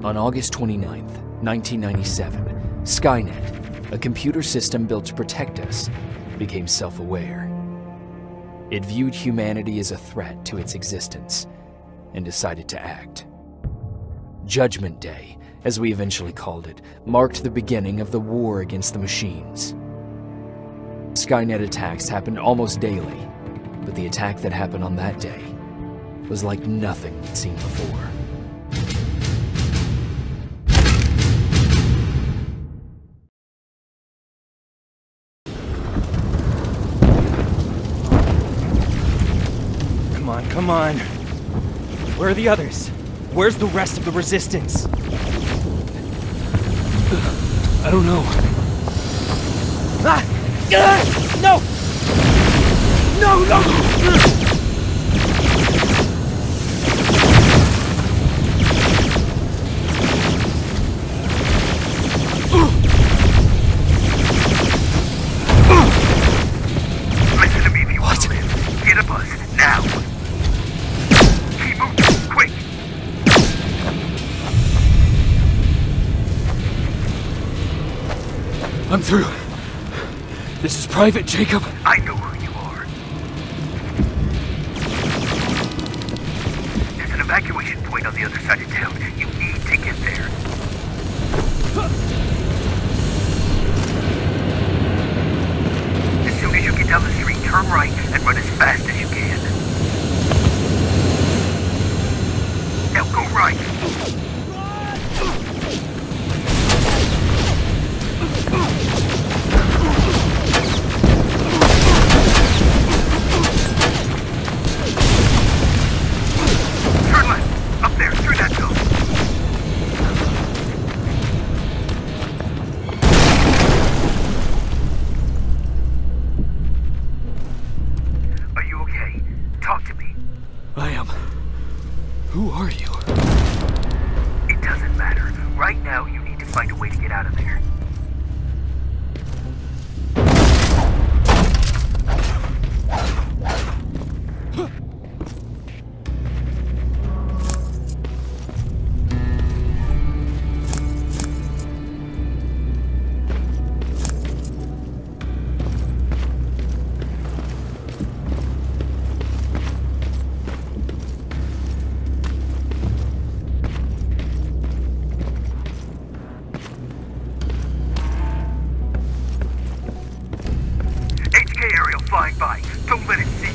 On August 29th, 1997, Skynet, a computer system built to protect us, became self-aware. It viewed humanity as a threat to its existence and decided to act. Judgment Day, as we eventually called it, marked the beginning of the war against the machines. Skynet attacks happened almost daily, but the attack that happened on that day was like nothing we'd seen before. Come on. Where are the others? Where's the rest of the resistance? I don't know. Ah! No! No, no! Listen to me if you want to live. Get a bus, now! Keep moving, quick! I'm through. This is Private Jacob. I know who you are. There's an evacuation point on the other side of town. You need to get there. As soon as you get down the street, turn right and run as fast as you can. Now go right. Turn left. Up there, through that zone. Are you okay? Talk to me. I am. Who are you? It doesn't matter. Right now, you need to find a way to get out of there. Flying by. Don't let it see you.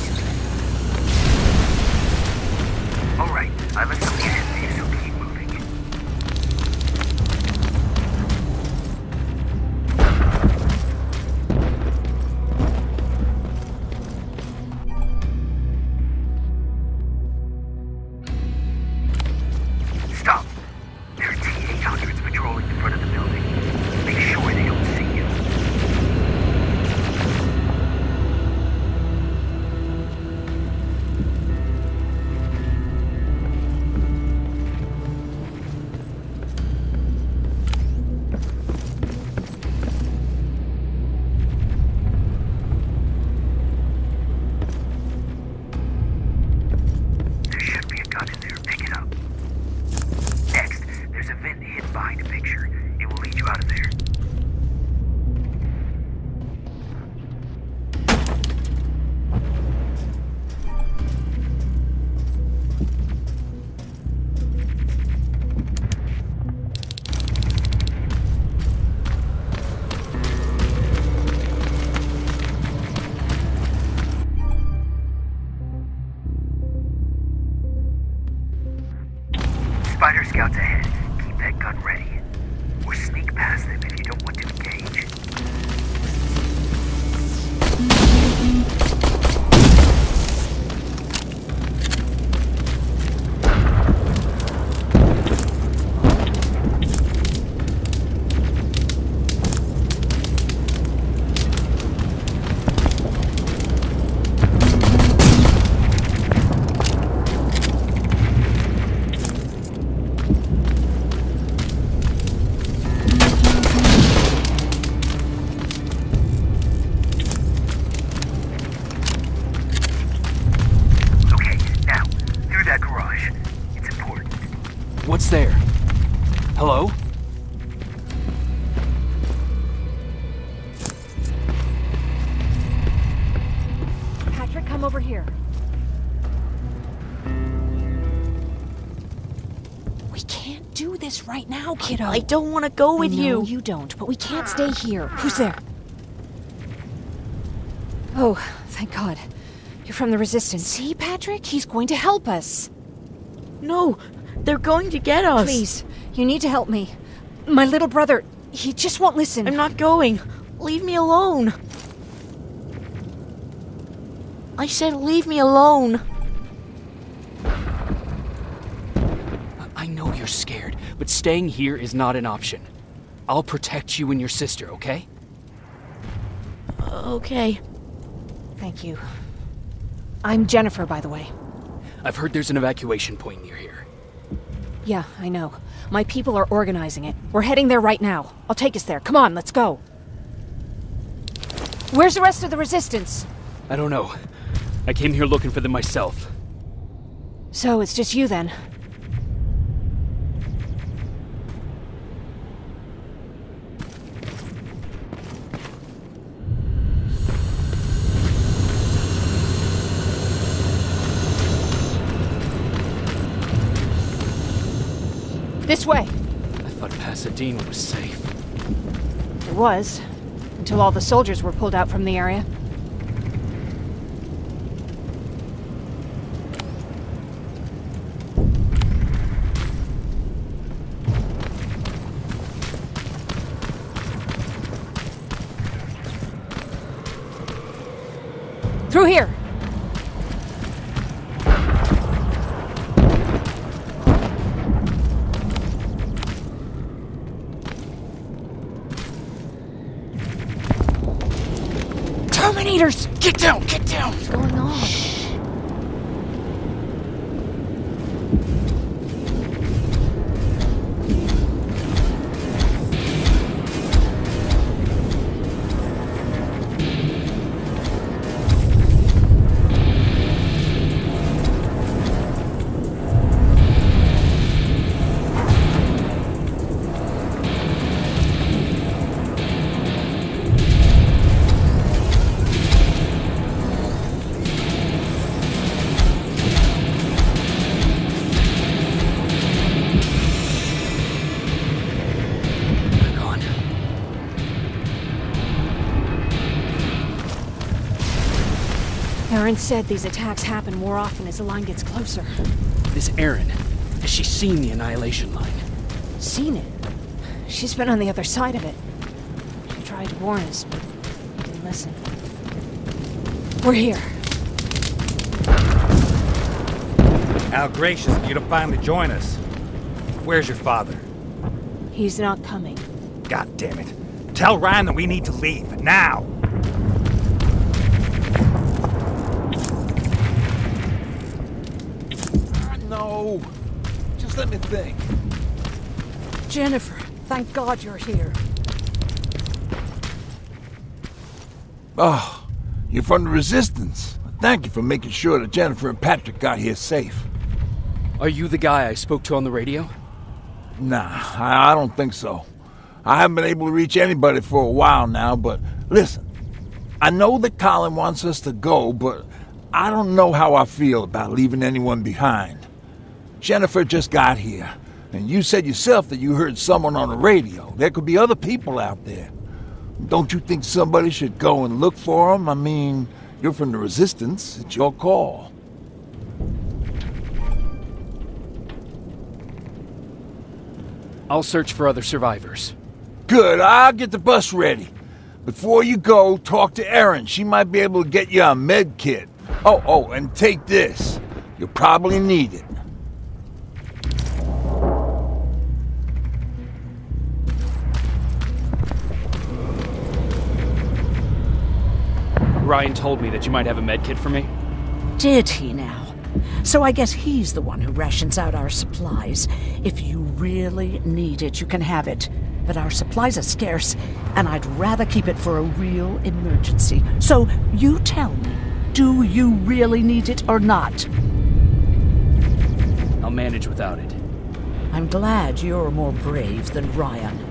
Alright, I let something hit you, so keep moving. Stop. There are T-800s patrolling the front of the building. Make sure they don't see you. Behind a picture. It will lead you out of there. Spider Scouts ahead. Keep that gun ready. Or sneak past them if you don't want to engage. What's there? Hello? Patrick, come over here. We can't do this right now, kiddo. I don't want to go with No, you. you don't, but we can't stay here. Who's there? Oh, thank God. You're from the Resistance. See, Patrick? He's going to help us. No, they're going to get us. Please, you need to help me. My little brother, he just won't listen. I'm not going. Leave me alone. I said leave me alone. I know you're scared, but staying here is not an option. I'll protect you and your sister, okay? Okay. Thank you. I'm Jennifer, by the way. I've heard there's an evacuation point near here. Yeah, I know. My people are organizing it. We're heading there right now. I'll take us there. Come on, let's go. Where's the rest of the Resistance? I don't know. I came here looking for them myself. So, it's just you then? This way! I thought Pasadena was safe. It was. Until all the soldiers were pulled out from the area. Through here! Terminators! Get down! Get down! What's going on? Aaron said these attacks happen more often as the line gets closer. This Erin, has she seen the Annihilation line? Seen it? She's been on the other side of it. She tried to warn us, but we didn't listen. We're here. How gracious of you to finally join us. Where's your father? He's not coming. God damn it. Tell Ryan that we need to leave, now! No. Just let me think. Jennifer, thank God you're here. Oh, you're from the Resistance. Thank you for making sure that Jennifer and Patrick got here safe. Are you the guy I spoke to on the radio? Nah, I don't think so. I haven't been able to reach anybody for a while now, but listen. I know that Colin wants us to go, but I don't know how I feel about leaving anyone behind. Jennifer just got here, and you said yourself that you heard someone on the radio. There could be other people out there. Don't you think somebody should go and look for them? I mean, you're from the Resistance. It's your call. I'll search for other survivors. Good, I'll get the bus ready. Before you go, talk to Erin. She might be able to get you a med kit. Oh, and take this. You'll probably need it. Ryan told me that you might have a med kit for me. Did he now? So I guess he's the one who rations out our supplies. If you really need it, you can have it. But our supplies are scarce, and I'd rather keep it for a real emergency. So you tell me, do you really need it or not? I'll manage without it. I'm glad you're more brave than Ryan.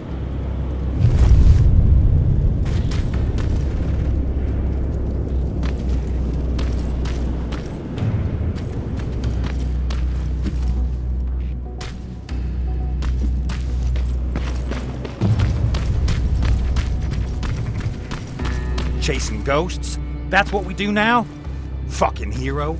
Chasing ghosts? That's what we do now? Fucking hero.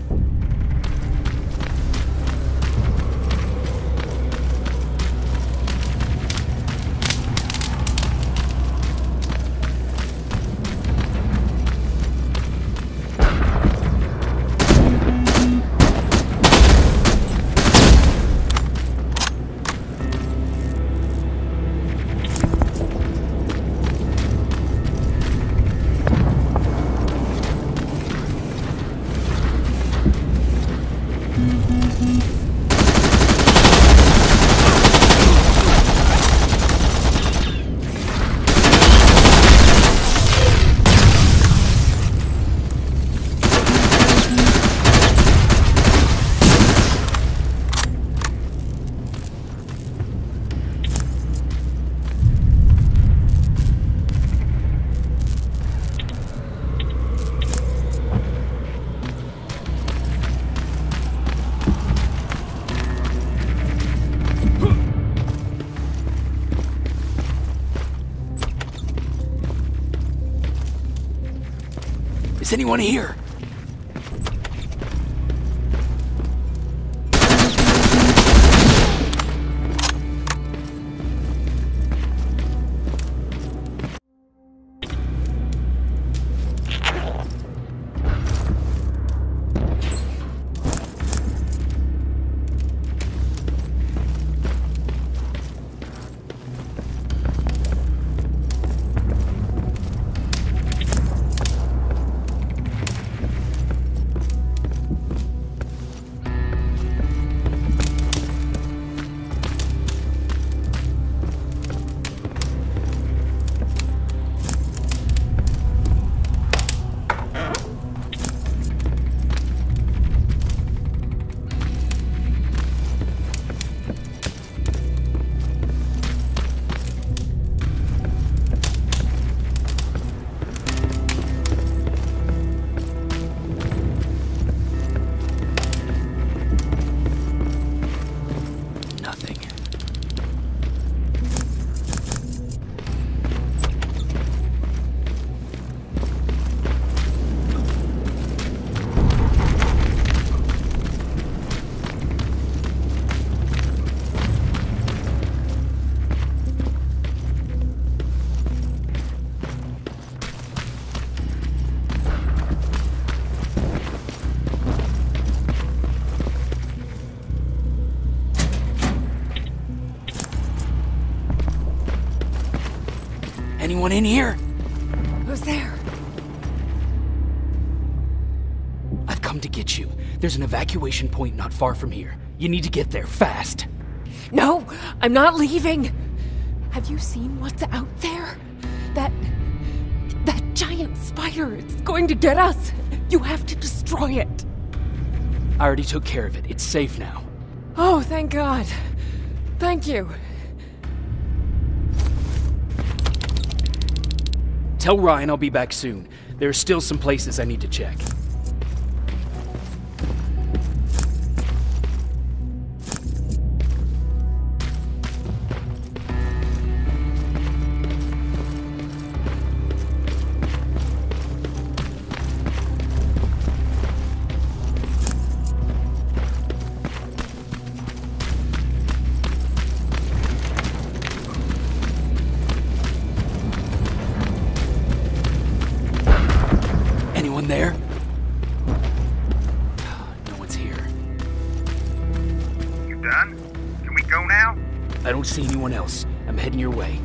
Is anyone here? Anyone in here? Who's there? I've come to get you. There's an evacuation point not far from here. You need to get there, fast. No, I'm not leaving. Have you seen what's out there? That giant spider, it's going to get us. You have to destroy it. I already took care of it. It's safe now. Oh, thank God. Thank you. Tell Ryan I'll be back soon. There are still some places I need to check. There? No one's here. You done? Can we go now? I don't see anyone else. I'm heading your way.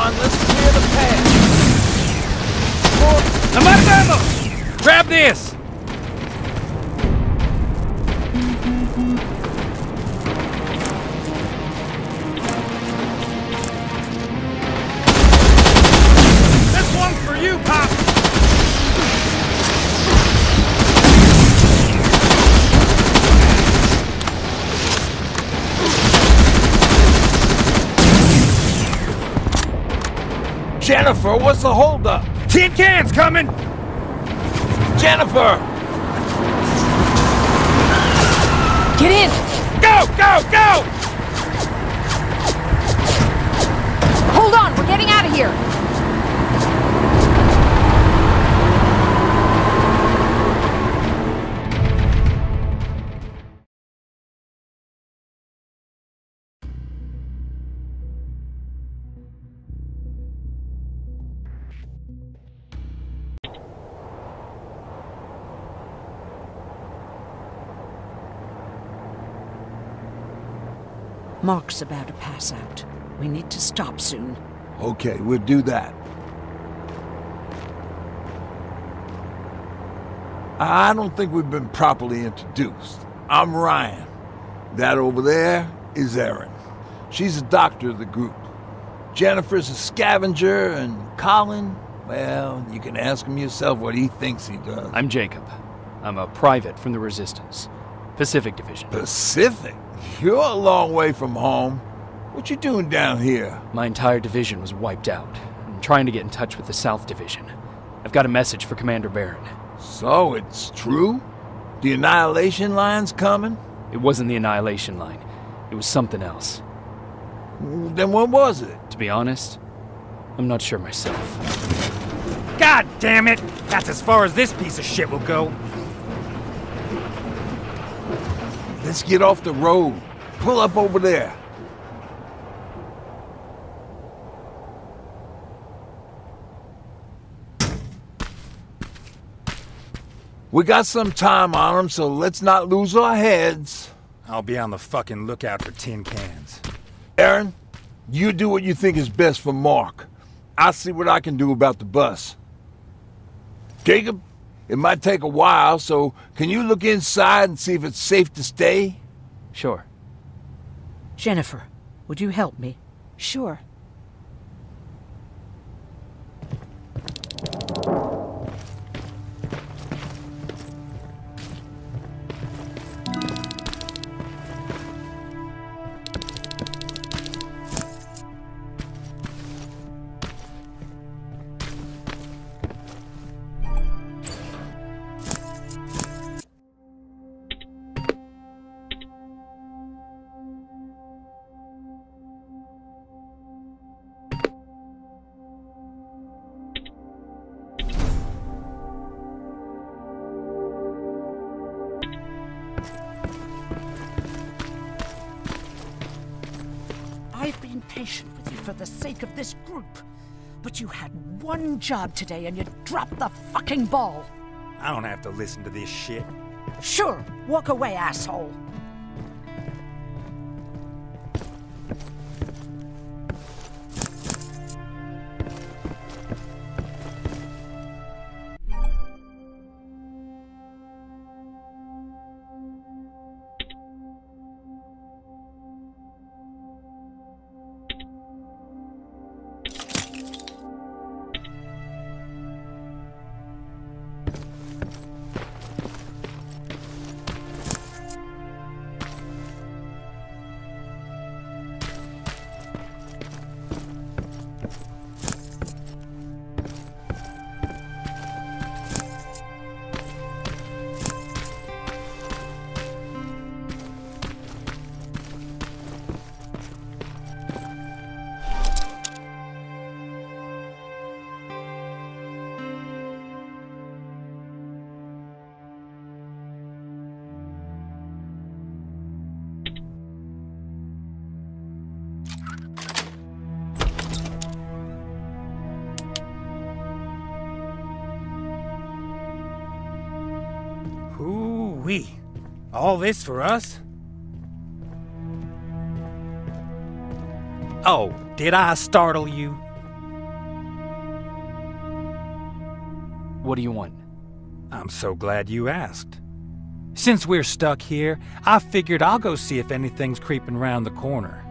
on, let's clear the path. I'm out of ammo! Grab this! This one's for you, Pop! Jennifer, what's the holdup? Tin cans coming! Jennifer! Get in! Go, go, go! Hold on, we're getting out of here! Mark's about to pass out. We need to stop soon. Okay, we'll do that. I don't think we've been properly introduced. I'm Ryan. That over there is Erin. She's the doctor of the group. Jennifer's a scavenger, and Colin, well, you can ask him yourself what he thinks he does. I'm Jacob. I'm a private from the Resistance. Pacific Division. Pacific? You're a long way from home. What you doing down here? My entire division was wiped out. I'm trying to get in touch with the South Division. I've got a message for Commander Barron. So, it's true? The Annihilation Line's coming? It wasn't the Annihilation Line. It was something else. Then what was it? To be honest, I'm not sure myself. God damn it! That's as far as this piece of shit will go. Let's get off the road. Pull up over there. We got some time on them, so let's not lose our heads. I'll be on the fucking lookout for tin cans. Erin, you do what you think is best for Mark. I'll see what I can do about the bus. Jacob, it might take a while, so can you look inside and see if it's safe to stay? Sure. Jennifer, would you help me? Sure. I've been patient with you for the sake of this group. But you had one job today and you dropped the fucking ball. I don't have to listen to this shit. Sure, walk away, asshole. Hoo-wee. All this for us? Oh, did I startle you? What do you want? I'm so glad you asked. Since we're stuck here, I figured I'll go see if anything's creeping around the corner.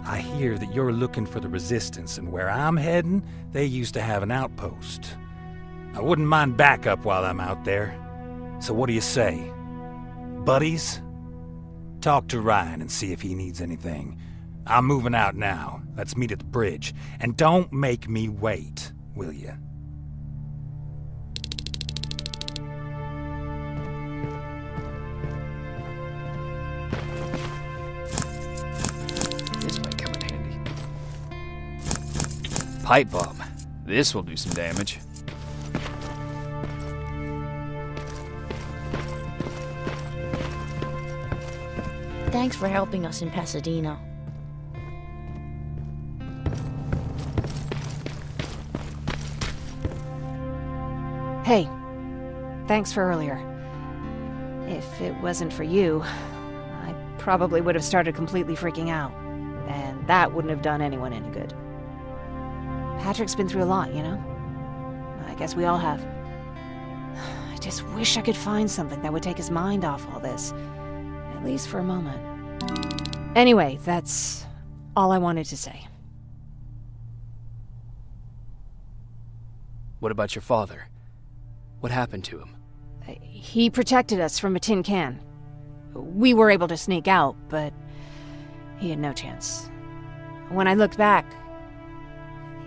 I hear that you're looking for the Resistance, and where I'm heading, they used to have an outpost. I wouldn't mind backup while I'm out there. So what do you say? Buddies? Talk to Ryan and see if he needs anything. I'm moving out now. Let's meet at the bridge. And don't make me wait, will you? This might come in handy. Pipe bomb. This will do some damage. Thanks for helping us in Pasadena. Hey, thanks for earlier. If it wasn't for you, I probably would have started completely freaking out. And that wouldn't have done anyone any good. Patrick's been through a lot, you know? I guess we all have. I just wish I could find something that would take his mind off all this. At least for a moment. Anyway, that's all I wanted to say. What about your father? What happened to him? He protected us from a tin can. We were able to sneak out, but he had no chance. When I looked back,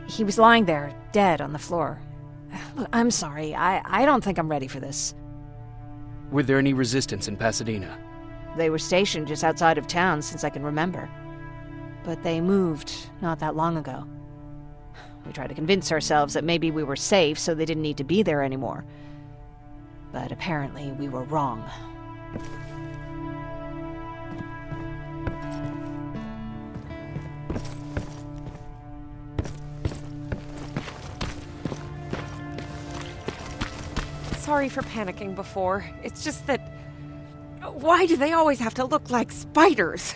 he was lying there, dead on the floor. Look, I'm sorry. I don't think I'm ready for this. Were there any resistance in Pasadena? They were stationed just outside of town since I can remember. But they moved not that long ago. We tried to convince ourselves that maybe we were safe, so they didn't need to be there anymore. But apparently we were wrong. Sorry for panicking before. It's just that... Why do they always have to look like spiders?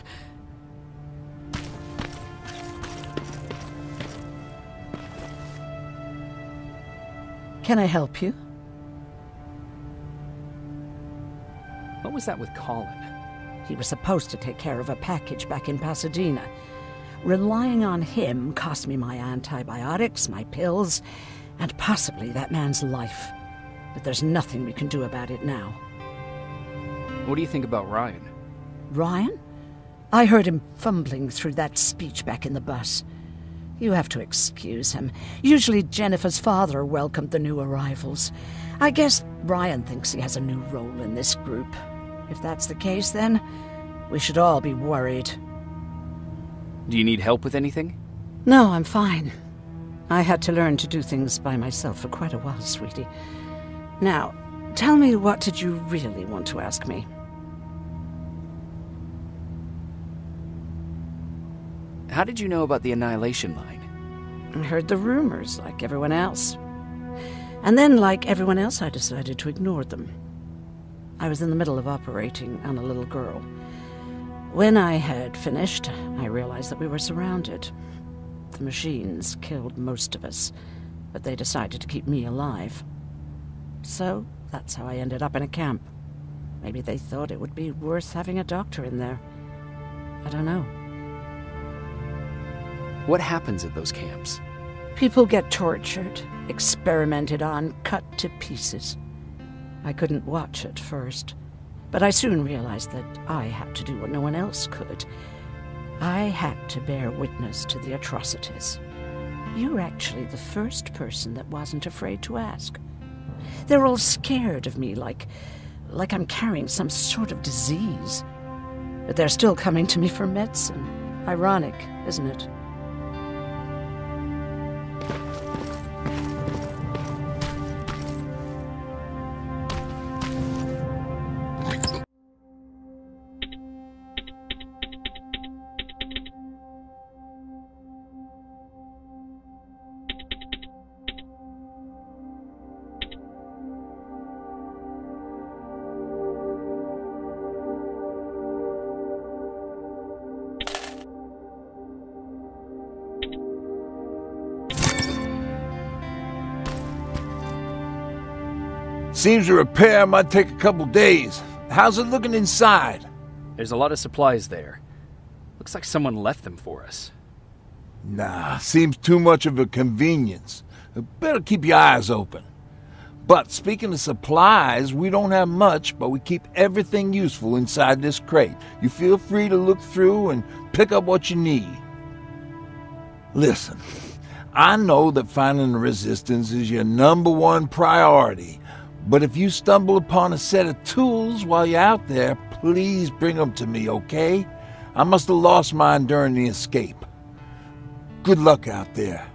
Can I help you? What was that with Colin? He was supposed to take care of a package back in Pasadena. Relying on him cost me my antibiotics, my pills, and possibly that man's life. But there's nothing we can do about it now. What do you think about Ryan? Ryan? I heard him fumbling through that speech back in the bus. You have to excuse him. Usually Jennifer's father welcomed the new arrivals. I guess Ryan thinks he has a new role in this group. If that's the case, then we should all be worried. Do you need help with anything? No, I'm fine. I had to learn to do things by myself for quite a while, sweetie. Now, tell me, what did you really want to ask me? How did you know about the Annihilation Line? I heard the rumors, like everyone else. And then, like everyone else, I decided to ignore them. I was in the middle of operating on a little girl. When I had finished, I realized that we were surrounded. The machines killed most of us, but they decided to keep me alive. So, that's how I ended up in a camp. Maybe they thought it would be worth having a doctor in there. I don't know. What happens at those camps? People get tortured, experimented on, cut to pieces. I couldn't watch at first, but I soon realized that I had to do what no one else could. I had to bear witness to the atrocities. You're actually the first person that wasn't afraid to ask. They're all scared of me, like I'm carrying some sort of disease. But they're still coming to me for medicine. Ironic, isn't it? Seems a repair might take a couple days. How's it looking inside? There's a lot of supplies there. Looks like someone left them for us. Nah, seems too much of a convenience. Better keep your eyes open. But speaking of supplies, we don't have much, but we keep everything useful inside this crate. You feel free to look through and pick up what you need. Listen, I know that finding the resistance is your #1 priority, but if you stumble upon a set of tools while you're out there, please bring them to me, okay? I must have lost mine during the escape. Good luck out there.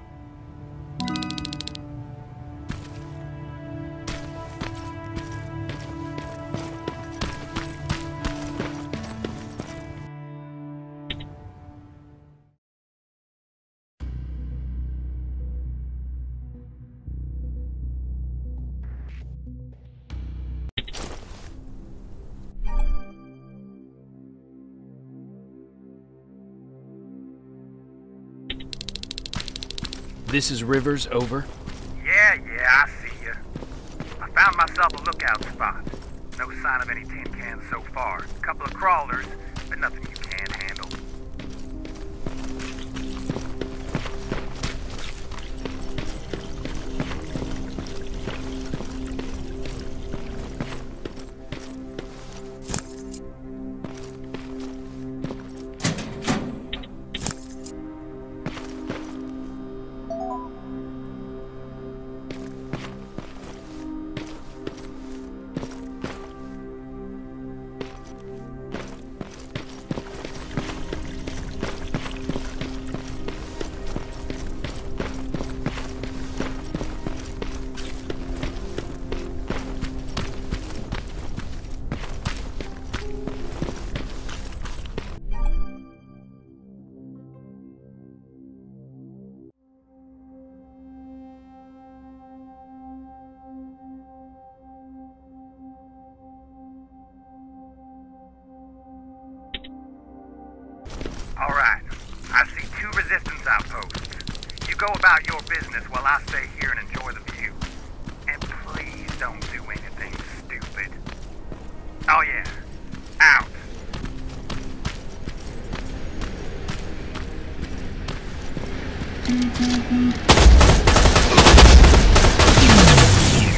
This is Rivers, over. Yeah, I see ya. I found myself a lookout spot. No sign of any tin cans so far. A couple of crawlers, but nothing you can't handle. Alright, I see 2 resistance outposts. You go about your business while I stay here and enjoy the view. And please don't do anything stupid. Oh yeah, out.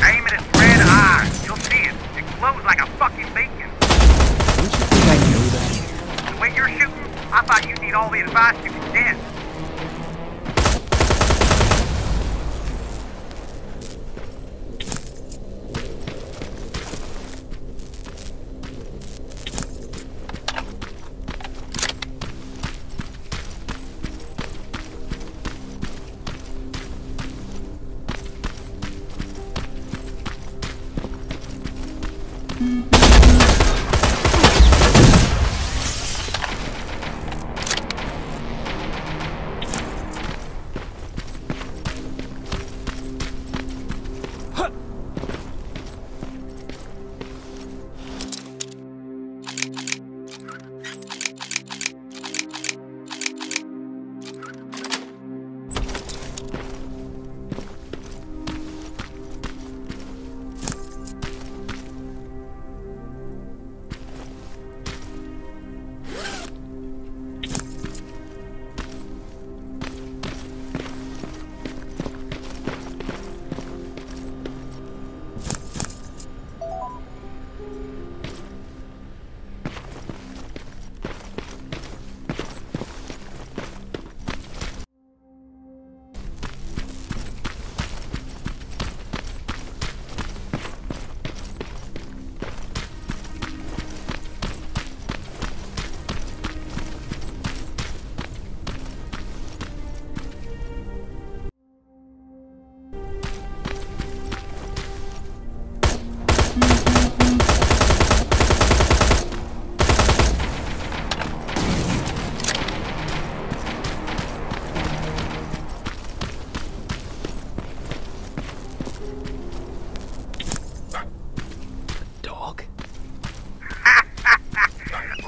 Aim at its red eye. You'll see it. It glows like a fucking beacon. Don't you think I know that? The way you're shooting, I thought you'd need all the advice you could get.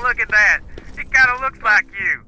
Look at that. It kinda looks like you.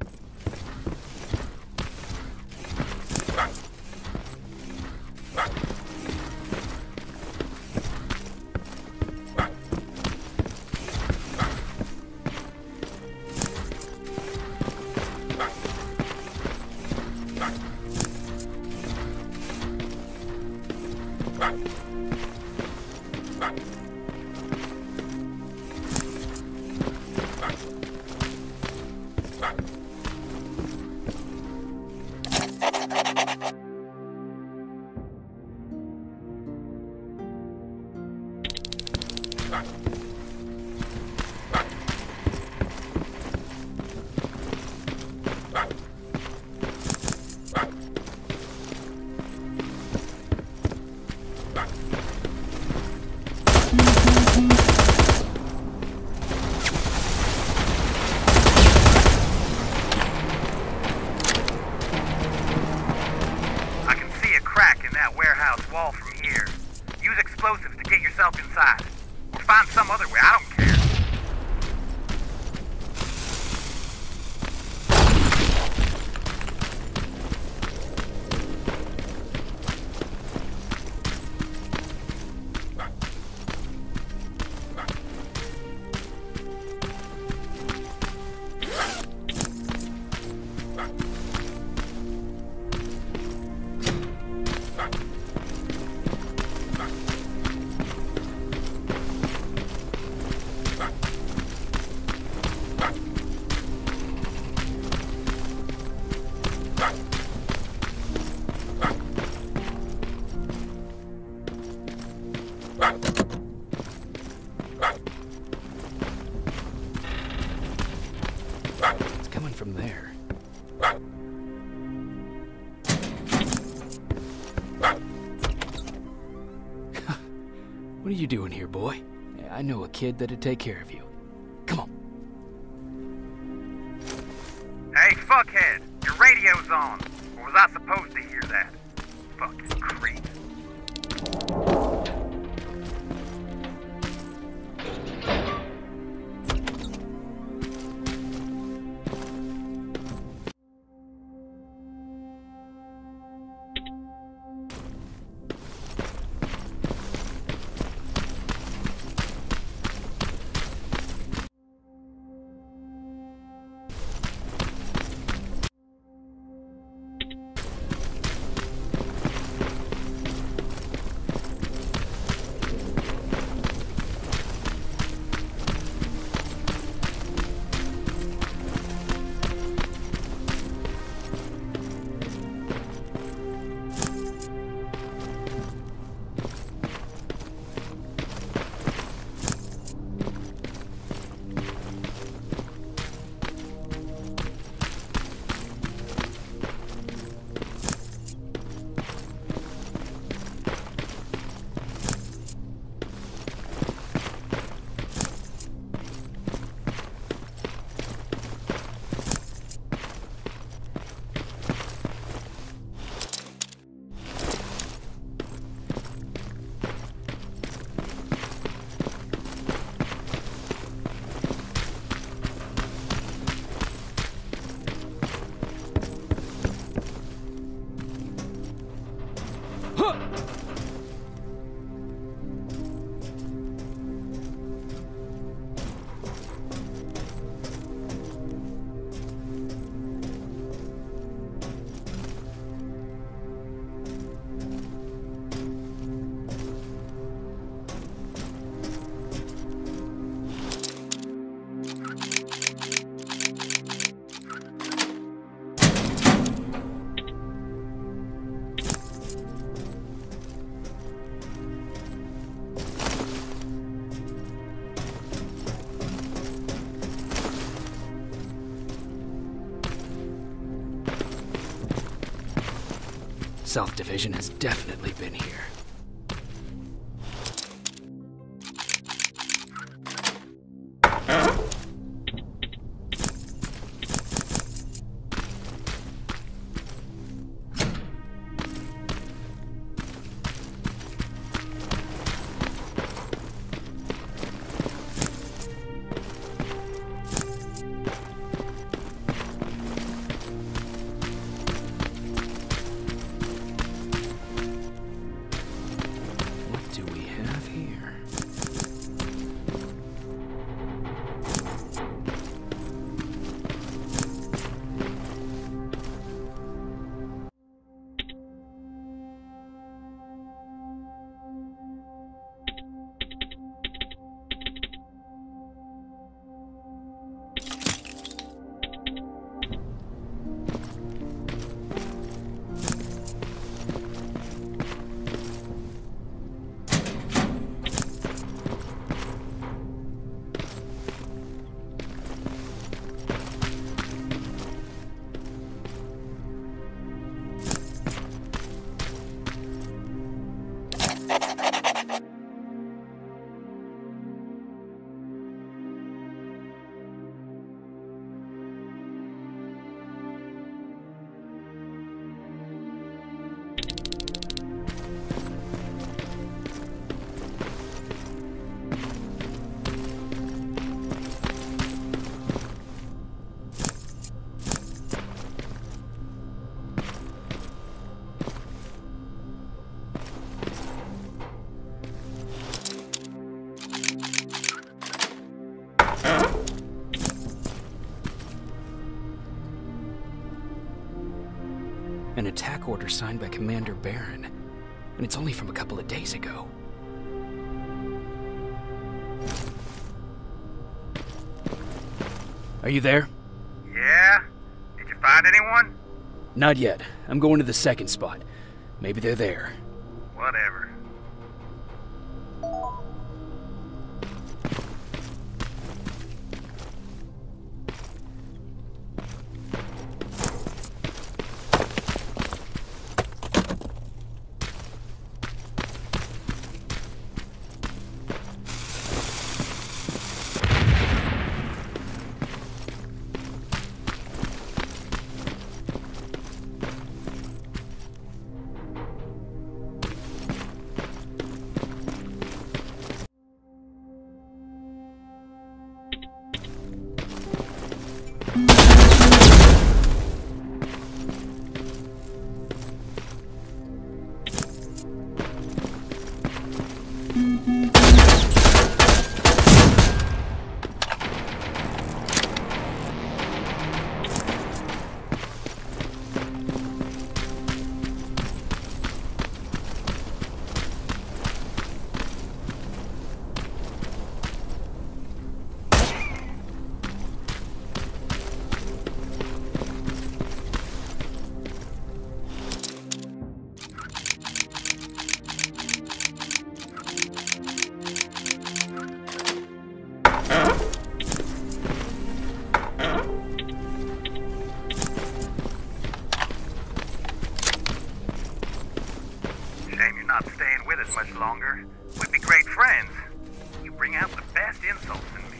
coming from there? What are you doing here, boy? I know a kid that'd take care of you. Come on. Hey, fuckhead! Your radio's on! Or was I supposed to hear that? Fucking creep. South Division has definitely been here. An attack order signed by Commander Barron, and it's only from a couple of days ago. Are you there? Yeah? Did you find anyone? Not yet. I'm going to the second spot. Maybe they're there. Whatever. Shame you're not staying with us much longer. We'd be great friends. You bring out the best insults in me.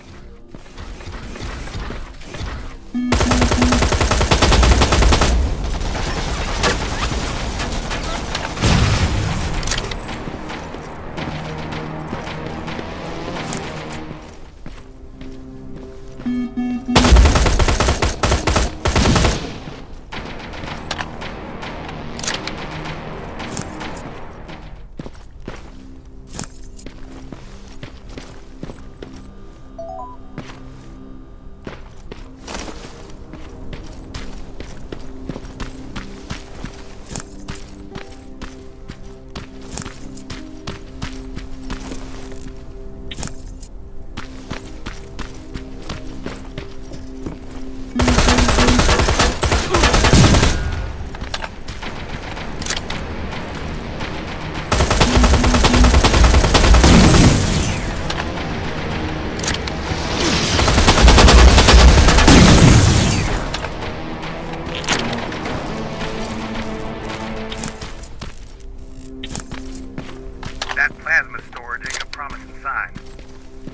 That plasma storage ain't a promising sign.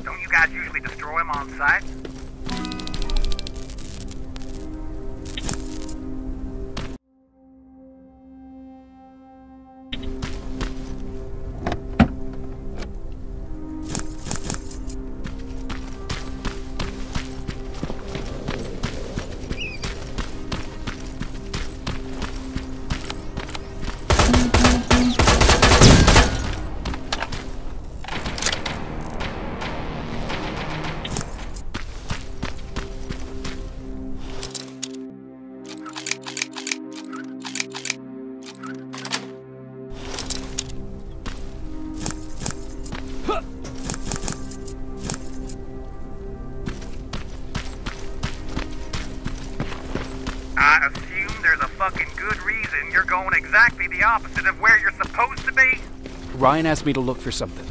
Don't you guys usually destroy them on sight? I assume there's a fucking good reason you're going exactly the opposite of where you're supposed to be? Ryan asked me to look for something.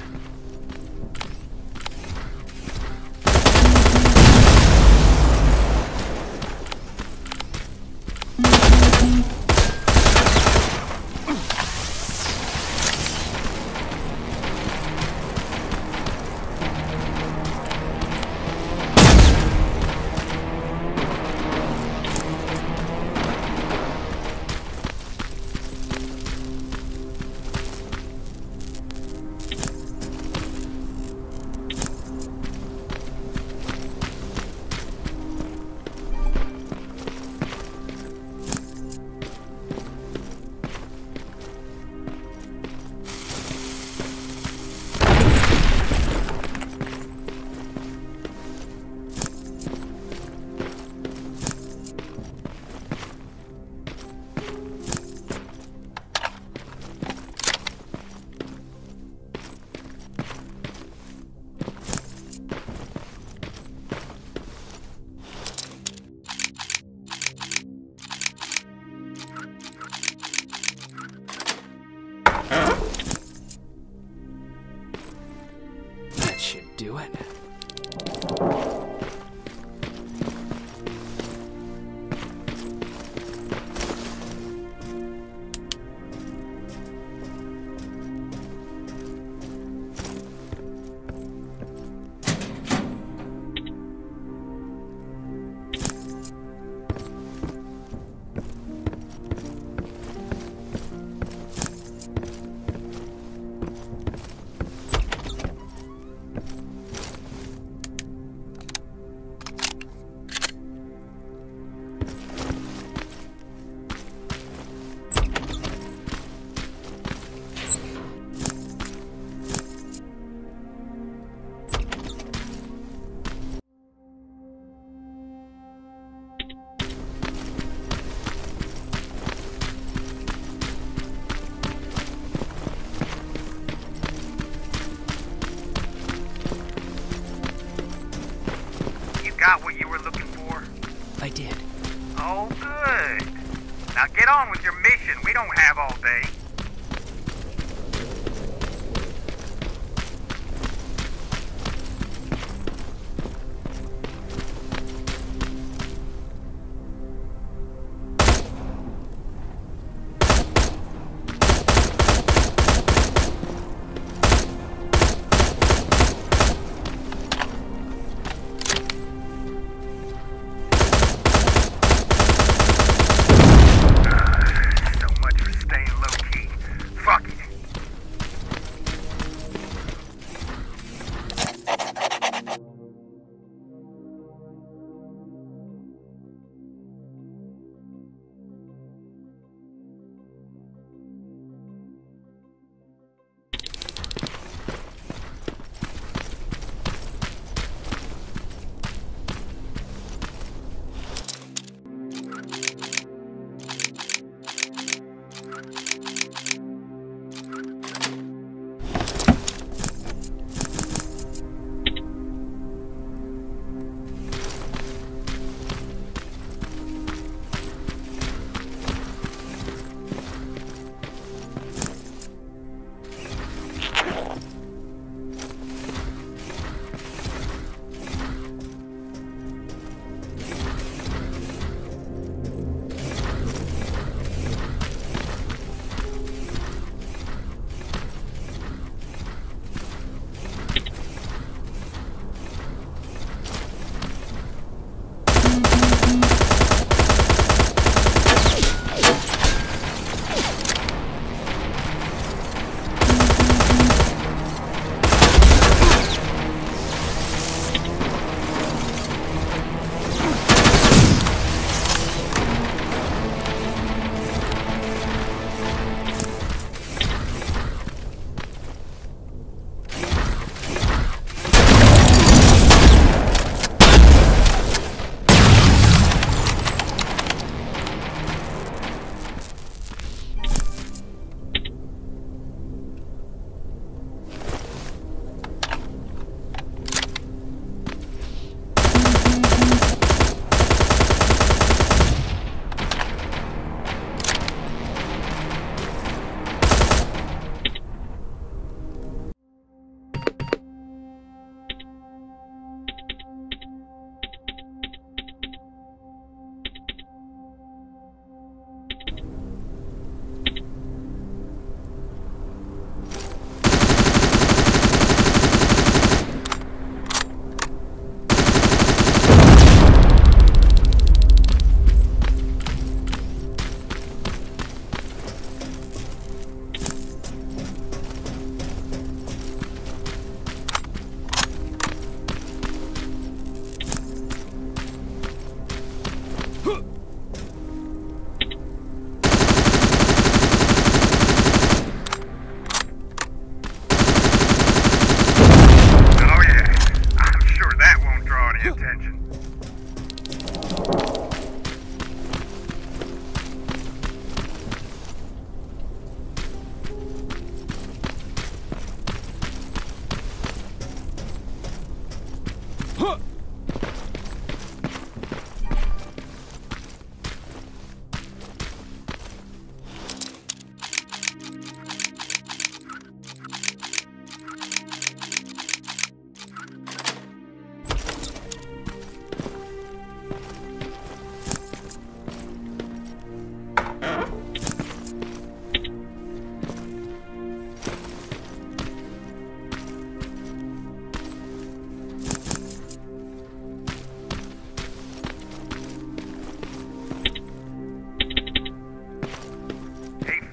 I did. Oh, good. Now get on with your mission. We don't have all day.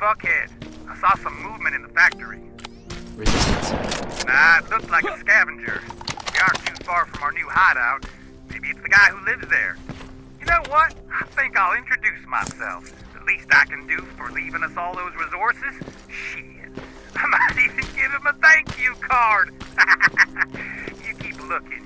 Fuckhead, I saw some movement in the factory. Resistance? Nah, it looked like a scavenger. We aren't too far from our new hideout. Maybe it's the guy who lives there. You know what? I think I'll introduce myself. The least I can do for leaving us all those resources? Shit. I might even give him a thank you card. You keep looking.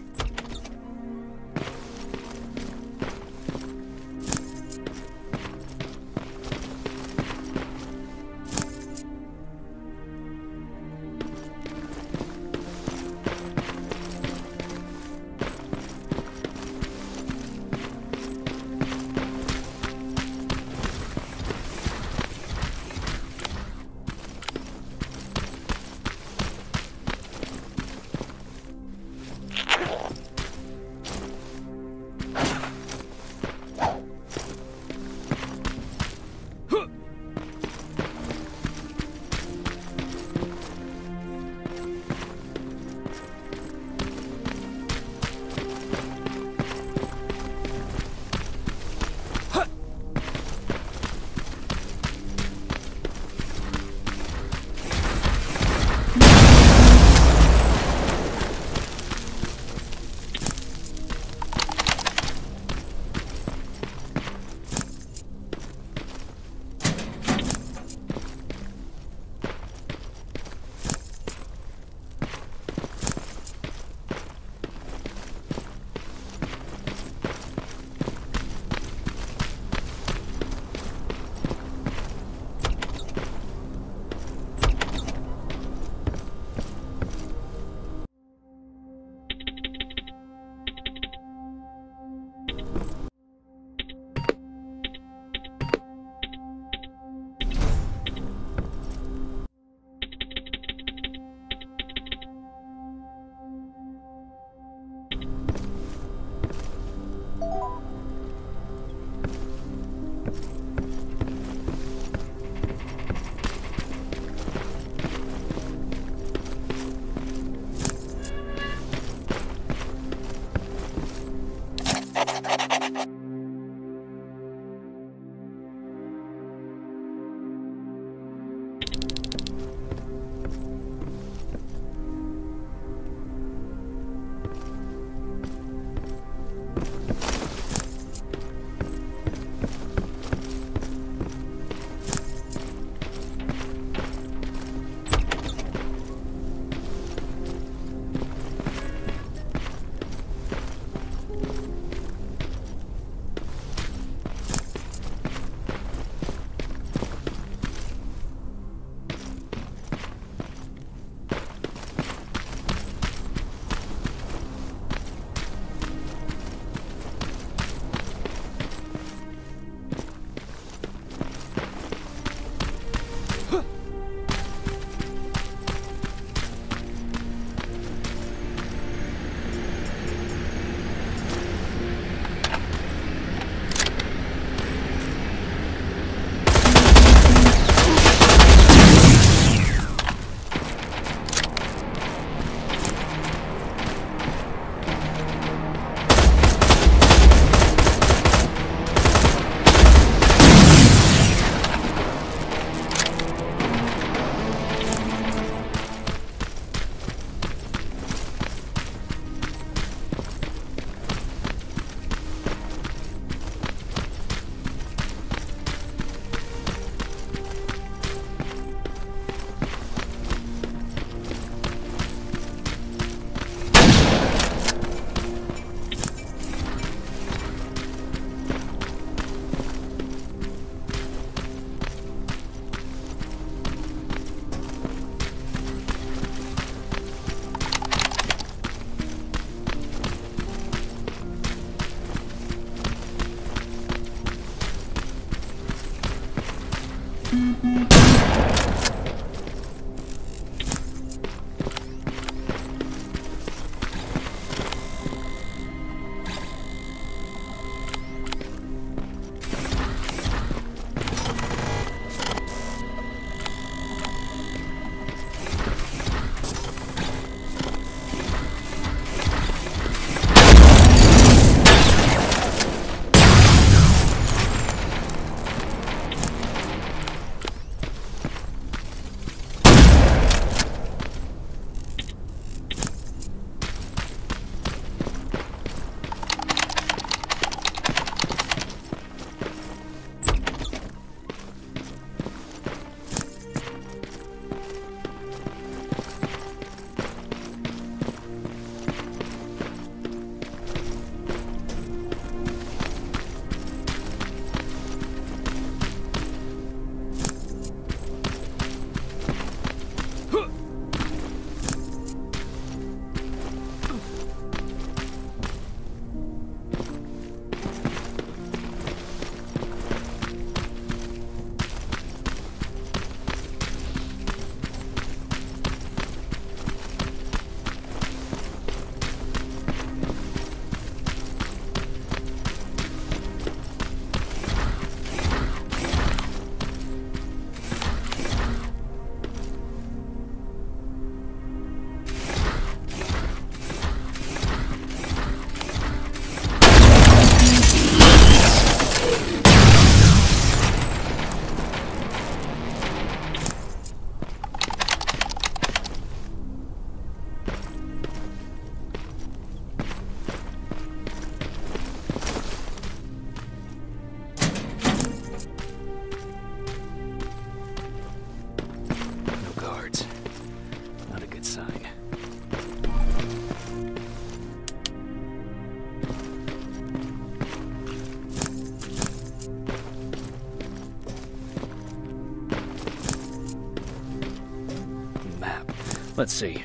Let's see.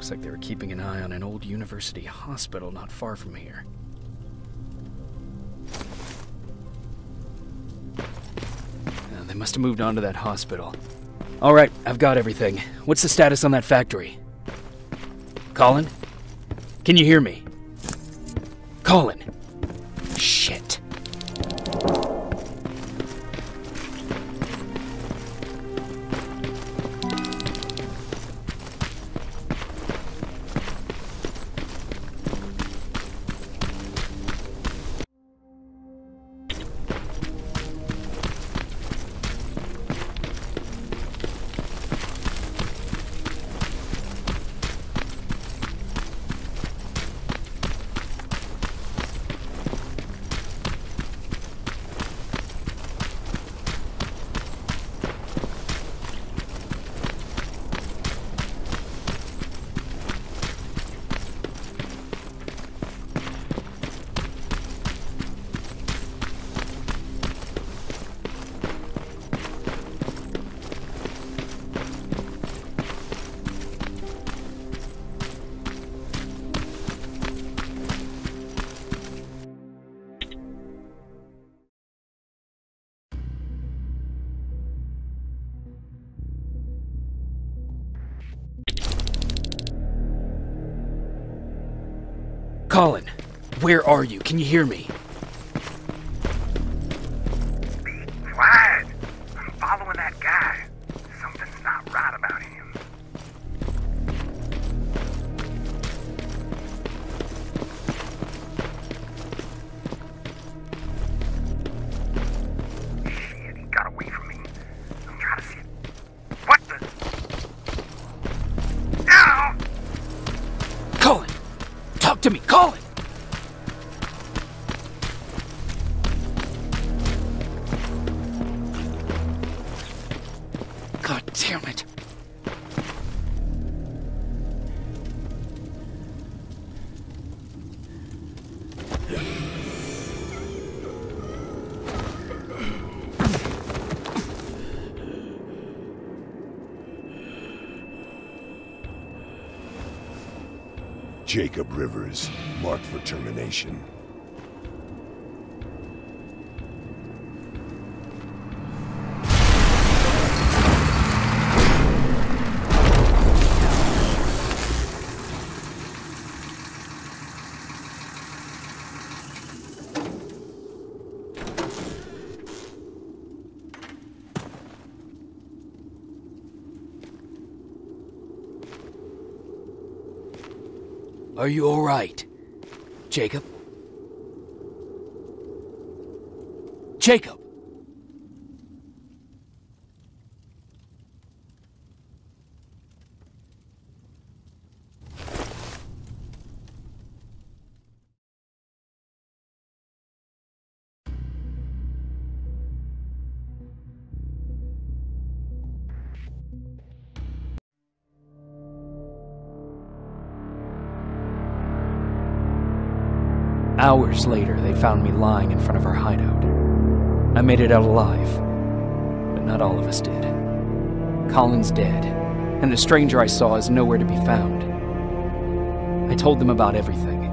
Looks like they were keeping an eye on an old university hospital not far from here. They must have moved on to that hospital. All right, I've got everything. What's the status on that factory? Colin? Can you hear me? Colin! Shit. Colin, where are you? Can you hear me? Be quiet. I'm following that guy. Something's not right about him. Shit, he got away from me. I'm trying to see it. What the? to me! Colin! God damn it. Jacob Rivers, marked for termination. Are you all right, Jacob? Jacob! Hours later, they found me lying in front of our hideout. I made it out alive, but not all of us did. Colin's dead, and the stranger I saw is nowhere to be found. I told them about everything.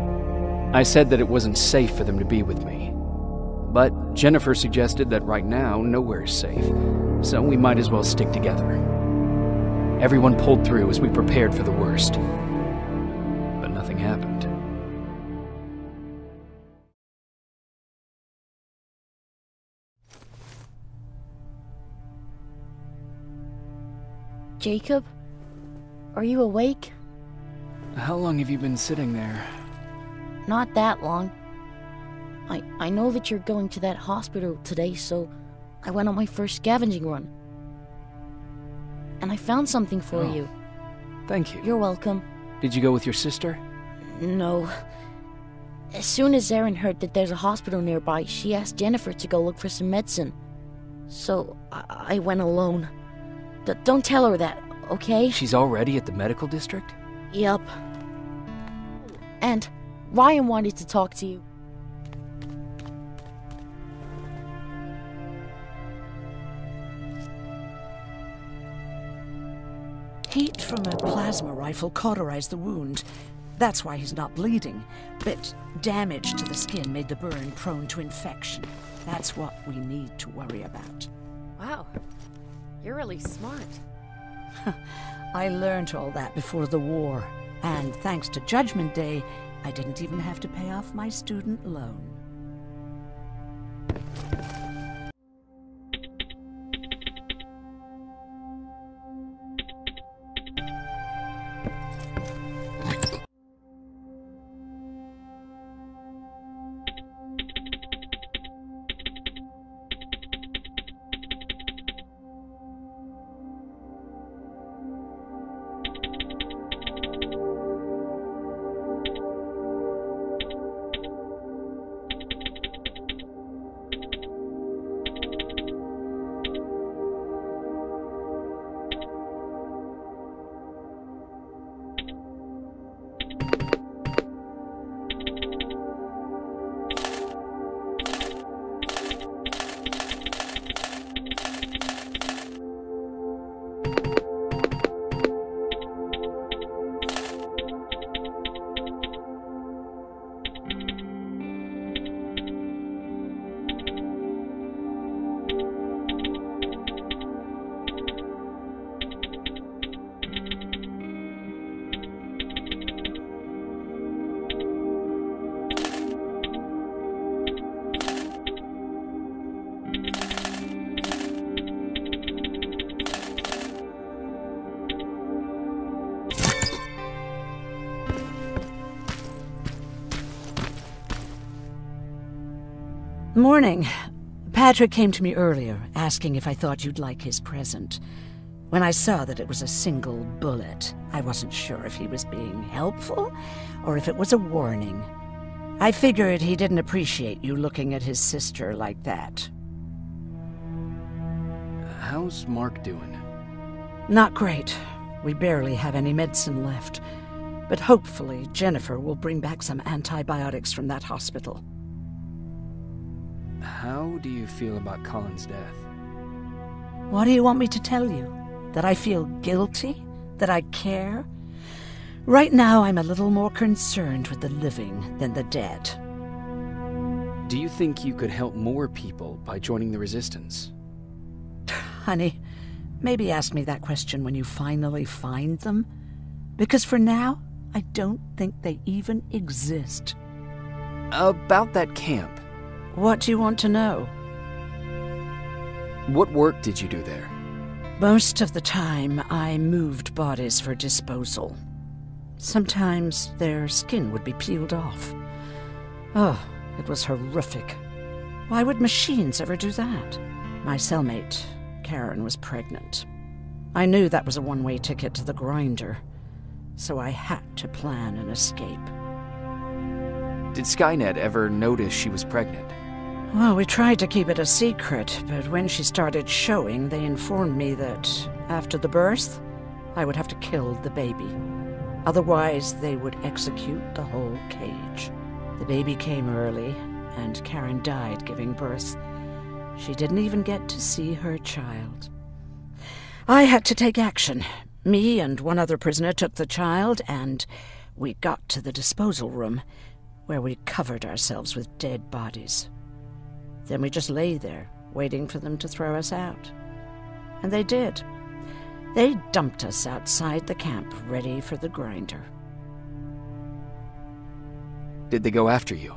I said that it wasn't safe for them to be with me. But Jennifer suggested that right now, nowhere is safe, so we might as well stick together. Everyone pulled through as we prepared for the worst, but nothing happened. Jacob? Are you awake? How long have you been sitting there? Not that long. I know that you're going to that hospital today, so I went on my first scavenging run. And I found something for you. Thank you. You're welcome. Did you go with your sister? No. As soon as Erin heard that there's a hospital nearby, she asked Jennifer to go look for some medicine. So I went alone. Don't tell her that, okay? She's already at the medical district? Yup. And Ryan wanted to talk to you. Heat from a plasma rifle cauterized the wound. That's why he's not bleeding. But damage to the skin made the burn prone to infection. That's what we need to worry about. Wow. You're really smart. I learned all that before the war. And thanks to Judgment Day, I didn't even have to pay off my student loan. Morning. Patrick came to me earlier, asking if I thought you'd like his present. When I saw that it was a single bullet, I wasn't sure if he was being helpful or if it was a warning. I figured he didn't appreciate you looking at his sister like that. How's Mark doing? Not great. We barely have any medicine left. But hopefully Jennifer will bring back some antibiotics from that hospital. How do you feel about Colin's death? What do you want me to tell you? That I feel guilty? That I care? Right now I'm a little more concerned with the living than the dead. Do you think you could help more people by joining the Resistance? Honey, maybe ask me that question when you finally find them. Because for now, I don't think they even exist. About that camp. What do you want to know? What work did you do there? Most of the time, I moved bodies for disposal. Sometimes their skin would be peeled off. Oh, it was horrific. Why would machines ever do that? My cellmate, Karen, was pregnant. I knew that was a one-way ticket to the grinder, so I had to plan an escape. Did Skynet ever notice she was pregnant? Well, we tried to keep it a secret, but when she started showing, they informed me that after the birth, I would have to kill the baby. Otherwise, they would execute the whole cage. The baby came early, and Karen died giving birth. She didn't even get to see her child. I had to take action. Me and one other prisoner took the child, and we got to the disposal room, where we covered ourselves with dead bodies. Then we just lay there, waiting for them to throw us out. And they did. They dumped us outside the camp, ready for the grinder. Did they go after you?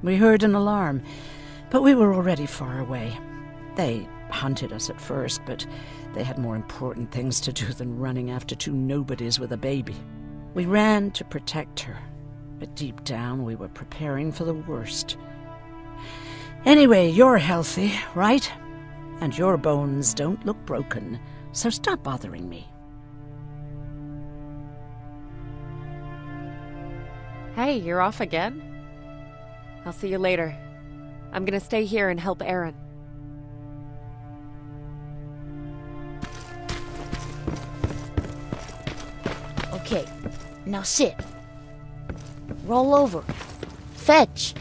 We heard an alarm, but we were already far away. They hunted us at first, but they had more important things to do than running after two nobodies with a baby. We ran to protect her, but deep down we were preparing for the worst. Anyway, you're healthy, right? And your bones don't look broken, so stop bothering me. Hey, you're off again? I'll see you later. I'm gonna stay here and help Aaron. Okay, now sit. Roll over. Fetch.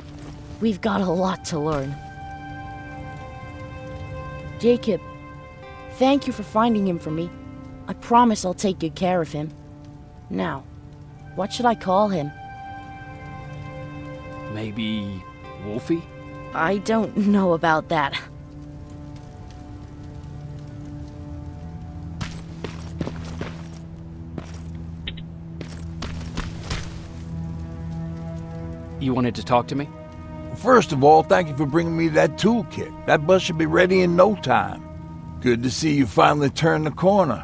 We've got a lot to learn. Jacob, thank you for finding him for me. I promise I'll take good care of him. Now, what should I call him? Maybe Wolfie? I don't know about that. You wanted to talk to me? First of all, thank you for bringing me that toolkit. That bus should be ready in no time. Good to see you finally turned the corner.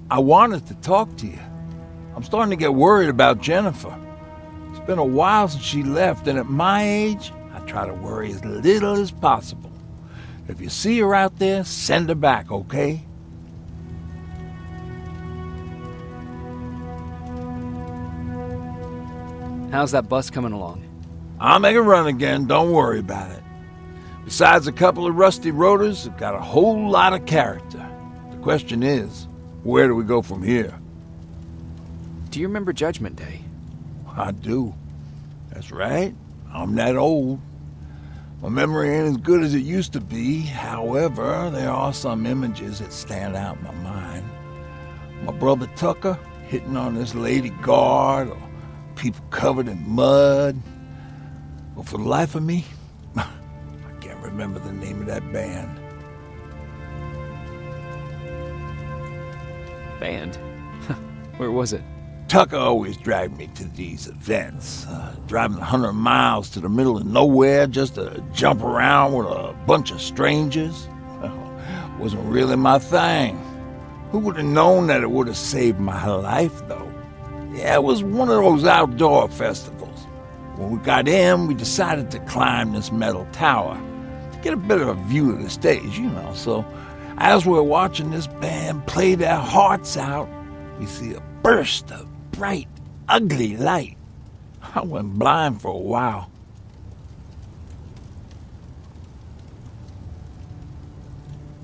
I wanted to talk to you. I'm starting to get worried about Jennifer. It's been a while since she left, and at my age, I try to worry as little as possible. If you see her out there, send her back, okay? How's that bus coming along? I'll make a run again, don't worry about it. Besides a couple of rusty rotors, it's got a whole lot of character. The question is, where do we go from here? Do you remember Judgment Day? I do. That's right. I'm that old. My memory ain't as good as it used to be. However, there are some images that stand out in my mind. My brother Tucker hitting on this lady guard, or people covered in mud. But for the life of me, I can't remember the name of that band. Band? Where was it? Tucker always dragged me to these events, driving 100 miles to the middle of nowhere just to jump around with a bunch of strangers. Wasn't really my thing. Who would have known that it would have saved my life, though? Yeah, it was one of those outdoor festivals. When we got in, we decided to climb this metal tower to get a bit of a view of the stage, you know, so As we're watching this band play their hearts out, we see a burst of bright, ugly light. I went blind for a while.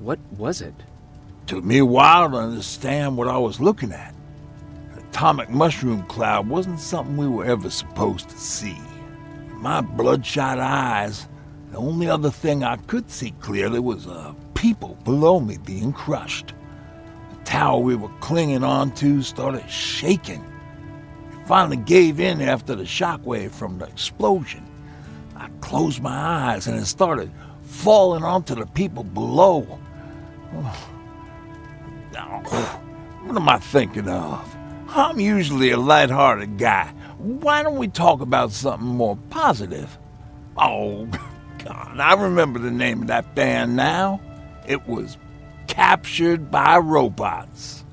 What was it? Took me a while to understand what I was looking at. An atomic mushroom cloud wasn't something we were ever supposed to see. In my bloodshot eyes, the only other thing I could see clearly was people below me being crushed. The tower we were clinging onto started shaking. It finally gave in after the shockwave from the explosion. I closed my eyes and it started falling onto the people below. What am I thinking of? I'm usually a lighthearted guy. Why don't we talk about something more positive? Oh, God, I remember the name of that band now. It was Captured by Robots.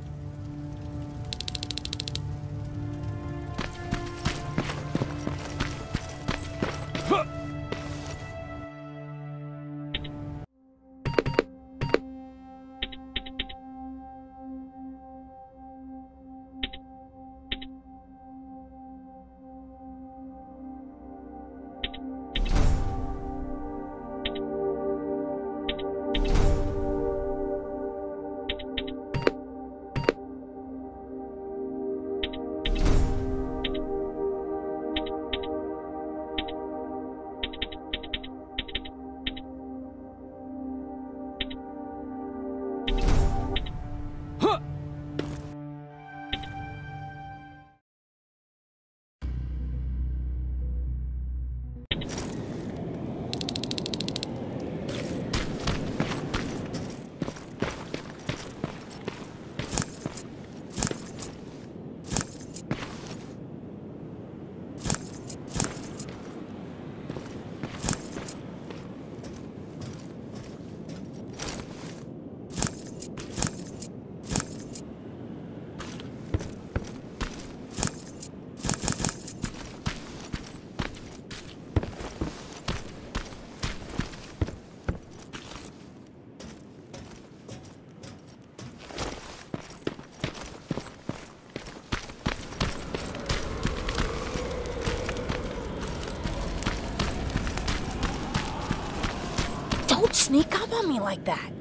Don't sneak up on me like that.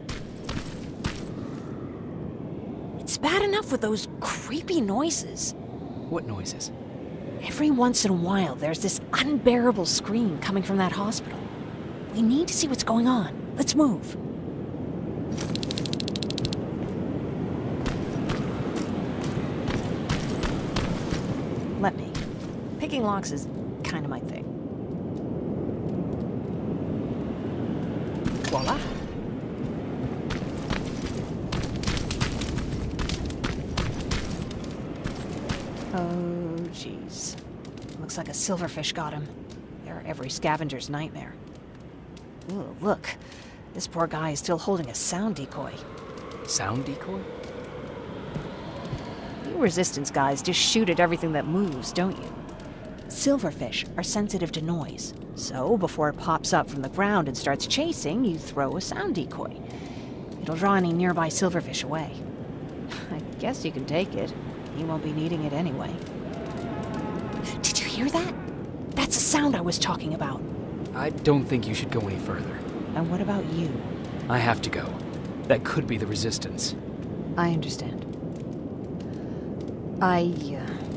It's bad enough with those creepy noises. What noises? Every once in a while, there's this unbearable scream coming from that hospital. We need to see what's going on. Let's move. Let me. Picking locks is kind of my thing. Voila. Oh, jeez. Looks like a silverfish got him. They're every scavenger's nightmare. Ooh, look. This poor guy is still holding a sound decoy. Sound decoy? You resistance guys just shoot at everything that moves, don't you? Silverfish are sensitive to noise, so before it pops up from the ground and starts chasing, you throw a sound decoy. It'll draw any nearby silverfish away. I guess you can take it. You won't be needing it anyway. Did you hear that? That's the sound I was talking about. I don't think you should go any further. And what about you? I have to go. That could be the resistance. I understand. I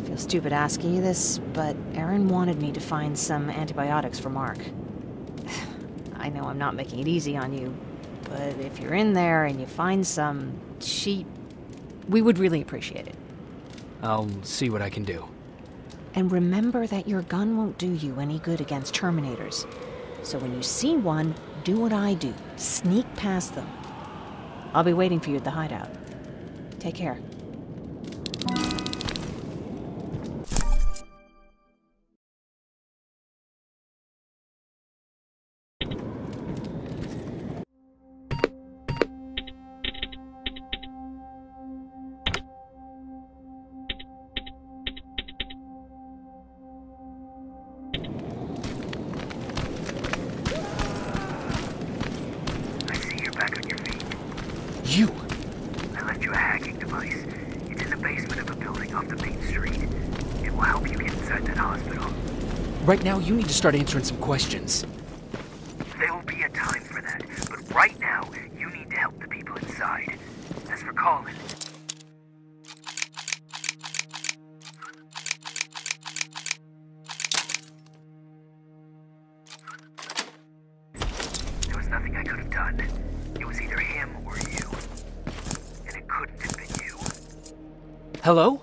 feel stupid asking you this, but Erin wanted me to find some antibiotics for Mark. I know I'm not making it easy on you, but if you're in there and you find some, we would really appreciate it. I'll see what I can do. And remember that your gun won't do you any good against Terminators. So when you see one, do what I do. Sneak past them. I'll be waiting for you at the hideout. Take care. something off the main street. It will help you get inside that hospital. Right now, you need to start answering some questions. There will be a time for that, but right now, you need to help the people inside. As for Colin, there was nothing I could have done. It was either him or you. And it couldn't have been you. Hello?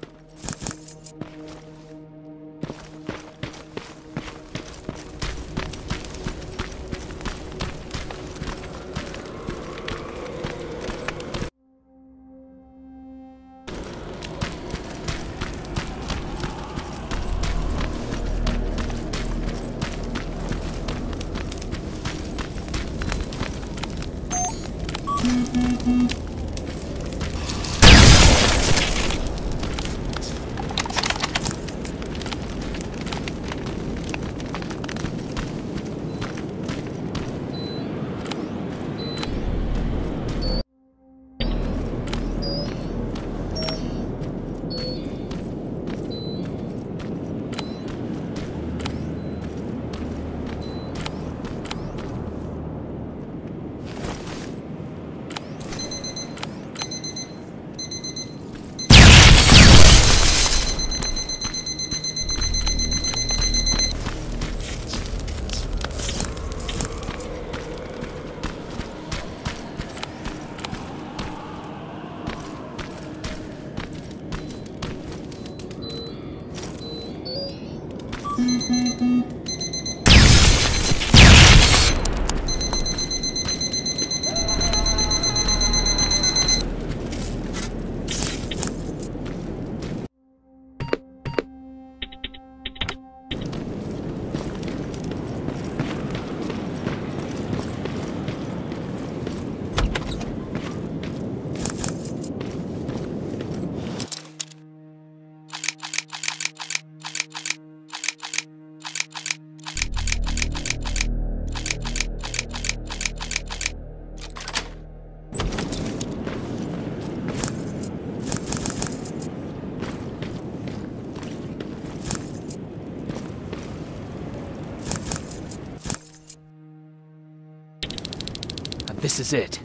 This is it.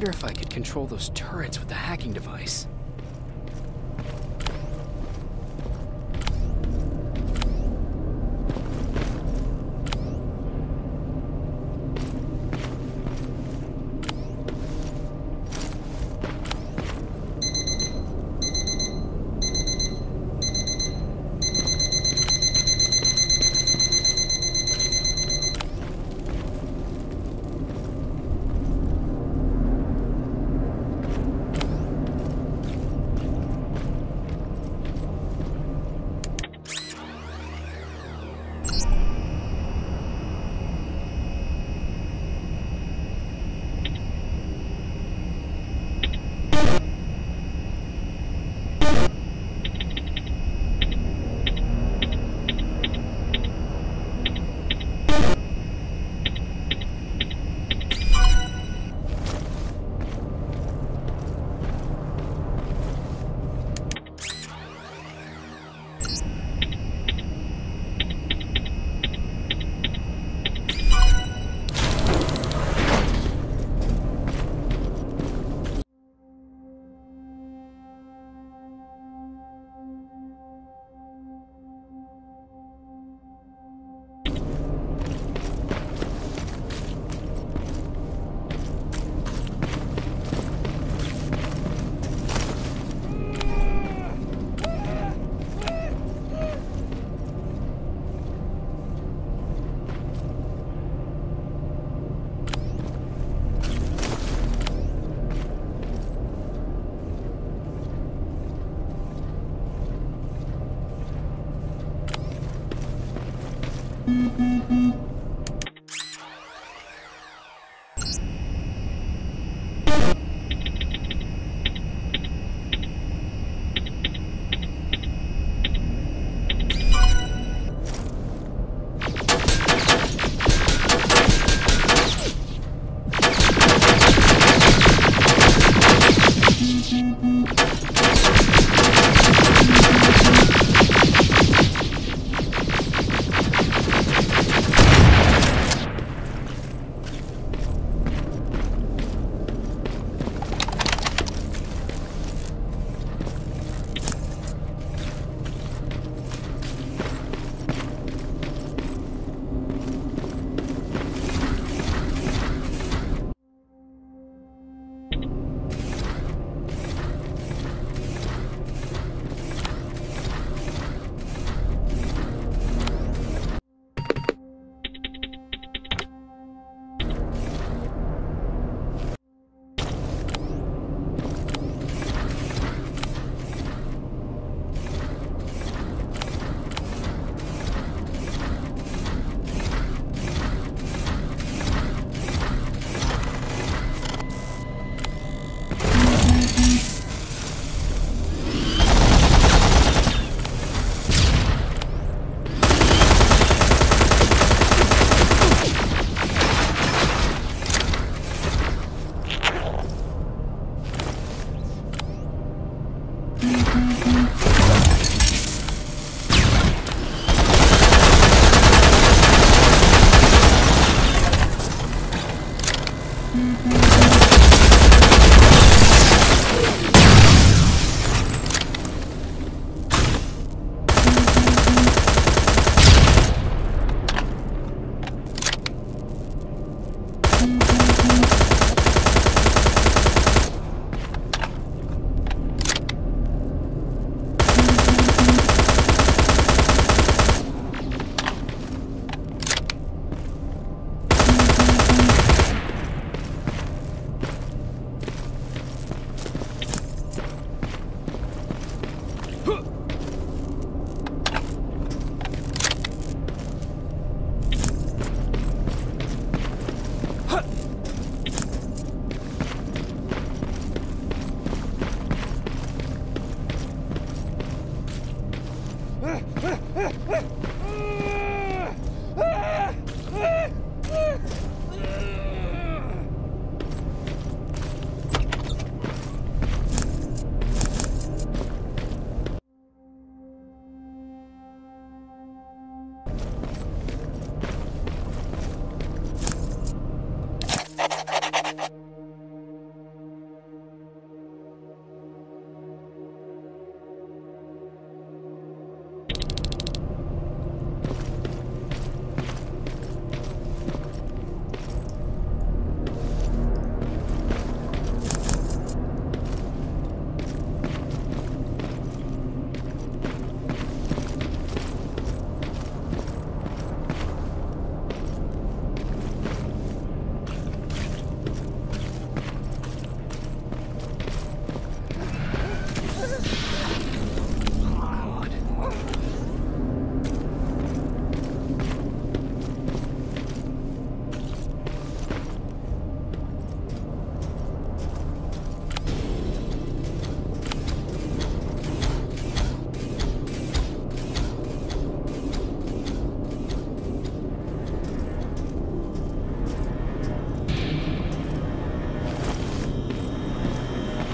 wonder if I could control those turrets with the hacking device.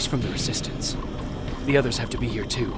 from the Resistance. The others have to be here too.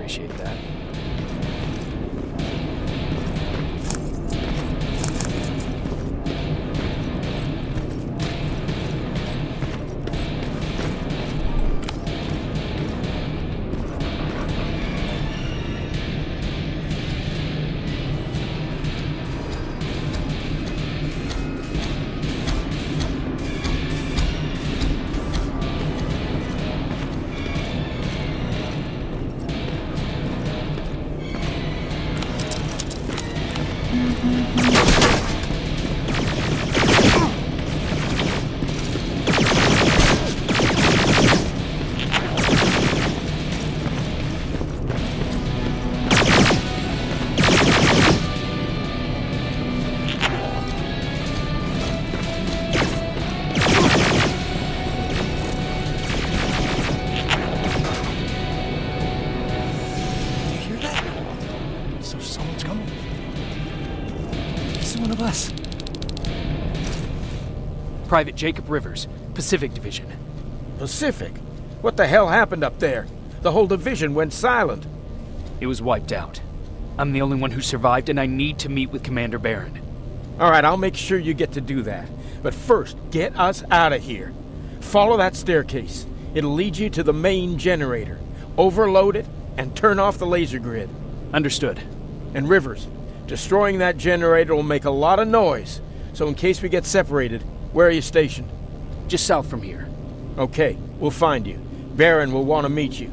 Appreciate that. Private Jacob Rivers, Pacific Division. Pacific? What the hell happened up there? The whole division went silent. It was wiped out. I'm the only one who survived, and I need to meet with Commander Barron. All right, I'll make sure you get to do that. But first, get us out of here. Follow that staircase. It'll lead you to the main generator. Overload it and turn off the laser grid. Understood. And Rivers, destroying that generator will make a lot of noise. So in case we get separated, where are you stationed? Just south from here. Okay, we'll find you. Barron will want to meet you.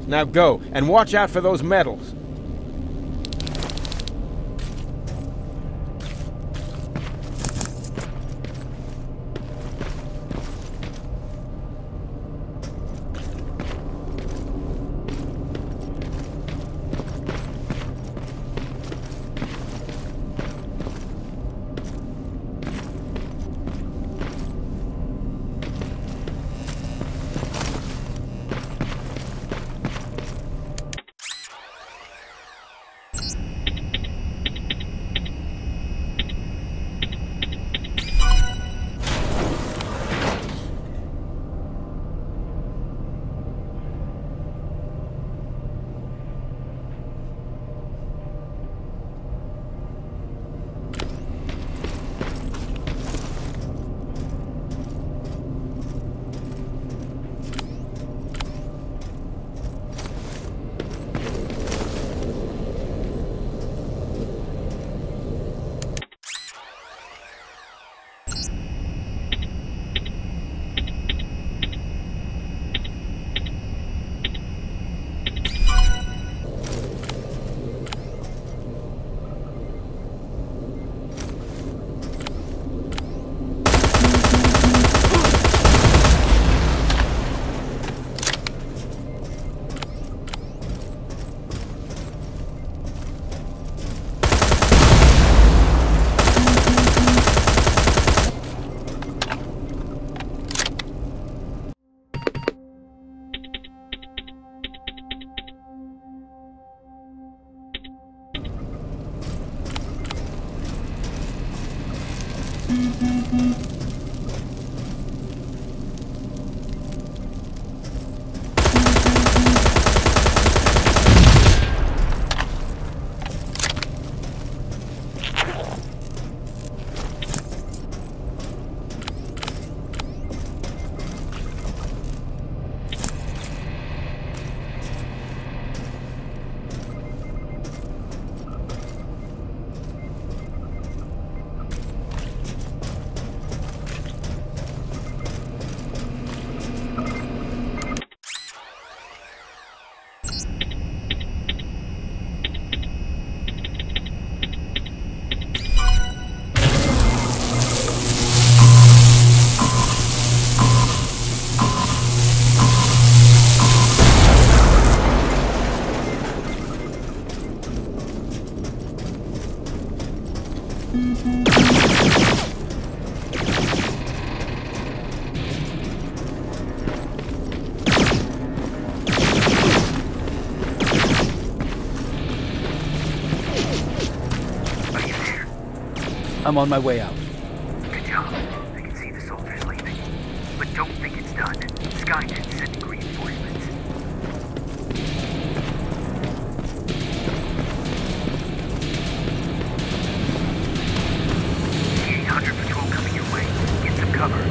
Now go, and watch out for those medals. Are you there? I'm on my way out. Good job. I can see the soldiers leaving. But don't think it's done. Skynet's sending reinforcements. T-800 patrol coming your way. Get some cover.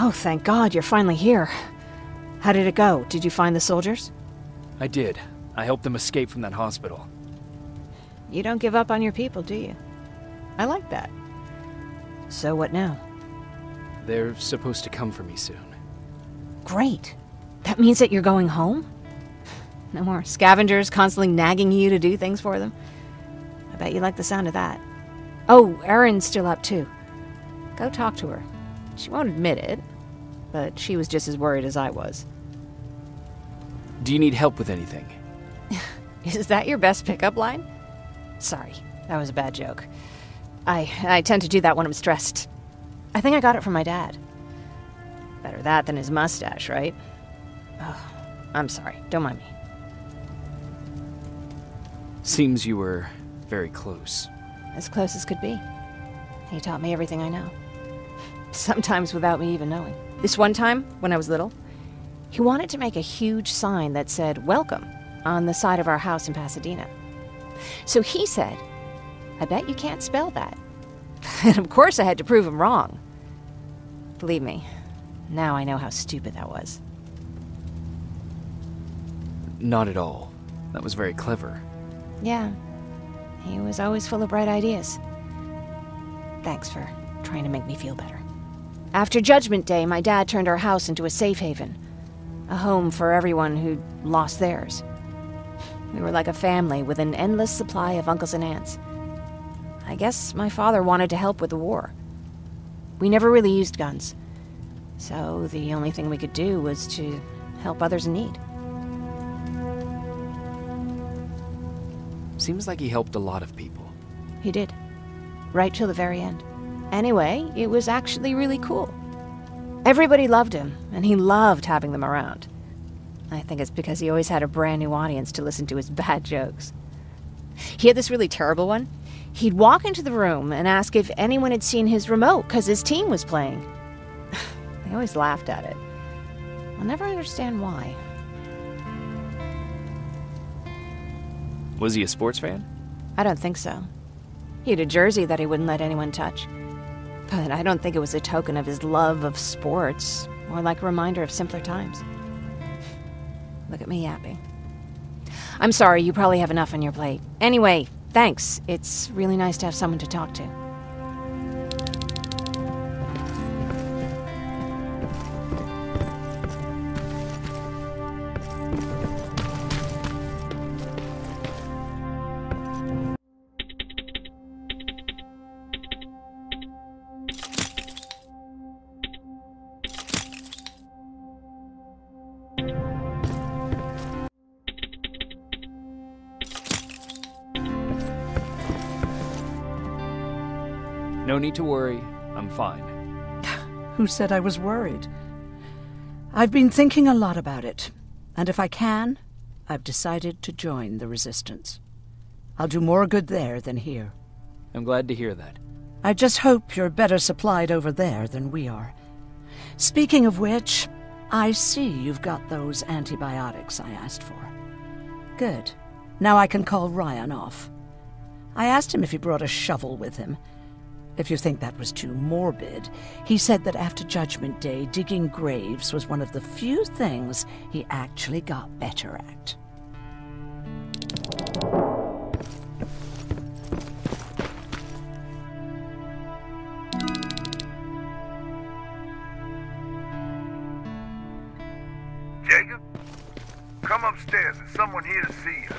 Oh, thank God, you're finally here. How did it go? Did you find the soldiers? I did. I helped them escape from that hospital. You don't give up on your people, do you? I like that. So what now? They're supposed to come for me soon. Great. That means that you're going home? No more scavengers constantly nagging you to do things for them? I bet you like the sound of that. Oh, Erin's still up too. Go talk to her. She won't admit it, but she was just as worried as I was. Do you need help with anything? Is that your best pickup line? Sorry, that was a bad joke. I tend to do that when I'm stressed. I think I got it from my dad. Better that than his mustache, right? Oh, I'm sorry. Don't mind me. Seems you were very close. As close as could be. He taught me everything I know. Sometimes without me even knowing. This one time, when I was little, he wanted to make a huge sign that said, "Welcome," on the side of our house in Pasadena. So he said, "I bet you can't spell that." And of course I had to prove him wrong. Believe me, now I know how stupid that was. Not at all. That was very clever. Yeah, he was always full of bright ideas. Thanks for trying to make me feel better. After Judgment Day, my dad turned our house into a safe haven. A home for everyone who'd lost theirs. We were like a family with an endless supply of uncles and aunts. I guess my father wanted to help with the war. We never really used guns. So the only thing we could do was to help others in need. Seems like he helped a lot of people. He did. Right till the very end. Anyway, it was actually really cool. Everybody loved him, and he loved having them around. I think it's because he always had a brand new audience to listen to his bad jokes. He had this really terrible one. He'd walk into the room and ask if anyone had seen his remote because his team was playing. They always laughed at it. I'll never understand why. Was he a sports fan? I don't think so. He had a jersey that he wouldn't let anyone touch. But I don't think it was a token of his love of sports, more like a reminder of simpler times. Look at me yapping. I'm sorry, you probably have enough on your plate. Anyway, thanks. It's really nice to have someone to talk to. No need to worry. I'm fine. Who said I was worried? I've been thinking a lot about it, and if I can, I've decided to join the Resistance. I'll do more good there than here. I'm glad to hear that. I just hope you're better supplied over there than we are. Speaking of which, I see you've got those antibiotics I asked for. Good. Now I can call Ryan off. I asked him if he brought a shovel with him. If you think that was too morbid, he said that after Judgment Day, digging graves was one of the few things he actually got better at. Jacob? Come upstairs. There's someone here to see you.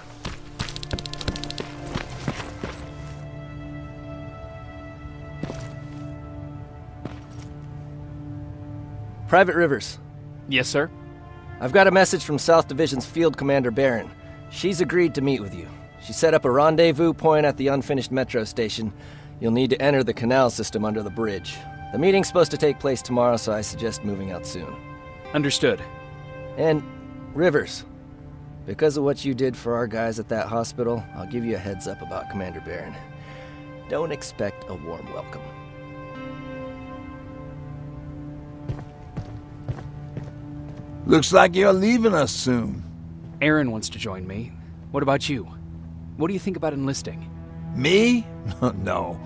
Private Rivers. Yes, sir? I've got a message from South Division's Field Commander Barron. She's agreed to meet with you. She set up a rendezvous point at the unfinished metro station. You'll need to enter the canal system under the bridge. The meeting's supposed to take place tomorrow, so I suggest moving out soon. Understood. And, Rivers, because of what you did for our guys at that hospital, I'll give you a heads up about Commander Barron. Don't expect a warm welcome. Looks like you're leaving us soon. Aaron wants to join me. What about you? What do you think about enlisting? Me? No.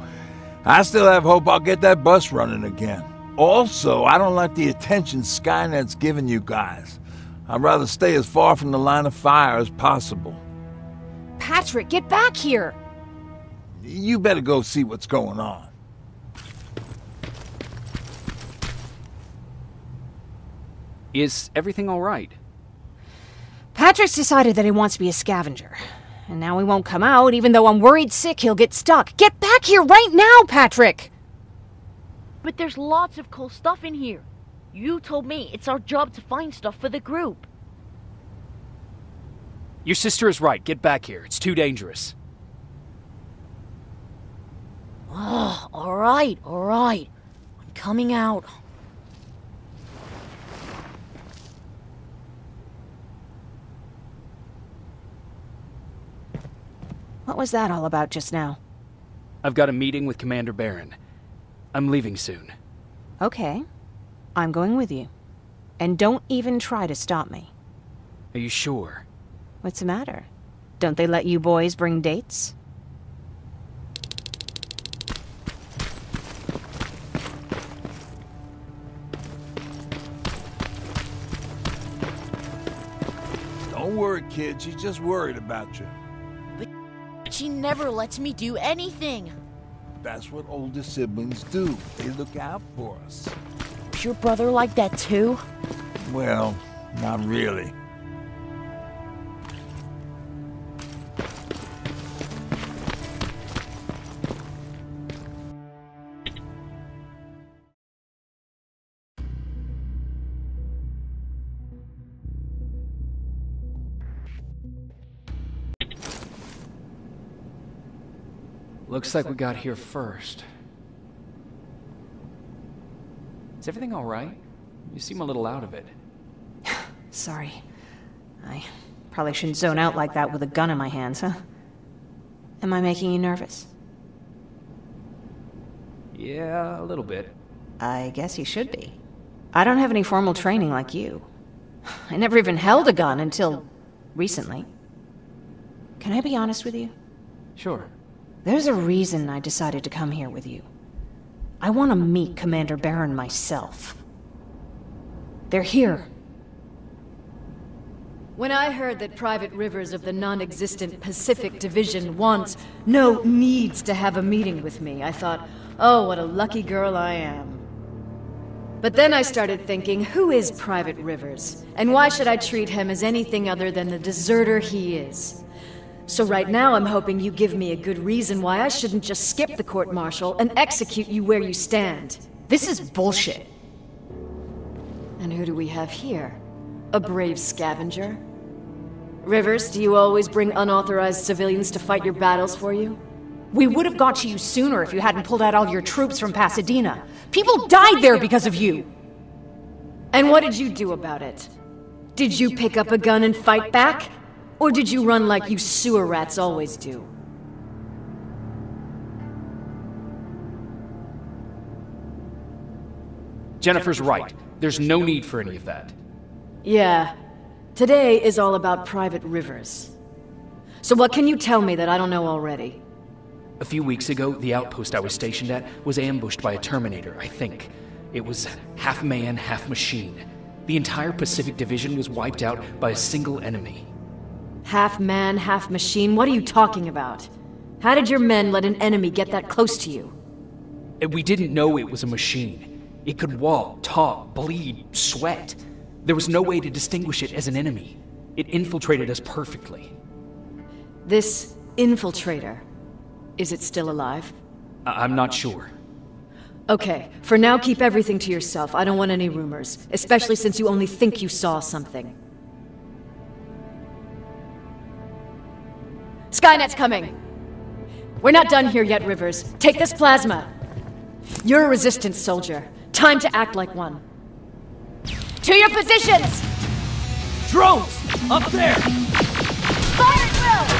I still have hope I'll get that bus running again. Also, I don't like the attention Skynet's giving you guys. I'd rather stay as far from the line of fire as possible. Patrick, get back here! You better go see what's going on. Is everything all right? Patrick's decided that he wants to be a scavenger. And now he won't come out, even though I'm worried sick he'll get stuck. Get back here right now, Patrick! But there's lots of cool stuff in here. You told me it's our job to find stuff for the group. Your sister is right. Get back here. It's too dangerous. Oh, alright. I'm coming out. What was that all about just now? I've got a meeting with Commander Barron. I'm leaving soon. Okay. I'm going with you. And don't even try to stop me. Are you sure? What's the matter? Don't they let you boys bring dates? Don't worry, kid. She's just worried about you. But she never lets me do anything. That's what older siblings do. They look out for us. Was your brother like that too? Well, not really. Looks like we got here first. Is everything all right? You seem a little out of it. Sorry. I probably shouldn't zone out like that with a gun in my hands, huh? Am I making you nervous? Yeah, a little bit. I guess you should be. I don't have any formal training like you. I never even held a gun until recently. Can I be honest with you? Sure. There's a reason I decided to come here with you. I want to meet Commander Barron myself. They're here. When I heard that Private Rivers of the non-existent Pacific Division needs to have a meeting with me, I thought, oh, what a lucky girl I am. But then I started thinking, who is Private Rivers? And why should I treat him as anything other than the deserter he is? So right now I'm hoping you give me a good reason why I shouldn't just skip the court-martial and execute you where you stand. This is bullshit. And who do we have here? A brave scavenger? Rivers, do you always bring unauthorized civilians to fight your battles for you? We would have got to you sooner if you hadn't pulled out all your troops from Pasadena. People died there because of you! And what did you do about it? Did you pick up a gun and fight back? Or did you run like you sewer rats always do? Jennifer's right. There's no need for any of that. Yeah. Today is all about Private Rivers. So what can you tell me that I don't know already? A few weeks ago, the outpost I was stationed at was ambushed by a Terminator, I think. It was half man, half machine. The entire Pacific Division was wiped out by a single enemy. Half man, half machine? What are you talking about? How did your men let an enemy get that close to you? We didn't know it was a machine. It could walk, talk, bleed, sweat. There was no way to distinguish it as an enemy. It infiltrated us perfectly. This infiltrator, is it still alive? I'm not sure. Okay, for now keep everything to yourself. I don't want any rumors, especially since you only think you saw something. Skynet's coming! We're not done here yet, Rivers. Take this plasma. You're a resistance soldier. Time to act like one. To your positions! Drones! Up there! Fire drill!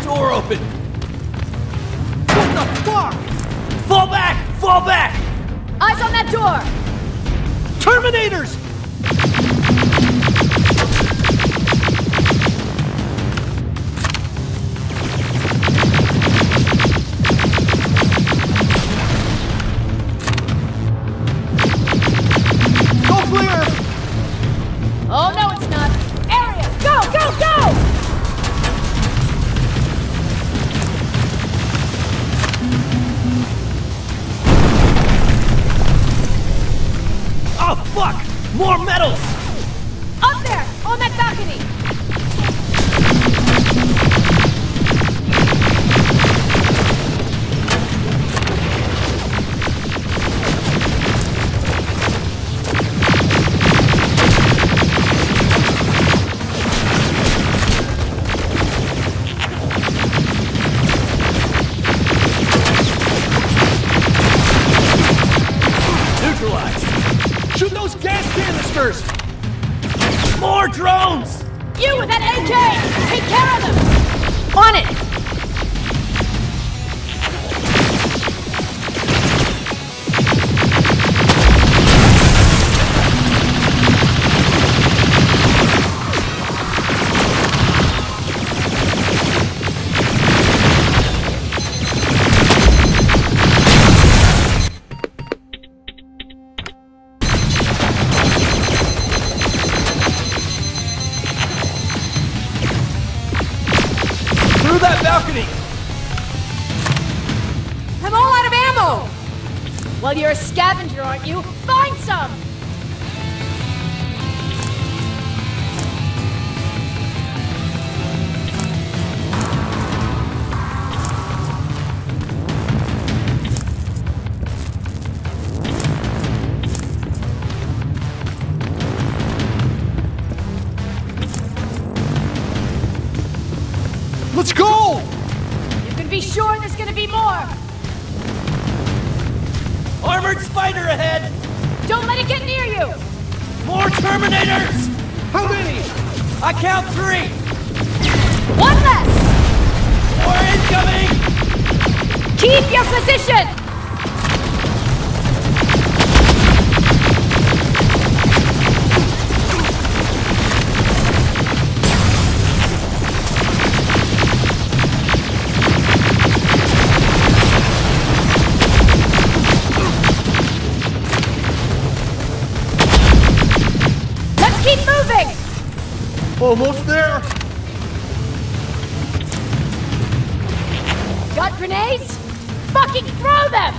Door open! What the fuck? Fall back! Fall back! Eyes on that door! Terminators! Go clear! Oh no, it's not! Area! Go, go, go! Oh, fuck! More metals! Up there! On that balcony! Shoot those gas canisters! More drones! You with that AK! Take care of them! On it! ammo! Well, you're a scavenger, aren't you? Find some! Let's go! You can be sure there's gonna be more! Armored spider ahead! Don't let it get near you! More Terminators! How many? I count 3! One less! More incoming! Keep your position! Almost there! Got grenades? Fucking throw them!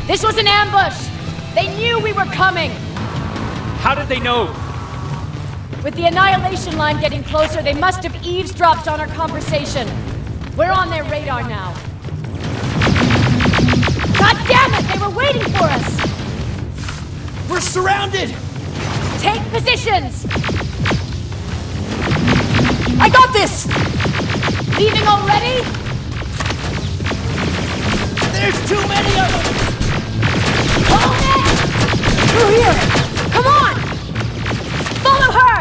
This was an ambush! They knew we were coming! How did they know? With the annihilation line getting closer, they must have eavesdropped on our conversation. We're on their radar now. God damn it! They were waiting for us! We're surrounded! Take positions! I got this! Leaving already? There's too many of them! Hold it! Through here! Come on! Follow her!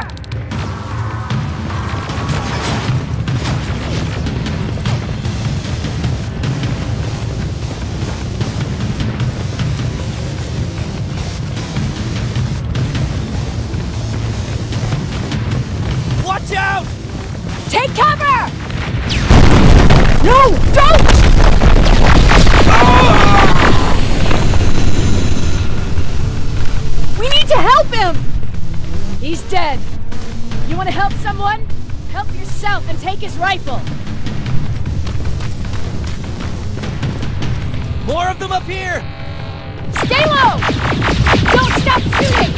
Watch out! Take cover! No, don't! We need to help him! He's dead. You want to help someone? Help yourself and take his rifle. More of them up here! Stay low! Don't stop shooting!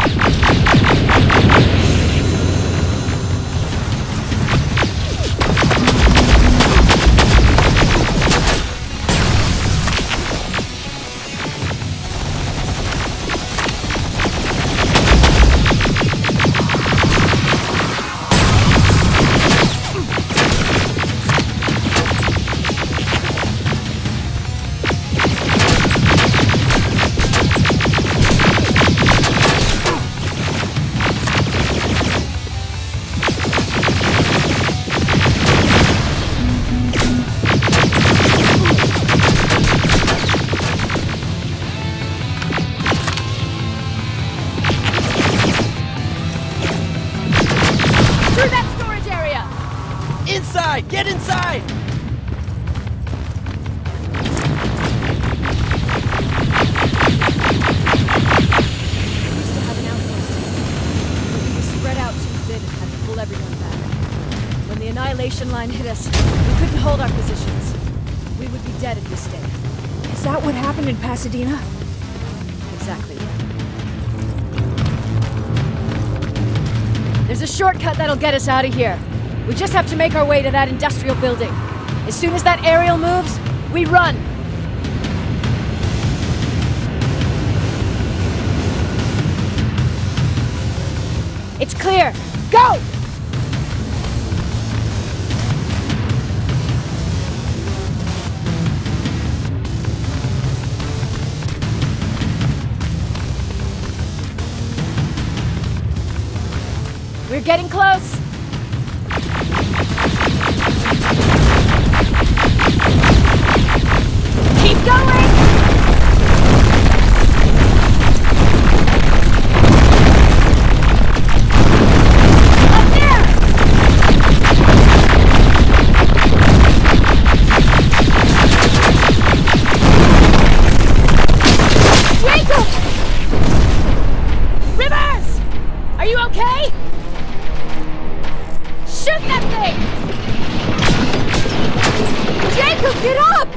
that what happened in Pasadena? Exactly. There's a shortcut that'll get us out of here. We just have to make our way to that industrial building. As soon as that aerial moves, we run. It's clear. Go! We're getting close. Keep going! Up there! Jacob! Rivers! Are you okay? Shoot that thing! Jacob, get up!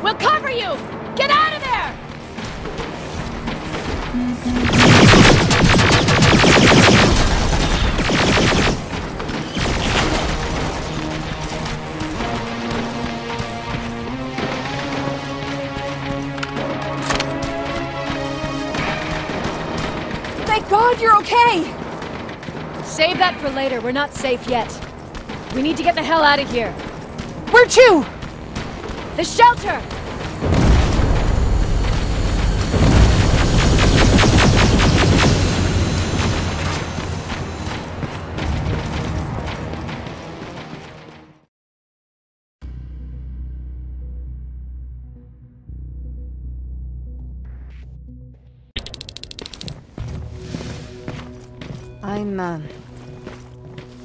We'll cover you! Get out of there! Thank God you're okay! Save that for later. We're not safe yet. We need to get the hell out of here. Where to? The shelter!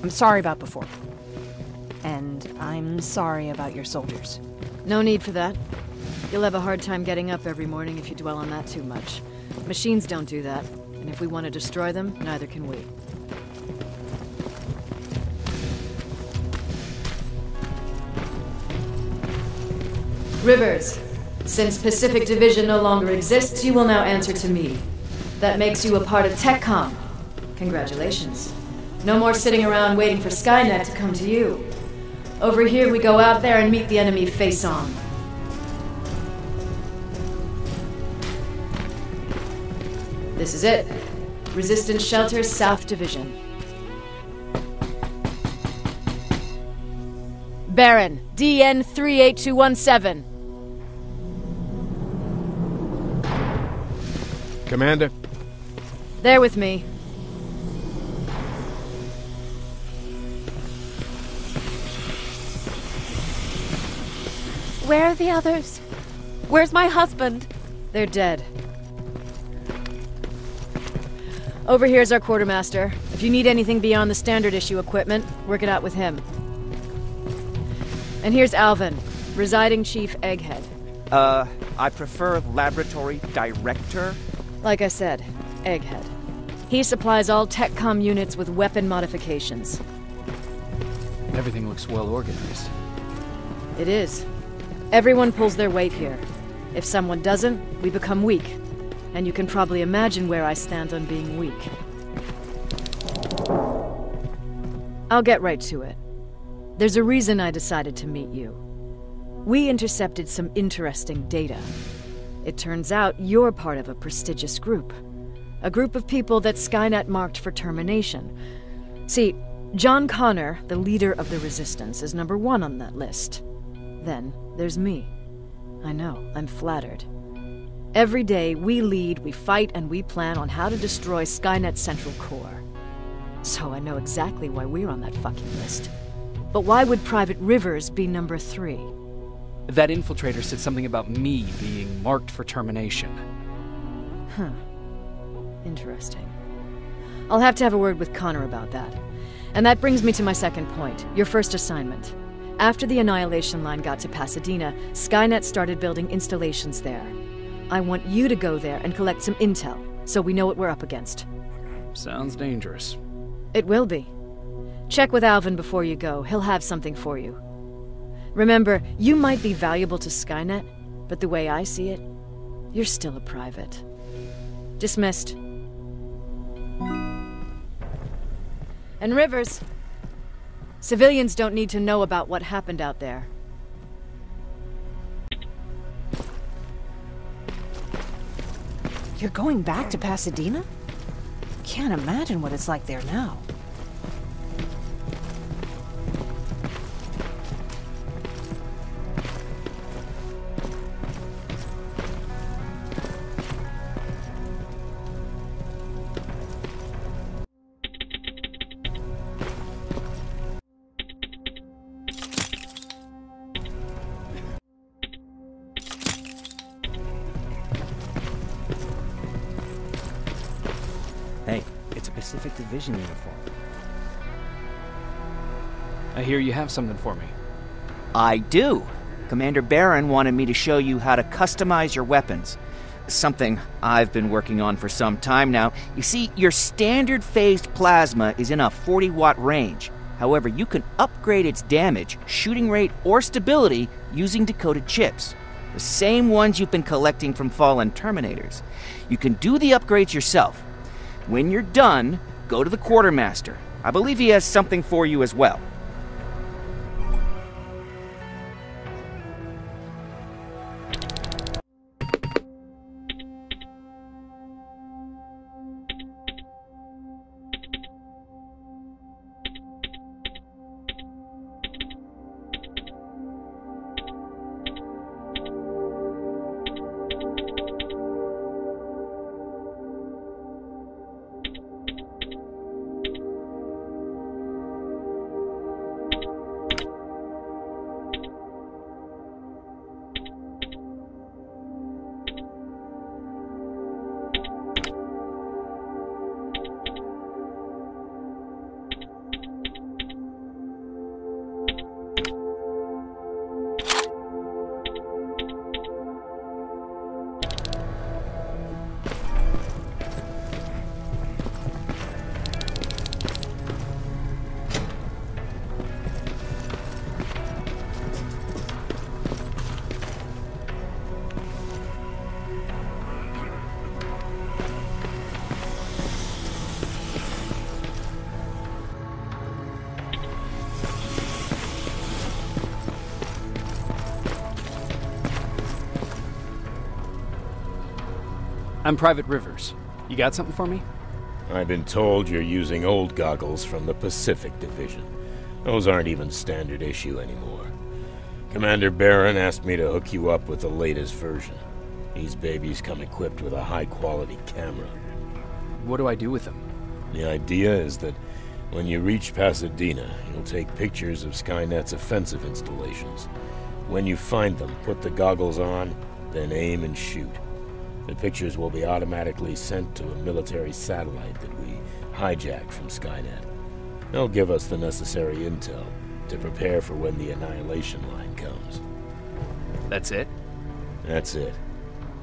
I'm sorry about before. And I'm sorry about your soldiers. No need for that. You'll have a hard time getting up every morning if you dwell on that too much. Machines don't do that, and if we want to destroy them, neither can we. Rivers, since Pacific Division no longer exists, you will now answer to me. That makes you a part of TechCom. Congratulations. No more sitting around waiting for Skynet to come to you. Over here, we go out there and meet the enemy face on. This is it. Resistance Shelter, South Division. Baron, DN 38217. Commander? There with me. Where are the others? Where's my husband? They're dead. Over here's our quartermaster. If you need anything beyond the standard issue equipment, work it out with him. And here's Alvin, residing Chief Egghead. I prefer Laboratory Director. Like I said, Egghead. He supplies all TechCom units with weapon modifications. Everything looks well organized. It is. Everyone pulls their weight here. If someone doesn't, we become weak. And you can probably imagine where I stand on being weak. I'll get right to it. There's a reason I decided to meet you. We intercepted some interesting data. It turns out you're part of a prestigious group. A group of people that Skynet marked for termination. See, John Connor, the leader of the Resistance, is number 1 on that list. Then there's me. I know, I'm flattered. Every day, we lead, we fight, and we plan on how to destroy Skynet's central core. So I know exactly why we're on that fucking list. But why would Private Rivers be number 3? That infiltrator said something about me being marked for termination. Huh. Interesting. I'll have to have a word with Connor about that. And that brings me to my second point, your first assignment. After the Annihilation Line got to Pasadena, Skynet started building installations there. I want you to go there and collect some intel, so we know what we're up against. Sounds dangerous. It will be. Check with Alvin before you go. He'll have something for you. Remember, you might be valuable to Skynet, but the way I see it, you're still a private. Dismissed. And Rivers, civilians don't need to know about what happened out there. You're going back to Pasadena? Can't imagine what it's like there now. Hey, it's a Pacific Division uniform. I hear you have something for me. I do. Commander Barron wanted me to show you how to customize your weapons. Something I've been working on for some time now. You see, your standard phased plasma is in a 40-watt range. However, you can upgrade its damage, shooting rate, or stability using decoded chips. The same ones you've been collecting from fallen Terminators. You can do the upgrades yourself. When you're done, go to the Quartermaster. I believe he has something for you as well. I'm Private Rivers. You got something for me? I've been told you're using old goggles from the Pacific Division. Those aren't even standard issue anymore. Commander Barron asked me to hook you up with the latest version. These babies come equipped with a high-quality camera. What do I do with them? The idea is that when you reach Pasadena, you'll take pictures of Skynet's offensive installations. When you find them, put the goggles on, then aim and shoot. The pictures will be automatically sent to a military satellite that we hijack from Skynet. They'll give us the necessary intel to prepare for when the annihilation line comes. That's it? That's it.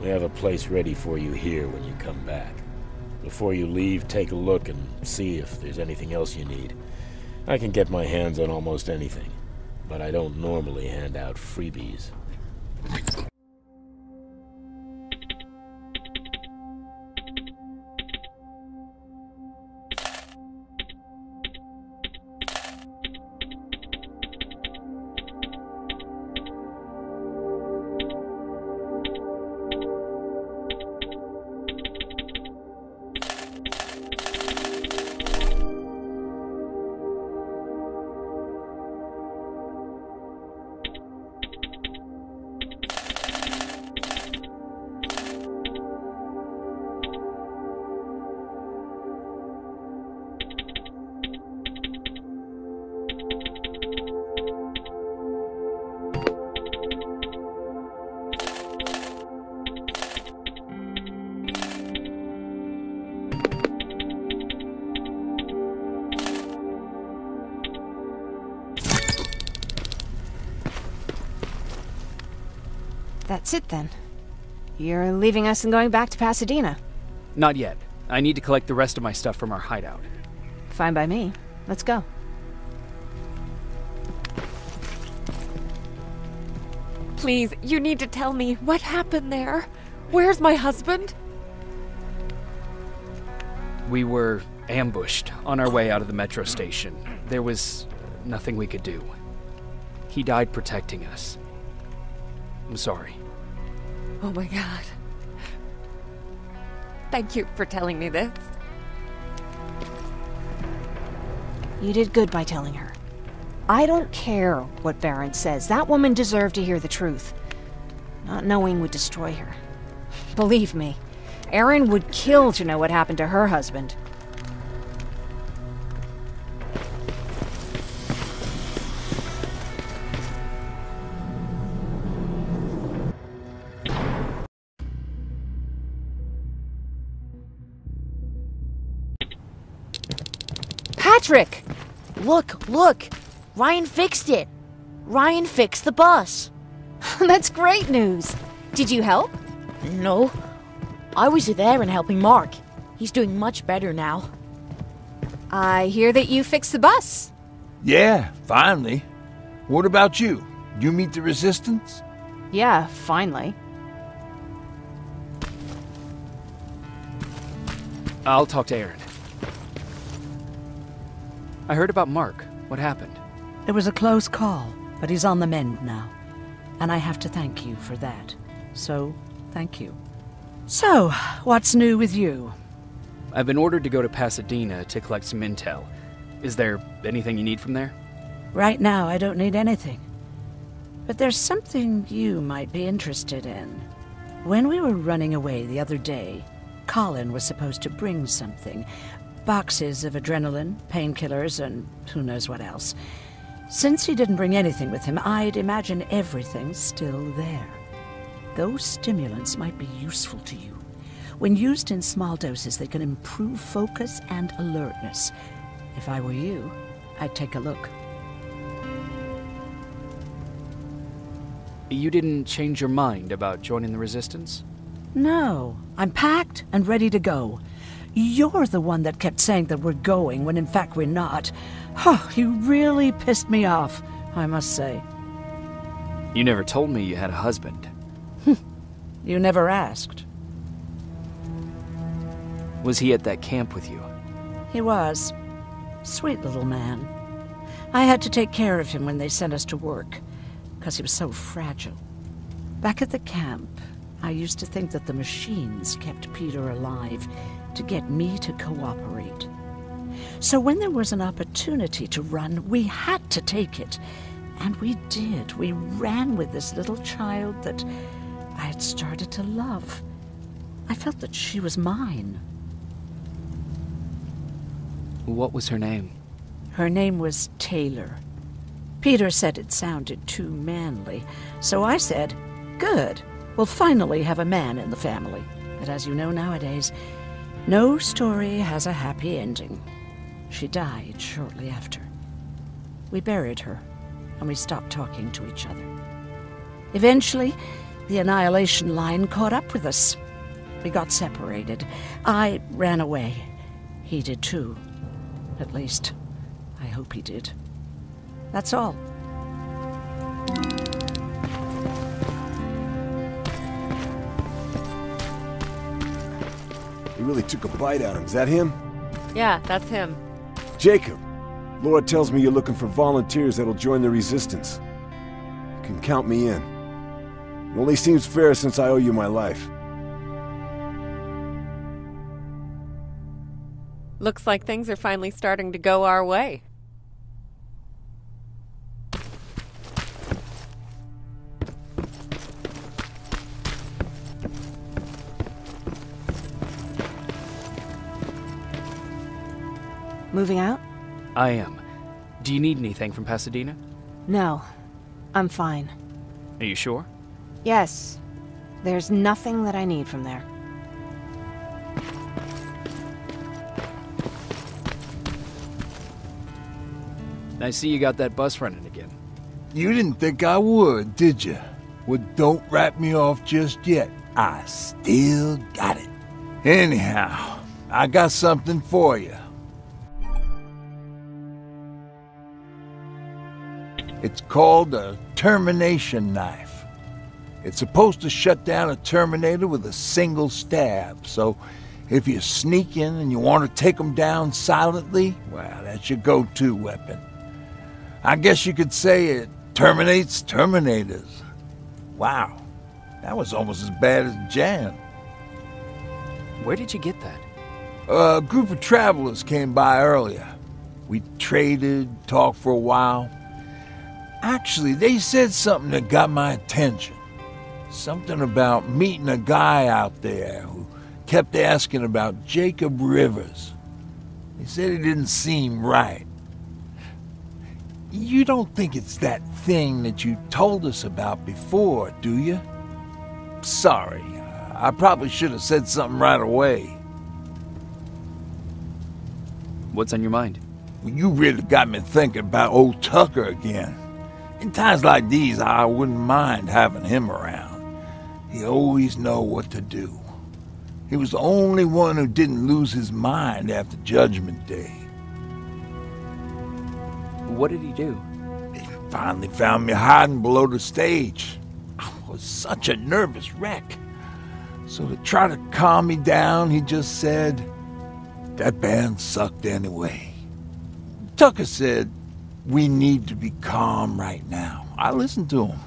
We have a place ready for you here when you come back. Before you leave, take a look and see if there's anything else you need. I can get my hands on almost anything, but I don't normally hand out freebies. That's it then. You're leaving us and going back to Pasadena. Not yet. I need to collect the rest of my stuff from our hideout. Fine by me. Let's go. Please, you need to tell me what happened there. Where's my husband? We were ambushed on our way out of the metro station. There was nothing we could do. He died protecting us. I'm sorry. Oh my god. Thank you for telling me this. You did good by telling her. I don't care what Baron says. That woman deserved to hear the truth. Not knowing would destroy her. Believe me, Erin would kill to know what happened to her husband. Patrick! Look! Ryan fixed it! Ryan fixed the bus! That's great news! Did you help? No. I was there and helping Mark. He's doing much better now. I hear that you fixed the bus. Yeah, finally. What about you? You meet the resistance? Yeah, finally. I'll talk to Erin. I heard about Mark. What happened? It was a close call, but he's on the mend now. And I have to thank you for that. So, thank you. So, what's new with you? I've been ordered to go to Pasadena to collect some intel. Is there anything you need from there? Right now, I don't need anything. But there's something you might be interested in. When we were running away the other day, Colin was supposed to bring something. Boxes of adrenaline, painkillers, and who knows what else. Since he didn't bring anything with him, I'd imagine everything's still there. Those stimulants might be useful to you. When used in small doses, they can improve focus and alertness. If I were you, I'd take a look. You didn't change your mind about joining the Resistance? No, I'm packed and ready to go. You're the one that kept saying that we're going when in fact we're not. Oh, you really pissed me off, I must say. You never told me you had a husband. You never asked. Was he at that camp with you? He was. Sweet little man. I had to take care of him when they sent us to work, because he was so fragile. Back at the camp, I used to think that the machines kept Peter alive to get me to cooperate. So when there was an opportunity to run, we had to take it. And we did. We ran with this little child that I had started to love. I felt that she was mine. What was her name? Her name was Taylor. Peter said it sounded too manly, so I said, good, we'll finally have a man in the family. But as you know nowadays, no story has a happy ending. She died shortly after. We buried her, and we stopped talking to each other. Eventually, the Annihilation Line caught up with us. We got separated. I ran away. He did too. At least, I hope he did. That's all. He really took a bite out of him. Is that him? Yeah, that's him. Jacob, Laura tells me you're looking for volunteers that'll join the Resistance. You can count me in. It only seems fair since I owe you my life. Looks like things are finally starting to go our way. Moving out? I am. Do you need anything from Pasadena? No. I'm fine. Are you sure? Yes. There's nothing that I need from there. I see you got that bus running again. You didn't think I would, did you? Well, don't wrap me off just yet. I still got it. Anyhow, I got something for you. It's called a termination knife. It's supposed to shut down a Terminator with a single stab, so if you're sneaking and you want to take them down silently, well, that's your go-to weapon. I guess you could say it terminates Terminators. Wow, that was almost as bad as Jan. Where did you get that? A group of travelers came by earlier. We traded, talked for a while. Actually, they said something that got my attention. Something about meeting a guy out there who kept asking about Jacob Rivers. He said he didn't seem right. You don't think it's that thing that you told us about before, do you? Sorry, I probably should have said something right away. What's on your mind? You really got me thinking about old Tucker again. In times like these, I wouldn't mind having him around. He always know what to do. He was the only one who didn't lose his mind after Judgment Day. What did he do? He finally found me hiding below the stage. I was such a nervous wreck. So to try to calm me down, he just said, "That band sucked anyway." Tucker said, "We need to be calm right now." I listened to him.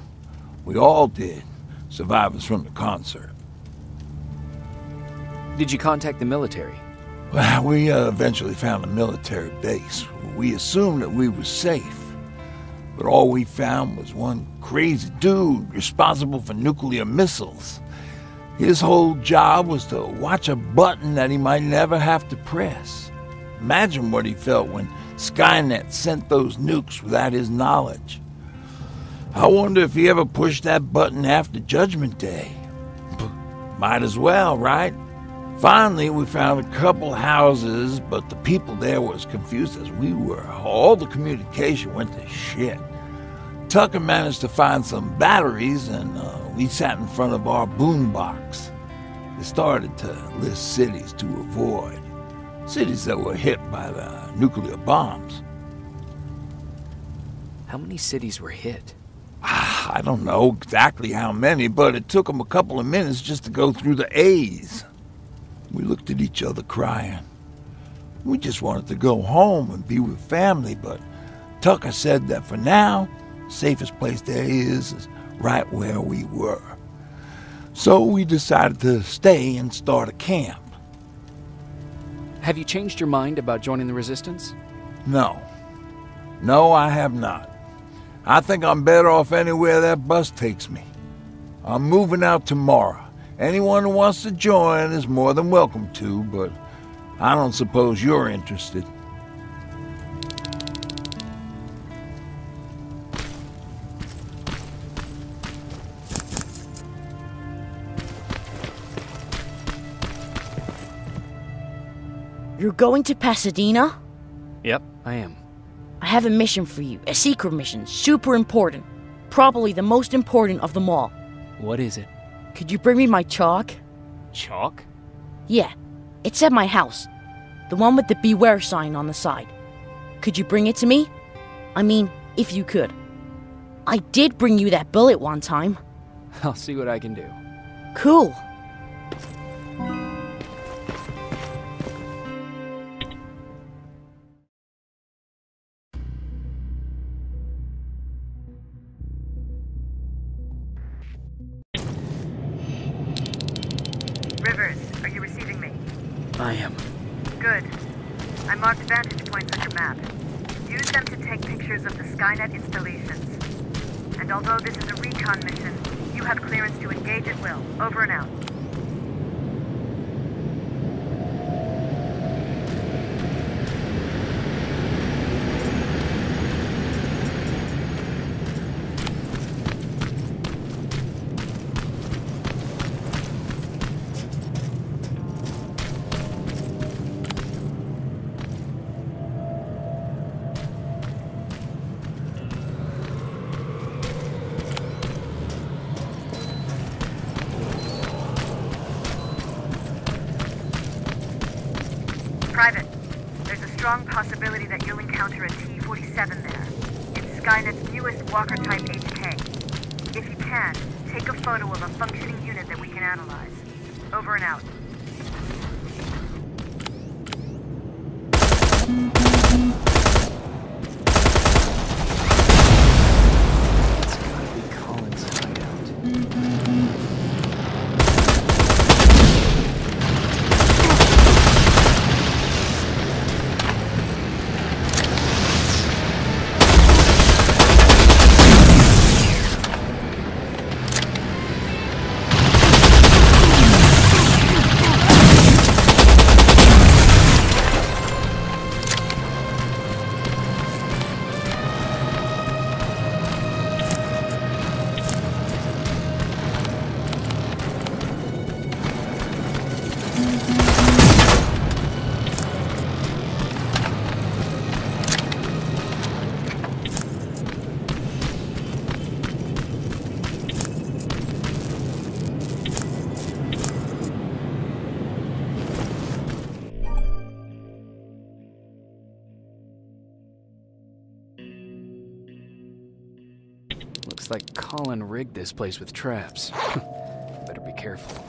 We all did, survivors from the concert. Did you contact the military? Well, we eventually found a military base. We assumed that we were safe. But all we found was one crazy dude responsible for nuclear missiles. His whole job was to watch a button that he might never have to press. Imagine what he felt when Skynet sent those nukes without his knowledge. I wonder if he ever pushed that button after Judgment Day. Might as well, right? Finally, we found a couple houses, but the people there were as confused as we were. All the communication went to shit. Tucker managed to find some batteries, and we sat in front of our boombox. They started to list cities to avoid. Cities that were hit by the nuclear bombs. How many cities were hit? I don't know exactly how many, but it took them a couple of minutes just to go through the A's. We looked at each other crying. We just wanted to go home and be with family, but Tucker said that for now, the safest place there is right where we were. So we decided to stay and start a camp. Have you changed your mind about joining the Resistance? No. No, I have not. I think I'm better off anywhere that bus takes me. I'm moving out tomorrow. Anyone who wants to join is more than welcome to, but I don't suppose you're interested. You're going to Pasadena? Yep, I am. I have a mission for you. A secret mission. Super important. Probably the most important of them all. What is it? Could you bring me my chalk? Chalk? Yeah. It's at my house. The one with the beware sign on the side. Could you bring it to me? I mean, if you could. I did bring you that bullet one time. I'll see what I can do. Cool. Rivers, are you receiving me? I am. Good. I marked vantage points on your map. Use them to take pictures of the Skynet installations. And although this is a recon mission, you have clearance to engage at will. Over and out. Private, there's a strong possibility that you'll encounter a T-47 there. It's Skynet's newest Walker-type HK. If you can, take a photo of a functioning unit that we can analyze. Over and out. It's gotta be Colin's hideout. Looks like Colin rigged this place with traps. Better be careful.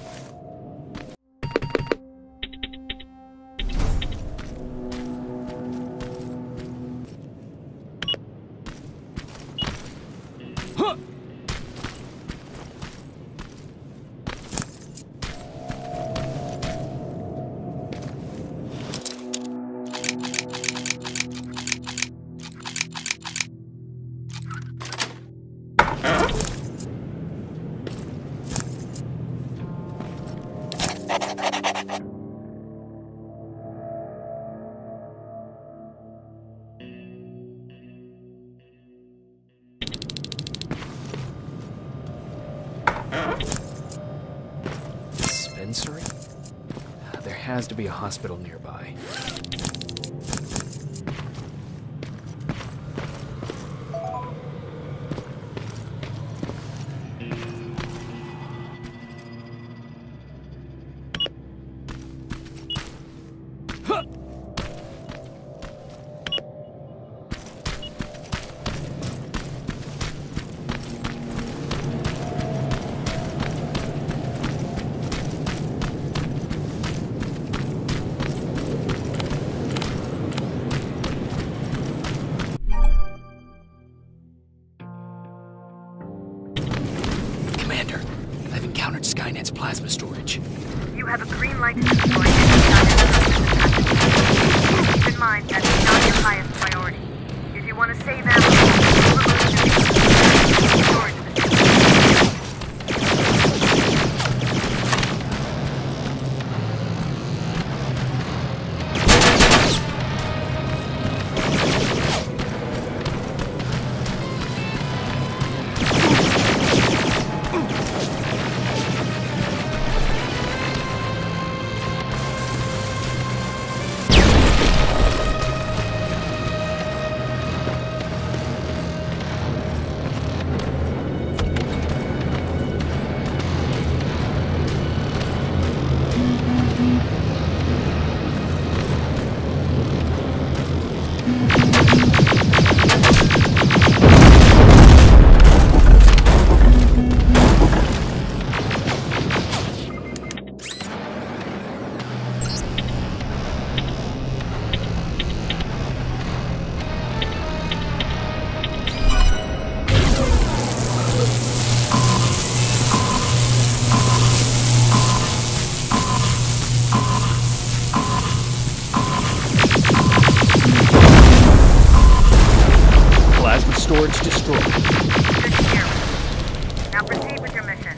Dispensary? There has to be a hospital nearby. Commander, I've encountered Skynet's plasma storage. You have a green light to destroy any Skynet. Keep in mind that is not your highest priority. If you want to save ammo, storage storage destroyed. Good to hear. Now proceed with your mission.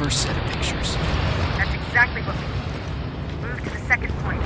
first set of pictures. That's exactly what we need. Move to the second point.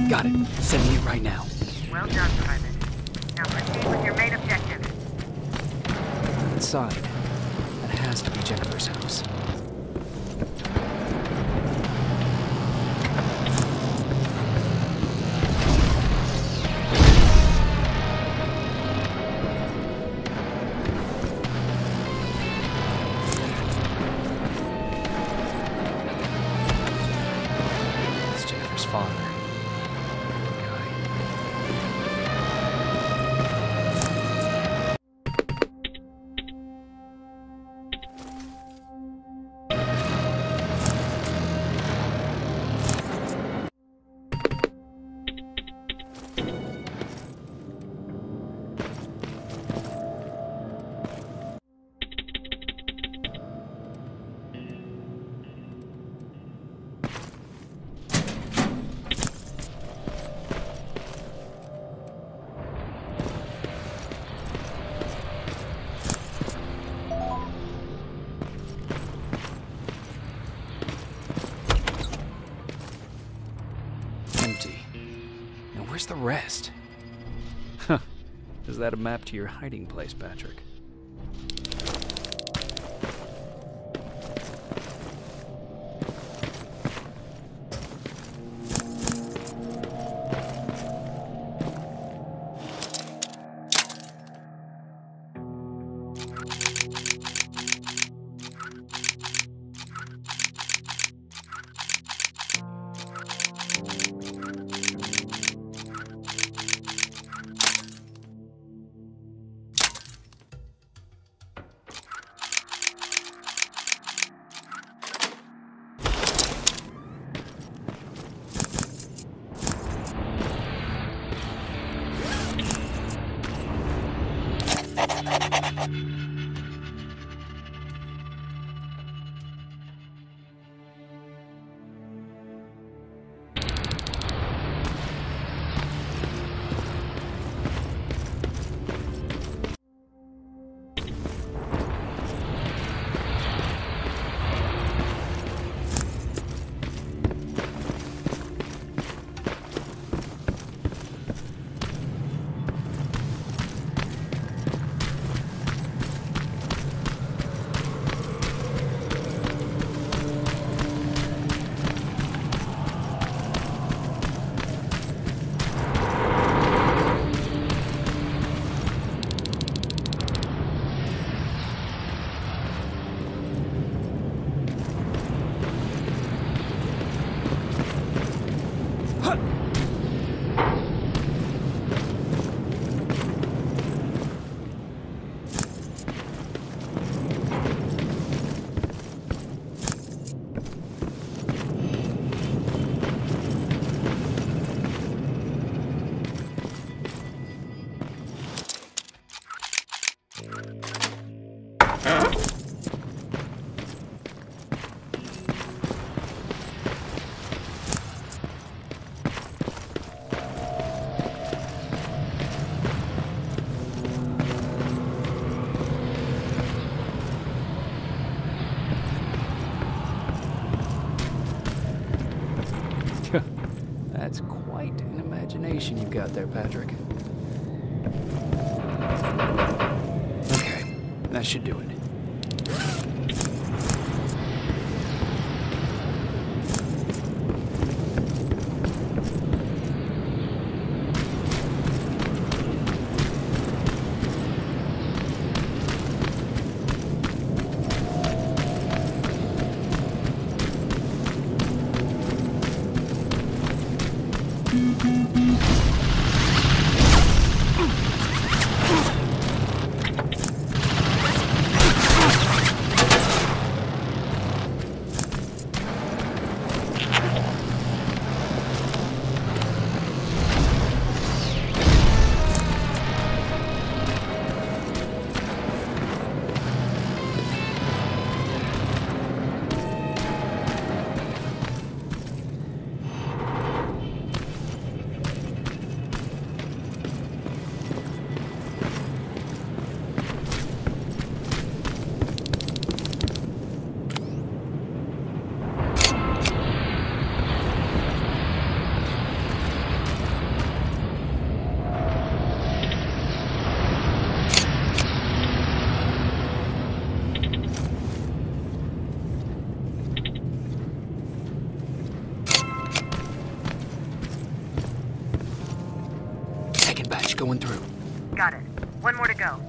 Got it. Sending it right now. Well done, Private. Now proceed with your main objective. Inside. That has to be Jennifer's house. It's Jennifer's father. Where's the rest? Huh. Is that a map to your hiding place, Patrick? Quite an imagination you've got there, Patrick. Okay, that should do it. Going through. Got it. One more to go.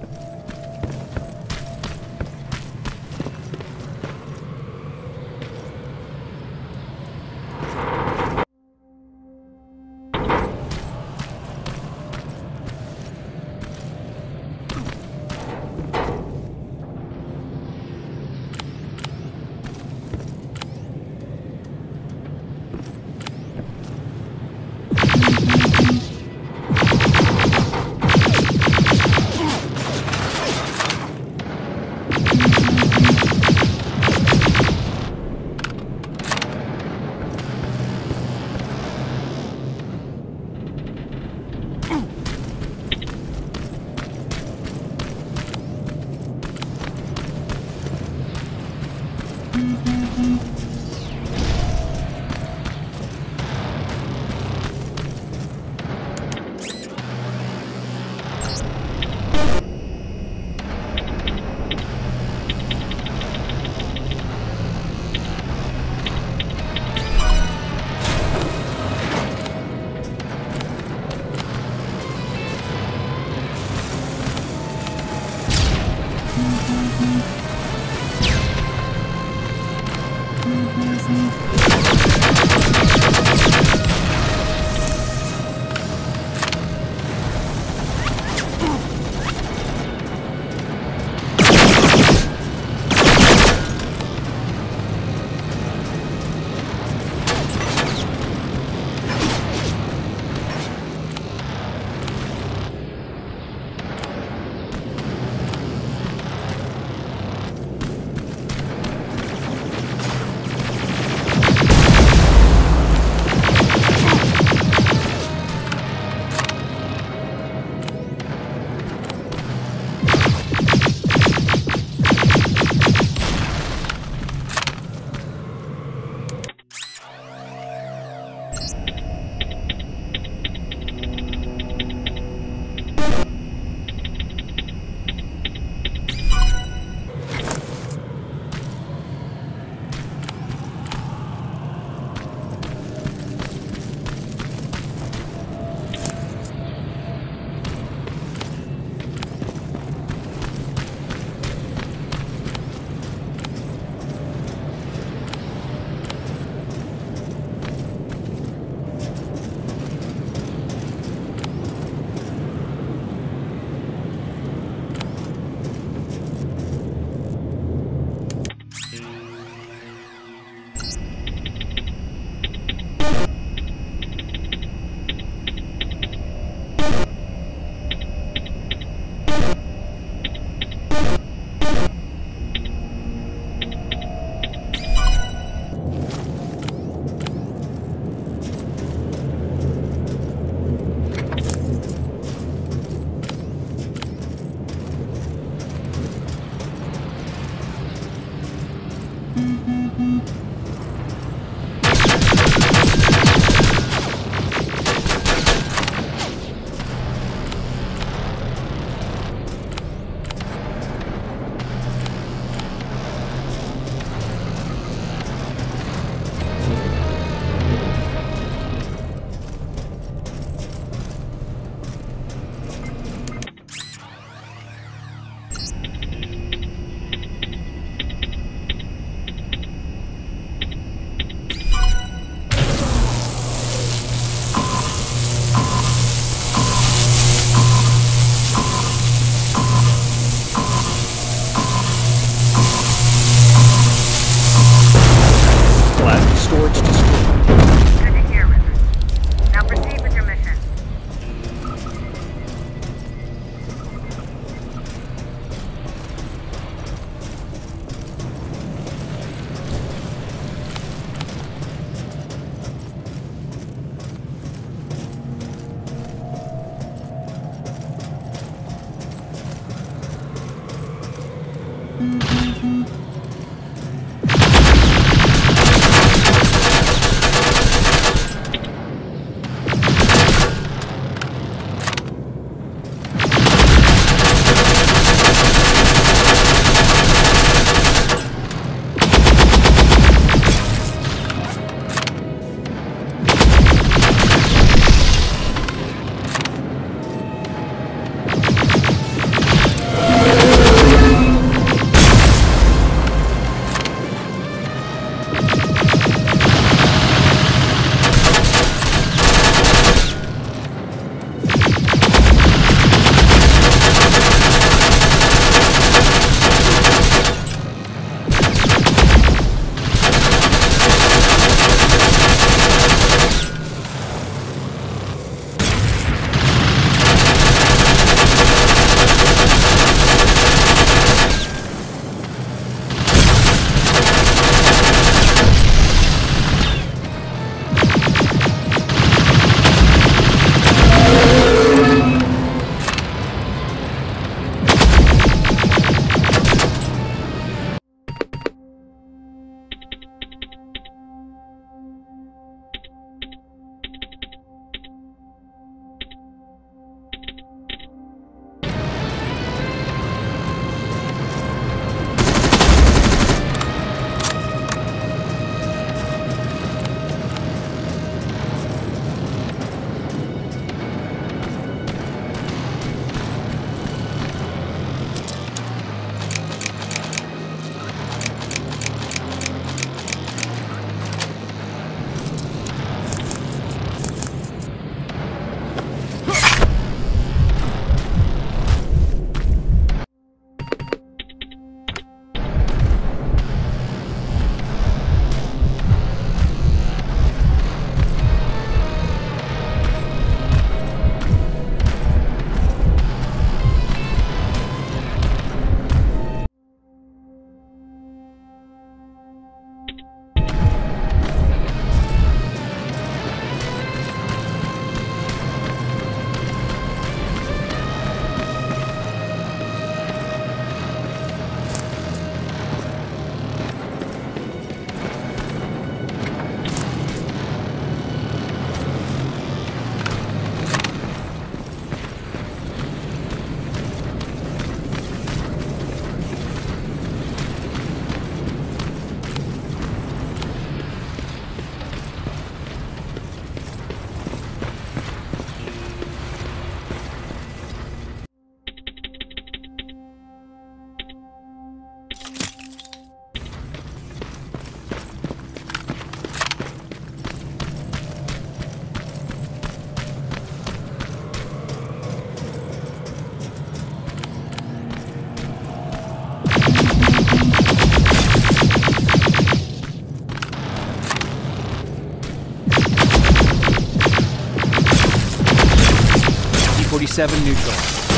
T-47 neutralized.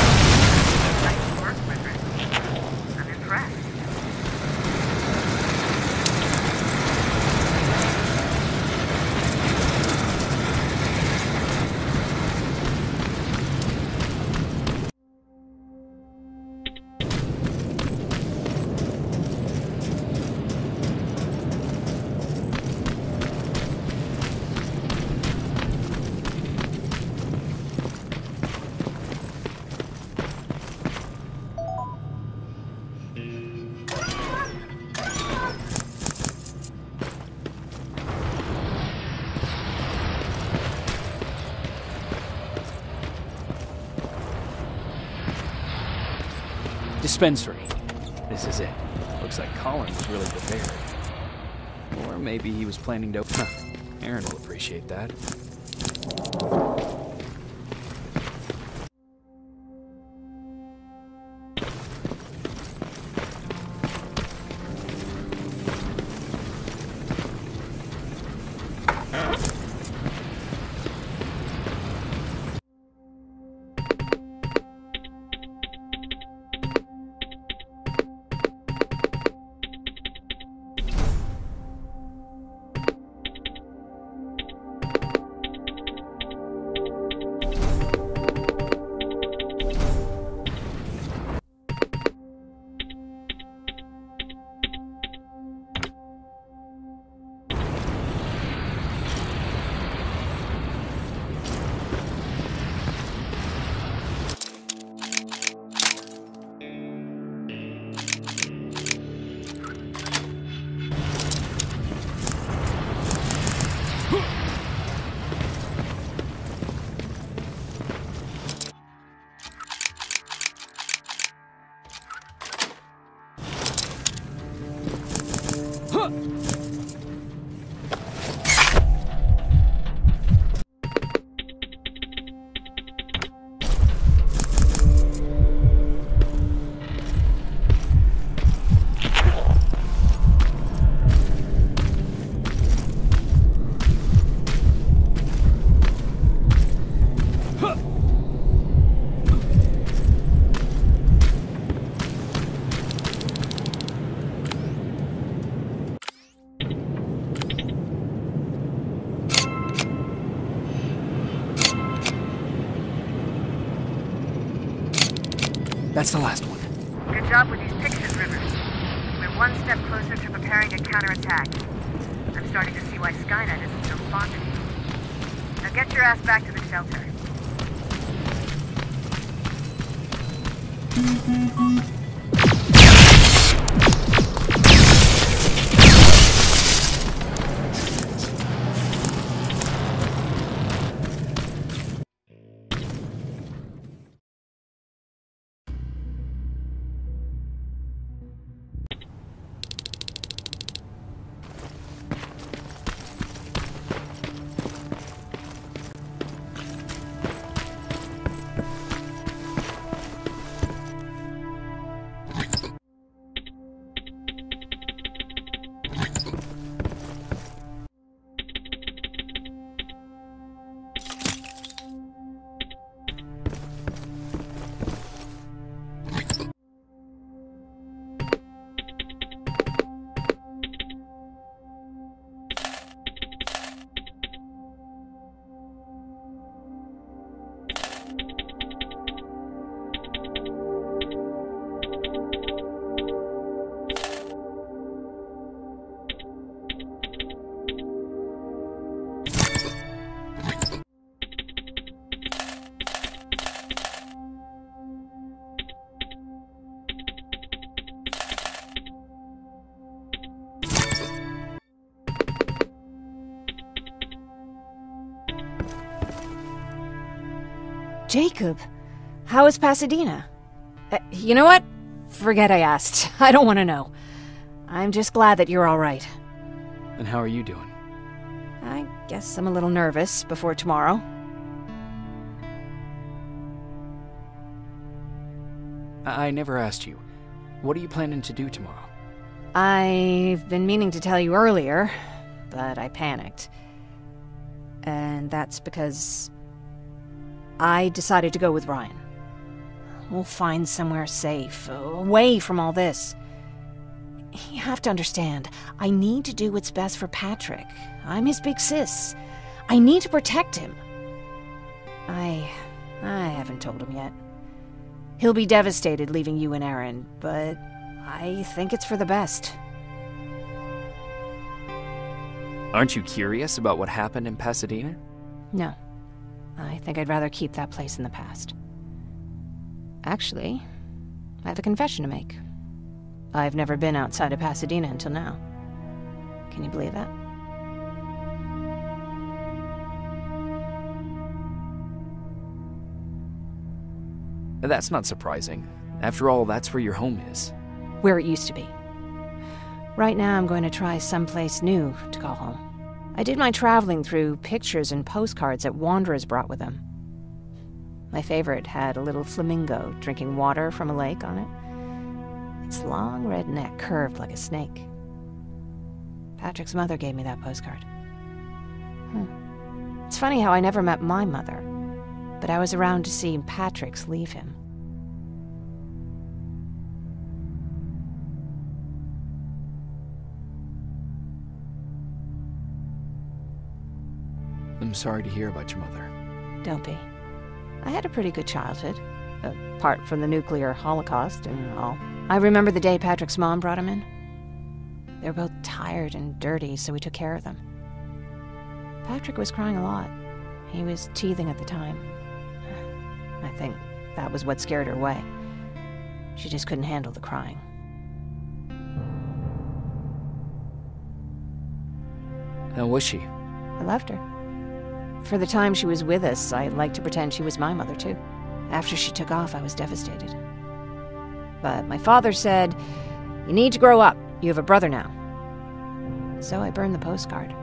Nice work, Rivers. I'm impressed. Dispensary. This is it. Looks like Colin was really prepared. Or maybe he was planning to... Huh. Aaron will appreciate that. That's the last one. Good job with these pictures, Rivers. We're one step closer to preparing a counterattack. I'm starting to see why Skynet isn't so fond of you. Now get your ass back to the shelter. Jacob, how is Pasadena? You know what? Forget I asked. I don't want to know. I'm just glad that you're all right. And how are you doing? I guess I'm a little nervous before tomorrow. I never asked you. What are you planning to do tomorrow? I've been meaning to tell you earlier, but I panicked. And that's because I decided to go with Ryan. We'll find somewhere safe, away from all this. You have to understand, I need to do what's best for Patrick. I'm his big sis. I need to protect him. I haven't told him yet. He'll be devastated leaving you and Aaron, but I think it's for the best. Aren't you curious about what happened in Pasadena? No. I think I'd rather keep that place in the past. Actually, I have a confession to make. I've never been outside of Pasadena until now. Can you believe that? That's not surprising. After all, that's where your home is. Where it used to be. Right now, I'm going to try someplace new to call home. I did my traveling through pictures and postcards that wanderers brought with them. My favorite had a little flamingo drinking water from a lake on it. Its long red neck curved like a snake. Patrick's mother gave me that postcard. It's funny how I never met my mother, but I was around to see Patrick's leave him. I'm sorry to hear about your mother. Don't be. I had a pretty good childhood, apart from the nuclear holocaust and all. I remember the day Patrick's mom brought him in. They were both tired and dirty, so we took care of them. Patrick was crying a lot. He was teething at the time. I think that was what scared her away. She just couldn't handle the crying. How was she? I loved her. For the time she was with us, I liked to pretend she was my mother, too. After she took off, I was devastated. But my father said, "You need to grow up. You have a brother now." So I burned the postcard.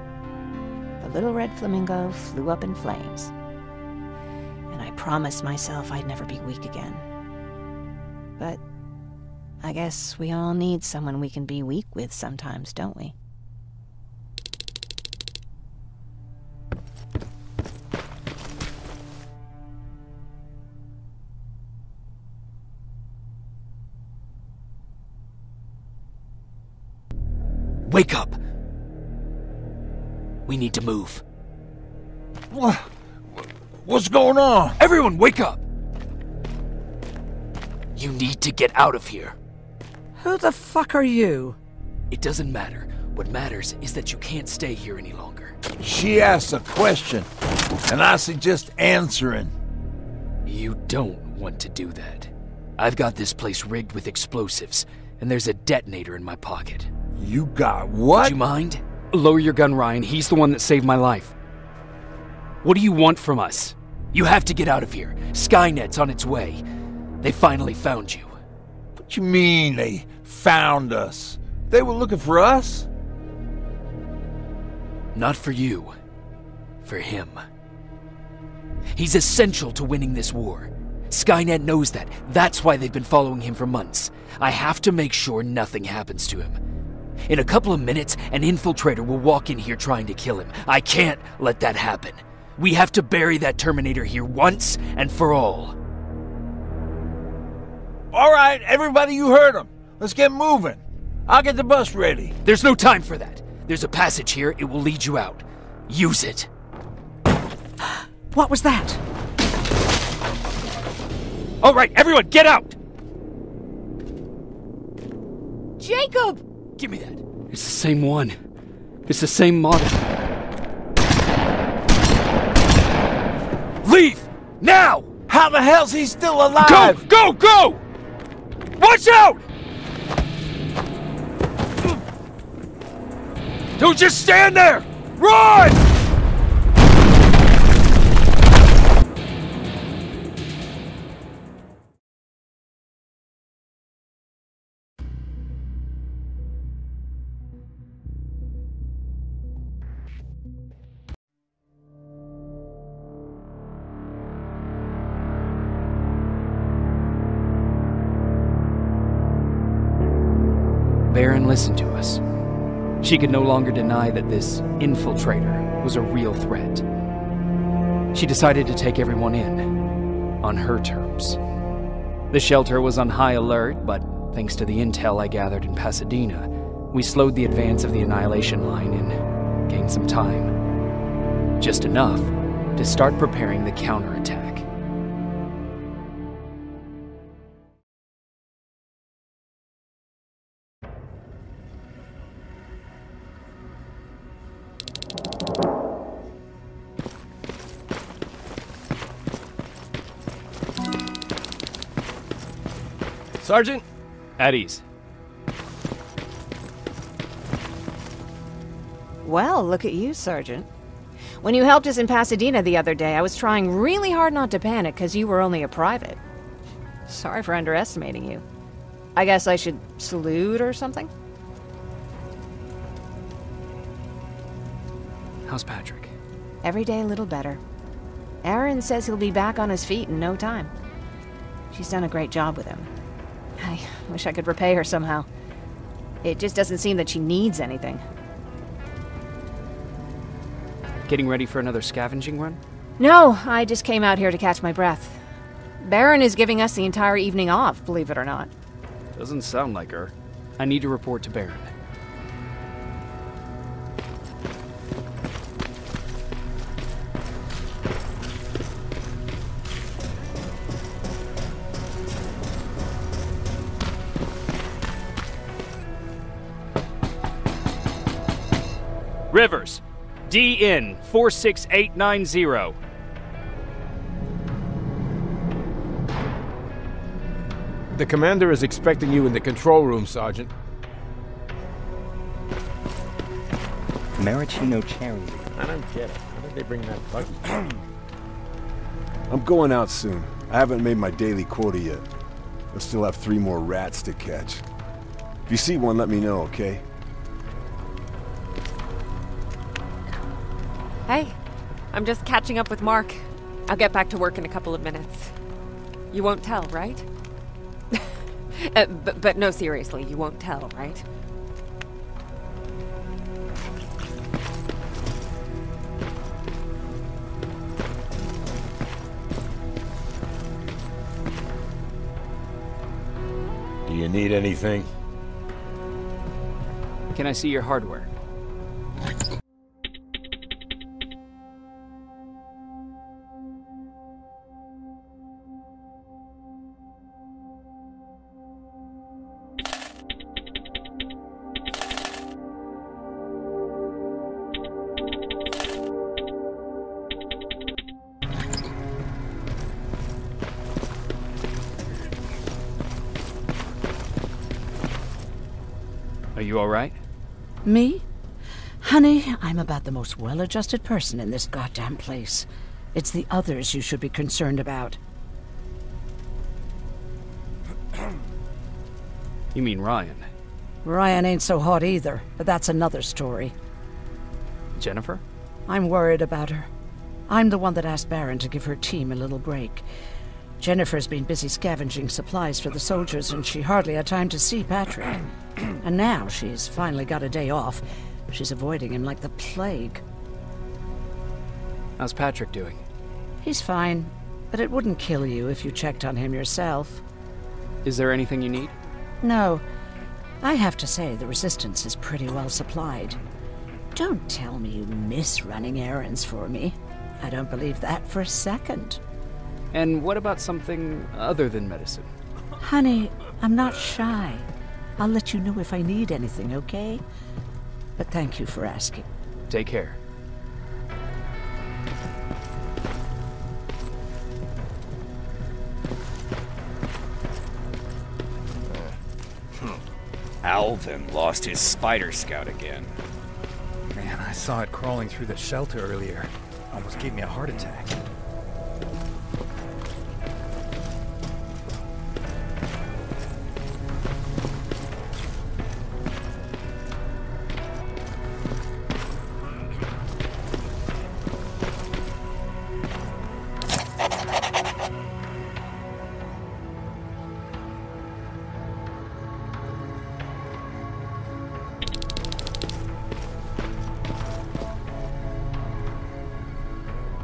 The little red flamingo flew up in flames. And I promised myself I'd never be weak again. But I guess we all need someone we can be weak with sometimes, don't we? Wake up! We need to move. What's going on? Everyone, wake up! You need to get out of here. Who the fuck are you? It doesn't matter. What matters is that you can't stay here any longer. She asked a question, and I suggest answering. You don't want to do that. I've got this place rigged with explosives, and there's a detonator in my pocket. You got what? Would you mind? Lower your gun, Ryan. He's the one that saved my life. What do you want from us? You have to get out of here. Skynet's on its way. They finally found you. What you mean they found us? They were looking for us? Not for you. For him. He's essential to winning this war. Skynet knows that. That's why they've been following him for months. I have to make sure nothing happens to him. In a couple of minutes, an infiltrator will walk in here trying to kill him. I can't let that happen. We have to bury that Terminator here once and for all. All right, everybody, you heard him. Let's get moving. I'll get the bus ready. There's no time for that. There's a passage here. It will lead you out. Use it. What was that? All right, everyone, get out! Jacob! Give me that. It's the same one. It's the same model. Leave! Now! How the hell's he still alive? Go! Go! Go! Watch out! Don't just stand there! Run! Baron listened to us. She could no longer deny that this infiltrator was a real threat. She decided to take everyone in, on her terms. The shelter was on high alert, but thanks to the intel I gathered in Pasadena, we slowed the advance of the Annihilation Line and gained some time. Just enough to start preparing the counterattack. Sergeant? At ease. Well, look at you, Sergeant. When you helped us in Pasadena the other day, I was trying really hard not to panic because you were only a private. Sorry for underestimating you. I guess I should salute or something? How's Patrick? Every day a little better. Aaron says he'll be back on his feet in no time. She's done a great job with him. I wish I could repay her somehow. It just doesn't seem that she needs anything. Getting ready for another scavenging run? No, I just came out here to catch my breath. Baron is giving us the entire evening off, believe it or not. Doesn't sound like her. I need to report to Baron. Rivers, DN 46890. The commander is expecting you in the control room, Sergeant. Maraschino cherry. I don't get it. How did they bring that buggy? I'm going out soon. I haven't made my daily quota yet. I still have 3 more rats to catch. If you see one, let me know, okay? Hey, I'm just catching up with Mark. I'll get back to work in a couple of minutes. You won't tell, right? But no, seriously, you won't tell, right? Do you need anything? Can I see your hardware? Are you all right? Me? Honey, I'm about the most well-adjusted person in this goddamn place. It's the others you should be concerned about. You mean Ryan? Ryan ain't so hot either, but that's another story. Jennifer? I'm worried about her. I'm the one that asked Baron to give her team a little break. Jennifer's been busy scavenging supplies for the soldiers, and she hardly had time to see Patrick. And now she's finally got a day off. She's avoiding him like the plague. How's Patrick doing? He's fine, but it wouldn't kill you if you checked on him yourself. Is there anything you need? No. I have to say the Resistance is pretty well supplied. Don't tell me you miss running errands for me. I don't believe that for a second. And what about something other than medicine? Honey, I'm not shy. I'll let you know if I need anything, okay? But thank you for asking. Take care. Alvin lost his spider scout again. Man, I saw it crawling through the shelter earlier. Almost gave me a heart attack.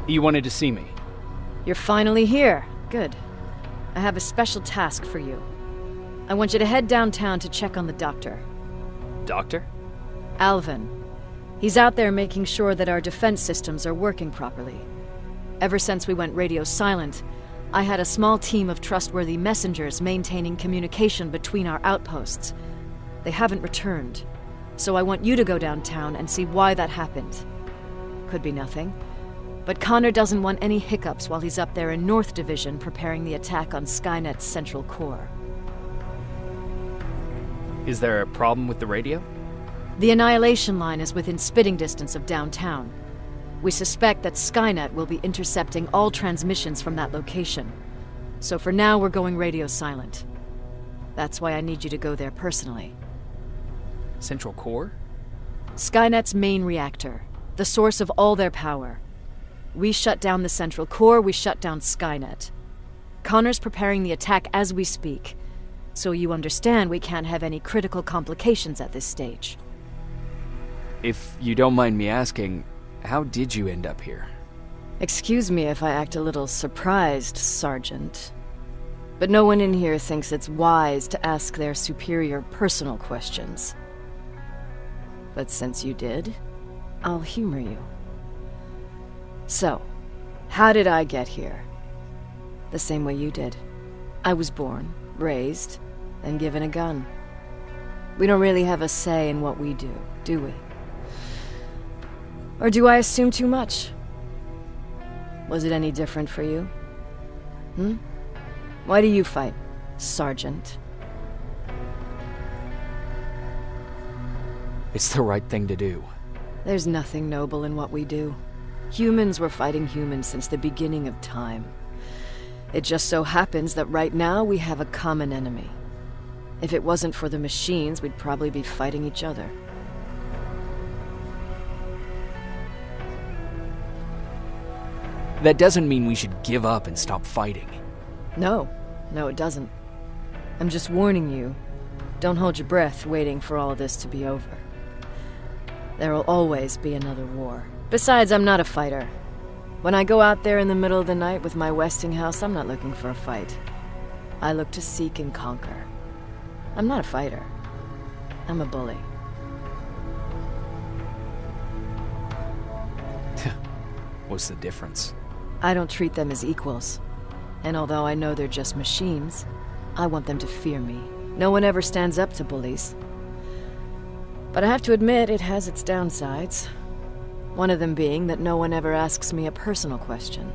You wanted to see me? You're finally here. Good. I have a special task for you. I want you to head downtown to check on the doctor. Doctor? Alvin. He's out there making sure that our defense systems are working properly. Ever since we went radio silent, I had a small team of trustworthy messengers maintaining communication between our outposts. They haven't returned, so I want you to go downtown and see why that happened. Could be nothing, but Connor doesn't want any hiccups while he's up there in North Division preparing the attack on Skynet's central core. Is there a problem with the radio? The Annihilation Line is within spitting distance of downtown. We suspect that Skynet will be intercepting all transmissions from that location. So for now, we're going radio silent. That's why I need you to go there personally. Central core? Skynet's main reactor, the source of all their power. We shut down the central core, we shut down Skynet. Connor's preparing the attack as we speak, so you understand we can't have any critical complications at this stage. If you don't mind me asking, how did you end up here? Excuse me if I act a little surprised, Sergeant. But no one in here thinks it's wise to ask their superior personal questions. But since you did, I'll humor you. So, how did I get here? The same way you did. I was born, raised, and given a gun. We don't really have a say in what we do we? Or do I assume too much? Was it any different for you? Why do you fight, Sergeant? It's the right thing to do. There's nothing noble in what we do. Humans were fighting humans since the beginning of time. It just so happens that right now we have a common enemy. If it wasn't for the machines, we'd probably be fighting each other. That doesn't mean we should give up and stop fighting. No, it doesn't. I'm just warning you. Don't hold your breath waiting for all of this to be over. There will always be another war. Besides, I'm not a fighter. When I go out there in the middle of the night with my Westinghouse, I'm not looking for a fight. I look to seek and conquer. I'm not a fighter. I'm a bully. What's the difference? I don't treat them as equals. And although I know they're just machines, I want them to fear me. No one ever stands up to bullies. But I have to admit, it has its downsides. One of them being that no one ever asks me a personal question.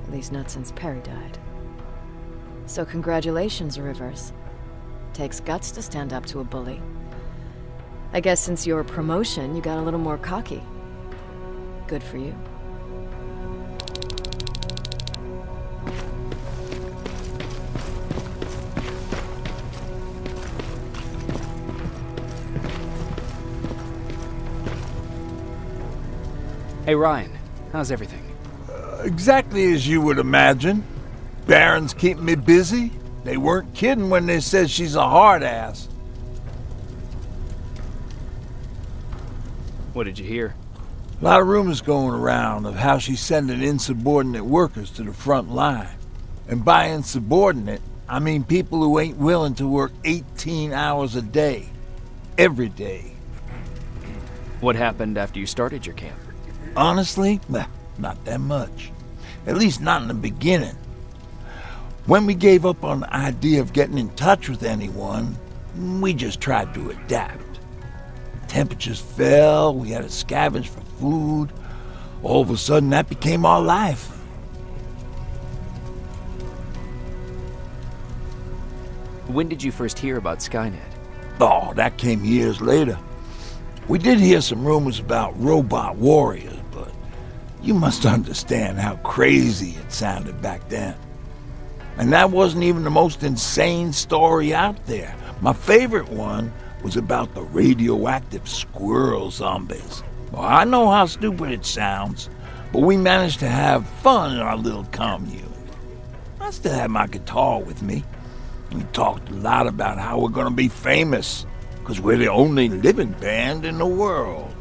At least not since Perry died. So congratulations, Rivers. Takes guts to stand up to a bully. I guess since your promotion, you got a little more cocky. Good for you. Hey Ryan, how's everything? Exactly as you would imagine. Baron's keeping me busy. They weren't kidding when they said she's a hard ass. What did you hear? A lot of rumors going around of how she's sending insubordinate workers to the front line. And by insubordinate, I mean people who ain't willing to work 18 hours a day. Every day. What happened after you started your camp? Honestly, not that much. At least not in the beginning. When we gave up on the idea of getting in touch with anyone, we just tried to adapt. Temperatures fell, we had to scavenge for food. All of a sudden, that became our life. When did you first hear about Skynet? Oh, that came years later. We did hear some rumors about robot warriors, but you must understand how crazy it sounded back then. And that wasn't even the most insane story out there. My favorite one was about the radioactive squirrel zombies. Well, I know how stupid it sounds, but we managed to have fun in our little commune. I still have my guitar with me. We talked a lot about how we're gonna be famous, because we're the only living band in the world.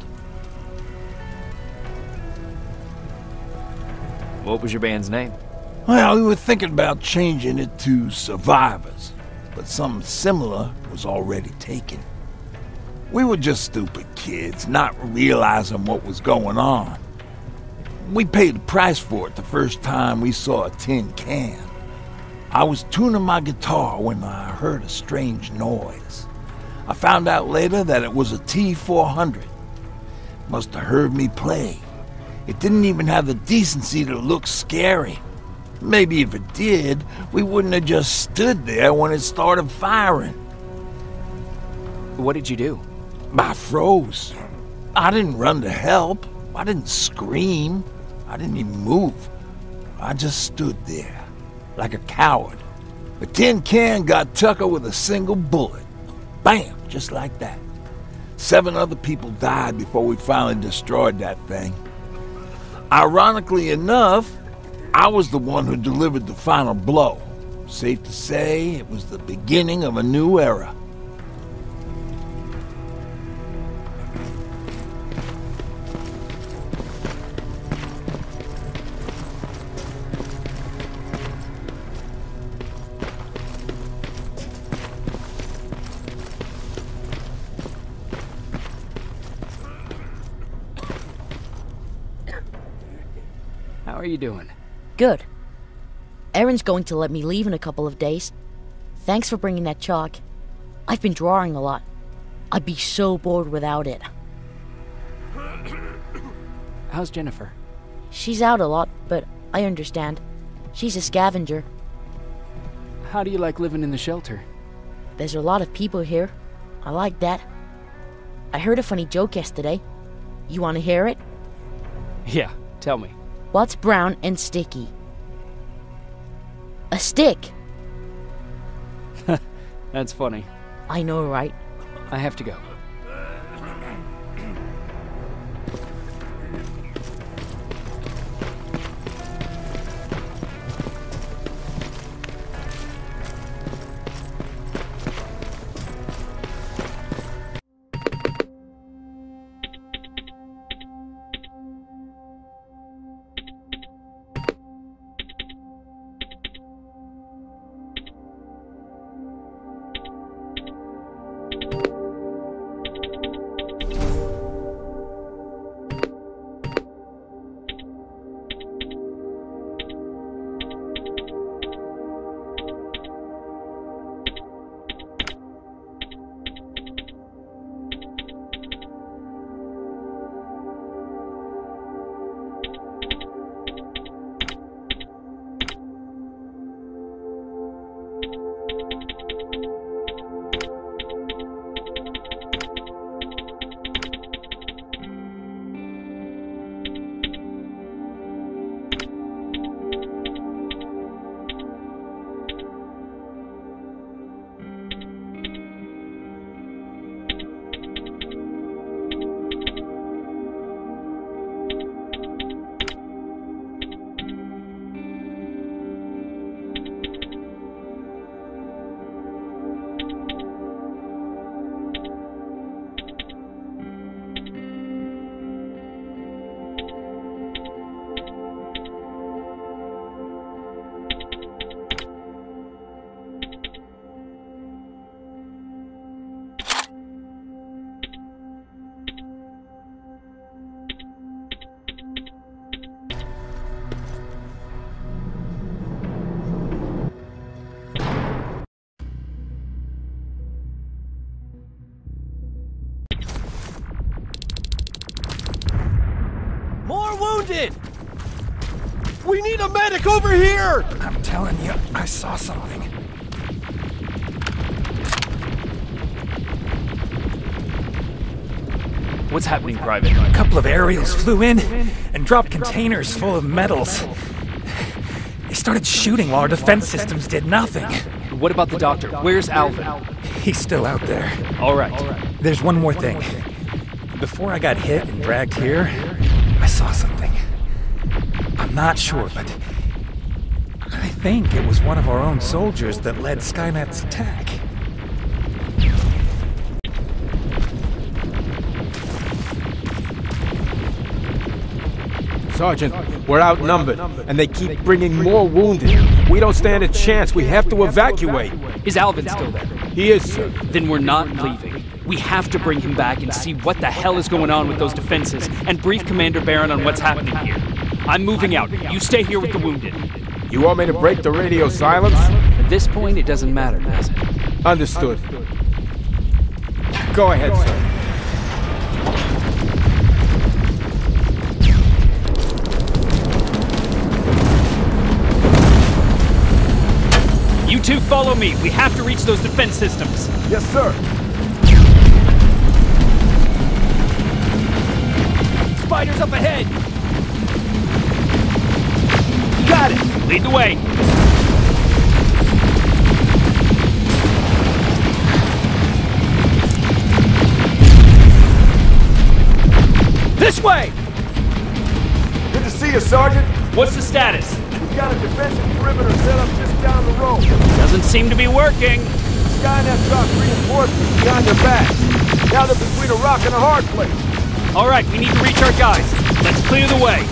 What was your band's name? Well, we were thinking about changing it to survivors, but something similar was already taken. We were just stupid kids, not realizing what was going on. We paid the price for it the first time we saw a tin can. I was tuning my guitar when I heard a strange noise. I found out later that it was a T-400. Must have heard me play. It didn't even have the decency to look scary. Maybe if it did, we wouldn't have just stood there when it started firing. What did you do? I froze. I didn't run to help. I didn't scream. I didn't even move. I just stood there, like a coward. The tin can got Tucker with a single bullet. Bam! Just like that. 7 other people died before we finally destroyed that thing. Ironically enough, I was the one who delivered the final blow. Safe to say, it was the beginning of a new era. How are you doing? Good. Erin's going to let me leave in a couple of days. Thanks for bringing that chalk. I've been drawing a lot. I'd be so bored without it. How's Jennifer? She's out a lot, but I understand. She's a scavenger. How do you like living in the shelter? There's a lot of people here. I like that. I heard a funny joke yesterday. You want to hear it? Yeah, tell me. What's brown and sticky? A stick. That's funny. I know, right? I have to go. Wounded! We need a medic over here! I'm telling you, I saw something. What's happening, Private? A couple of aerials flew in and dropped containers full of metals. They started shooting while our defense systems did nothing. What about the doctor? Where's Alvin? He's still out there. All right. There's one more thing. Before I got hit and dragged here, I saw something. I'm not sure, but I think it was one of our own soldiers that led Skynet's attack. Sergeant, we're outnumbered, and they keep bringing more wounded. We don't stand a chance. We have to evacuate. Is Alvin still there? He is, sir. Then we're not leaving. We have to bring him back and see what the hell is going on with those defenses, and brief Commander Barron on what's happening here. I'm moving out. You stay here with the wounded. You want me to break the radio silence? At this point, it doesn't matter, does it? Understood. Go ahead, sir. You two follow me. We have to reach those defense systems. Yes, sir. Spiders up ahead. Got it. Lead the way. This way! Good to see you, Sergeant. What's the status? We've got a defensive perimeter set up just down the road. Doesn't seem to be working. Skynet dropped reinforcements behind their backs. Now they're between a rock and a hard place. All right, we need to reach our guys. Let's clear the way.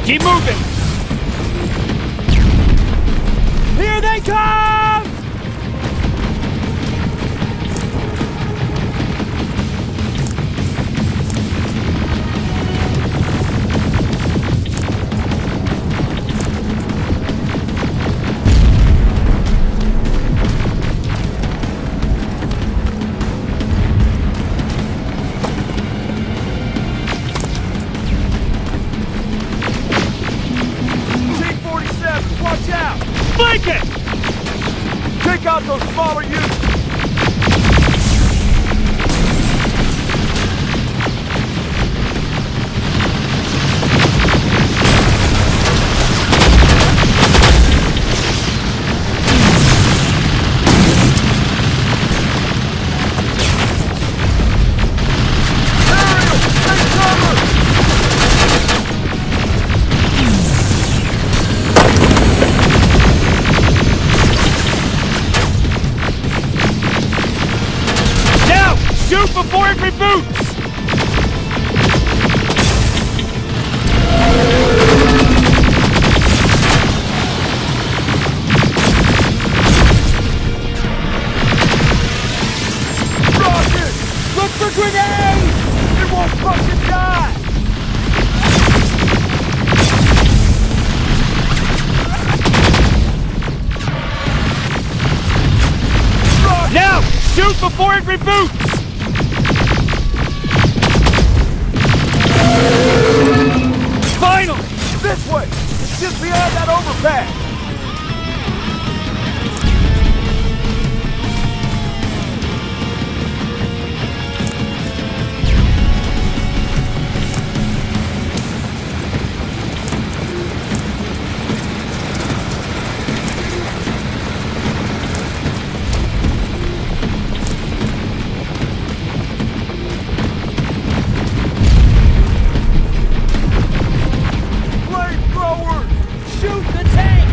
Keep moving! Here they come! Watch out! Flank it! Take out those smaller units! Shoot before it reboots! Rocket! Look for grenades! It won't fucking die! Rocket! Now! Shoot before it reboots! Finally! This way! It's just beyond that overpass! Shoot the tank!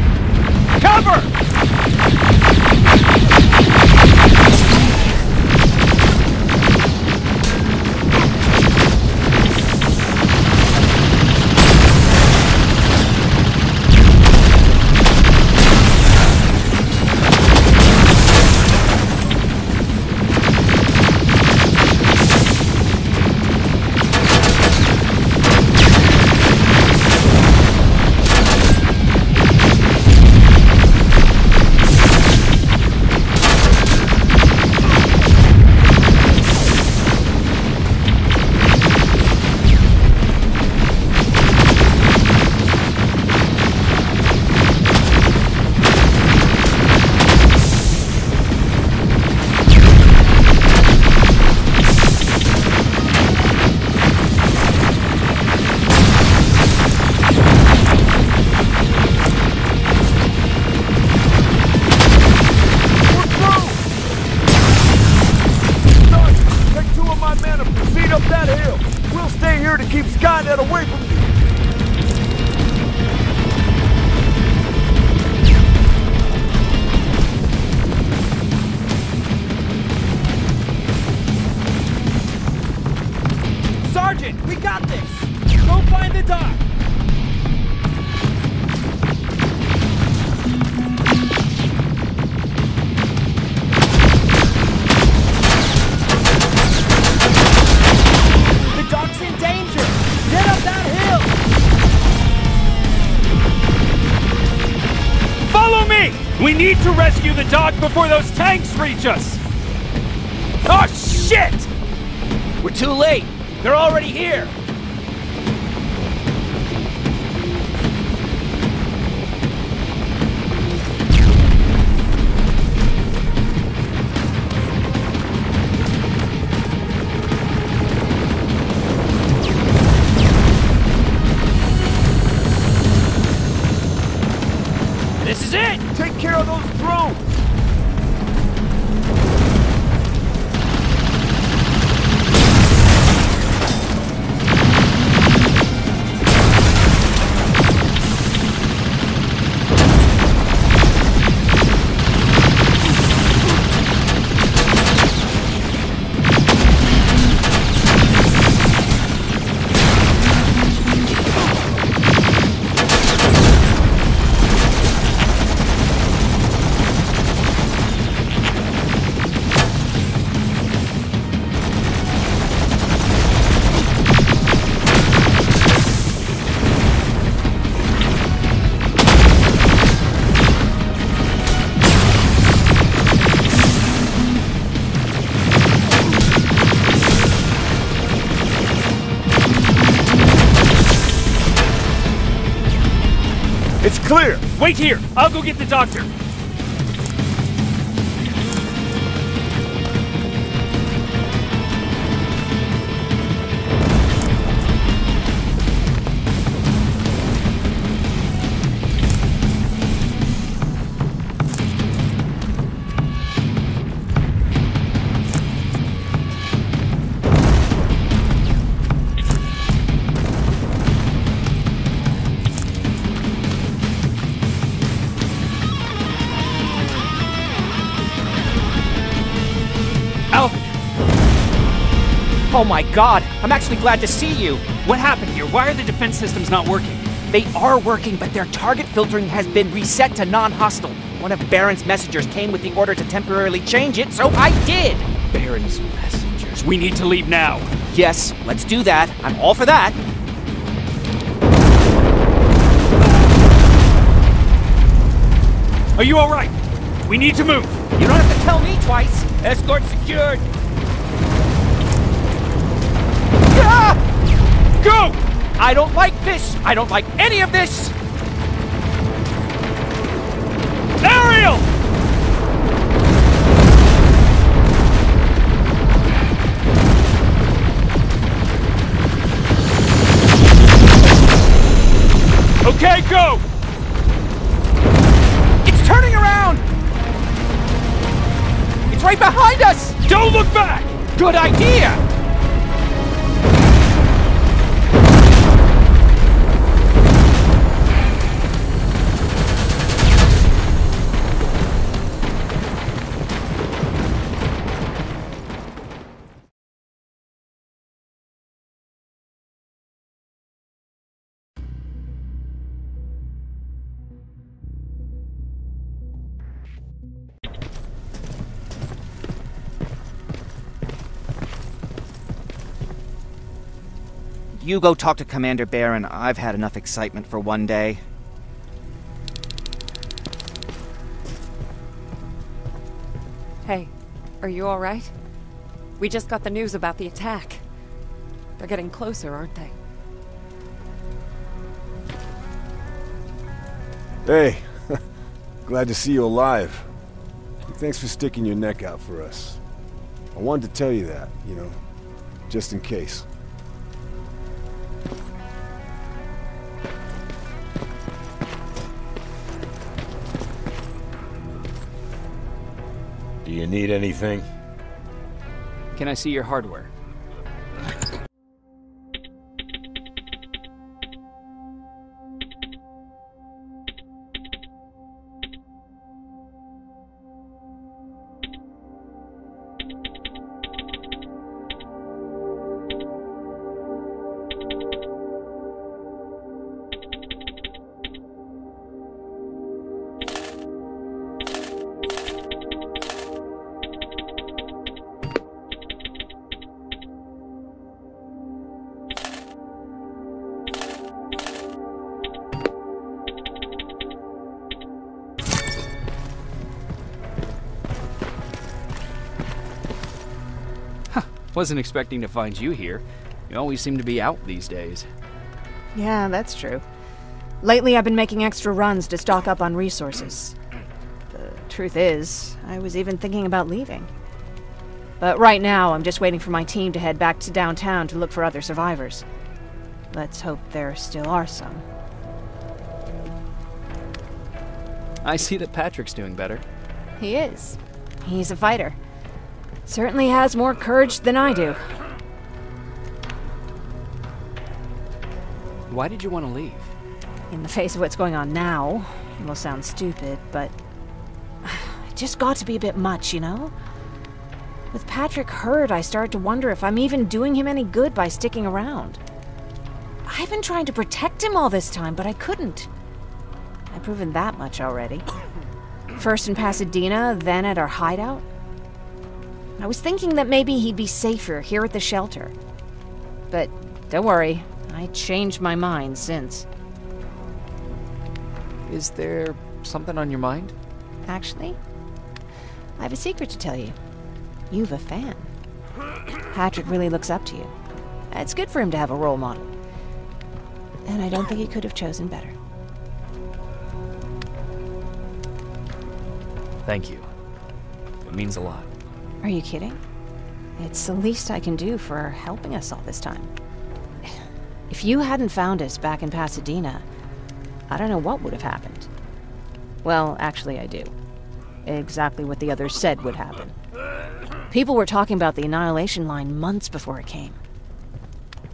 We need to rescue the dock before those tanks reach us! Oh, shit! We're too late. They're already here. This is it! Take care of those drones! It's clear! Wait here! I'll go get the doctor! Oh my god, I'm actually glad to see you. What happened here? Why are the defense systems not working? They are working, but their target filtering has been reset to non-hostile. One of Baron's messengers came with the order to temporarily change it, so I did! Baron's messengers. We need to leave now. Yes, let's do that. I'm all for that. Are you alright? We need to move. You don't have to tell me twice. Escort secured. Go! I don't like this! I don't like any of this! Ariel! Okay, go! It's turning around! It's right behind us! Don't look back! Good idea! You go talk to Commander Baron. I've had enough excitement for one day. Hey, are you alright? We just got the news about the attack. They're getting closer, aren't they? Hey, glad to see you alive. Thanks for sticking your neck out for us. I wanted to tell you that, you know, just in case. Do you need anything? Can I see your hardware? Wasn't expecting to find you here. You always seem to be out these days. Yeah, that's true. Lately, I've been making extra runs to stock up on resources. The truth is, I was even thinking about leaving. But right now, I'm just waiting for my team to head back to downtown to look for other survivors. Let's hope there still are some. I see that Patrick's doing better. He is. He's a fighter. Certainly has more courage than I do. Why did you want to leave? In the face of what's going on now, it will sound stupid, but it just got to be a bit much, you know? With Patrick hurt, I started to wonder if I'm even doing him any good by sticking around. I've been trying to protect him all this time, but I couldn't. I've proven that much already. First in Pasadena, then at our hideout. I was thinking that maybe he'd be safer here at the shelter. But don't worry, I changed my mind since. Is there something on your mind? Actually, I have a secret to tell you. You've a fan. Patrick really looks up to you. It's good for him to have a role model. And I don't think he could have chosen better. Thank you. It means a lot. Are you kidding? It's the least I can do for helping us all this time. If you hadn't found us back in Pasadena, I don't know what would have happened. Well, actually I do. Exactly what the others said would happen. People were talking about the Annihilation Line months before it came.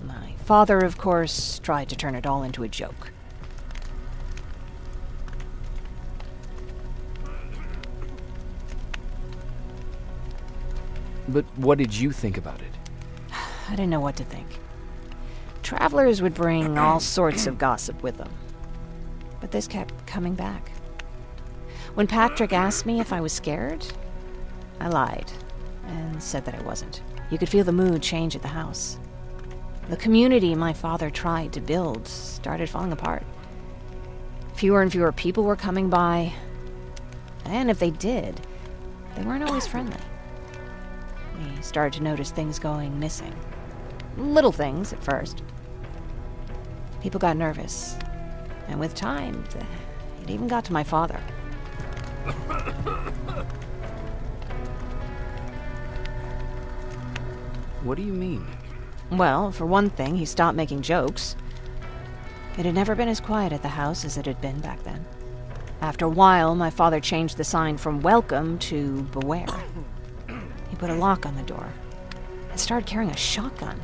My father, of course, tried to turn it all into a joke. But what did you think about it? I didn't know what to think. Travelers would bring all sorts of gossip with them. But this kept coming back. When Patrick asked me if I was scared, I lied and said that I wasn't. You could feel the mood change at the house. The community my father tried to build started falling apart. Fewer and fewer people were coming by, and if they did, they weren't always friendly. We started to notice things going missing. Little things at first. People got nervous, and with time, it even got to my father. What do you mean? Well, for one thing, he stopped making jokes. It had never been as quiet at the house as it had been back then. After a while, my father changed the sign from welcome to beware. He put a lock on the door and started carrying a shotgun.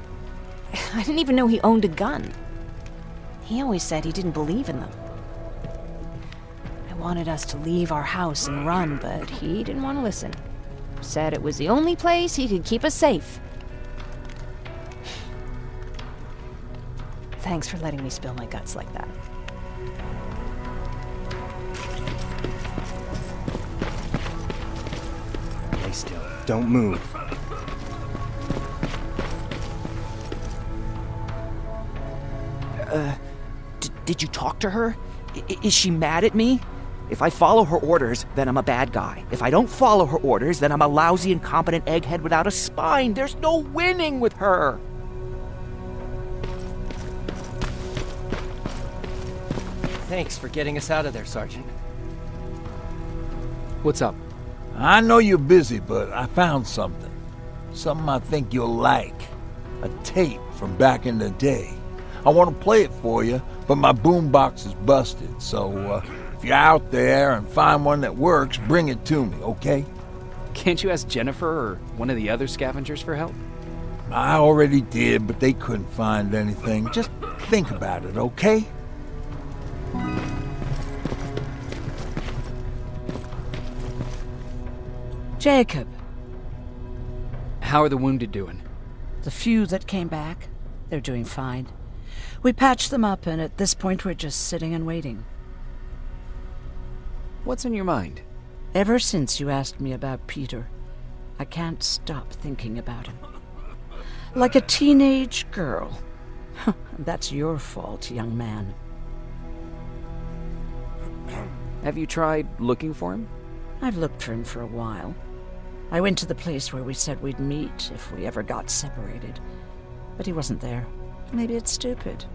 I didn't even know he owned a gun. He always said he didn't believe in them. I wanted us to leave our house and run, but he didn't want to listen. Said it was the only place he could keep us safe. Thanks for letting me spill my guts like that. Stay still. Don't move. Did you talk to her? Is she mad at me? If I follow her orders, then I'm a bad guy. If I don't follow her orders, then I'm a lousy, incompetent egghead without a spine. There's no winning with her. Thanks for getting us out of there, Sergeant. What's up? I know you're busy, but I found something. Something I think you'll like. A tape from back in the day. I want to play it for you, but my boombox is busted, so if you're out there and find one that works, bring it to me, okay? Can't you ask Jennifer or one of the other scavengers for help? I already did, but they couldn't find anything. Just think about it, okay? Jacob. How are the wounded doing? The few that came back, they're doing fine. We patched them up, and at this point we're just sitting and waiting. What's on your mind? Ever since you asked me about Peter, I can't stop thinking about him. Like a teenage girl. That's your fault, young man. Have you tried looking for him? I've looked for him for a while. I went to the place where we said we'd meet if we ever got separated. But he wasn't there. Maybe it's stupid.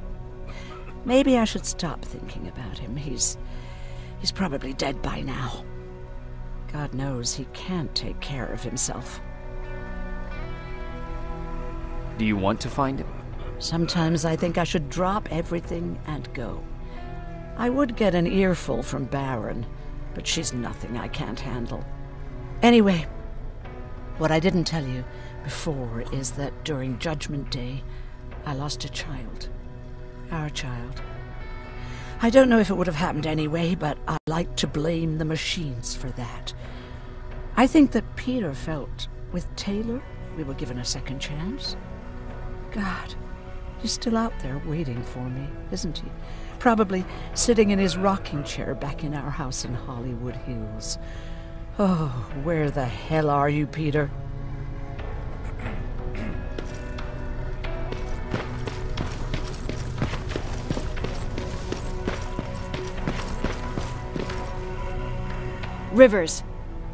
Maybe I should stop thinking about him. He's probably dead by now. God knows he can't take care of himself. Do you want to find him? Sometimes I think I should drop everything and go. I would get an earful from Baron, but she's nothing I can't handle. Anyway, what I didn't tell you before is that during Judgment Day, I lost a child. Our child. I don't know if it would have happened anyway, but I like to blame the machines for that. I think that Peter felt with Taylor we were given a second chance. God, he's still out there waiting for me, isn't he? Probably sitting in his rocking chair back in our house in Hollywood Hills. Oh, where the hell are you, Peter? Rivers,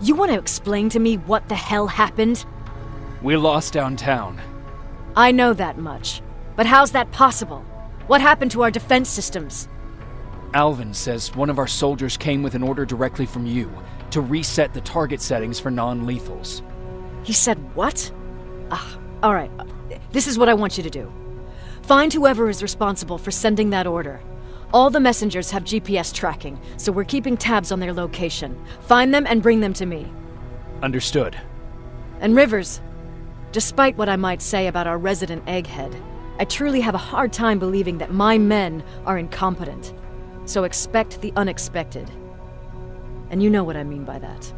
you want to explain to me what the hell happened? We lost downtown. I know that much. But how's that possible? What happened to our defense systems? Alvin says one of our soldiers came with an order directly from you to reset the target settings for non-lethals. He said what? All right. This is what I want you to do. Find whoever is responsible for sending that order. All the messengers have GPS tracking, so we're keeping tabs on their location. Find them and bring them to me. Understood. And Rivers, despite what I might say about our resident egghead, I truly have a hard time believing that my men are incompetent. So expect the unexpected. And you know what I mean by that.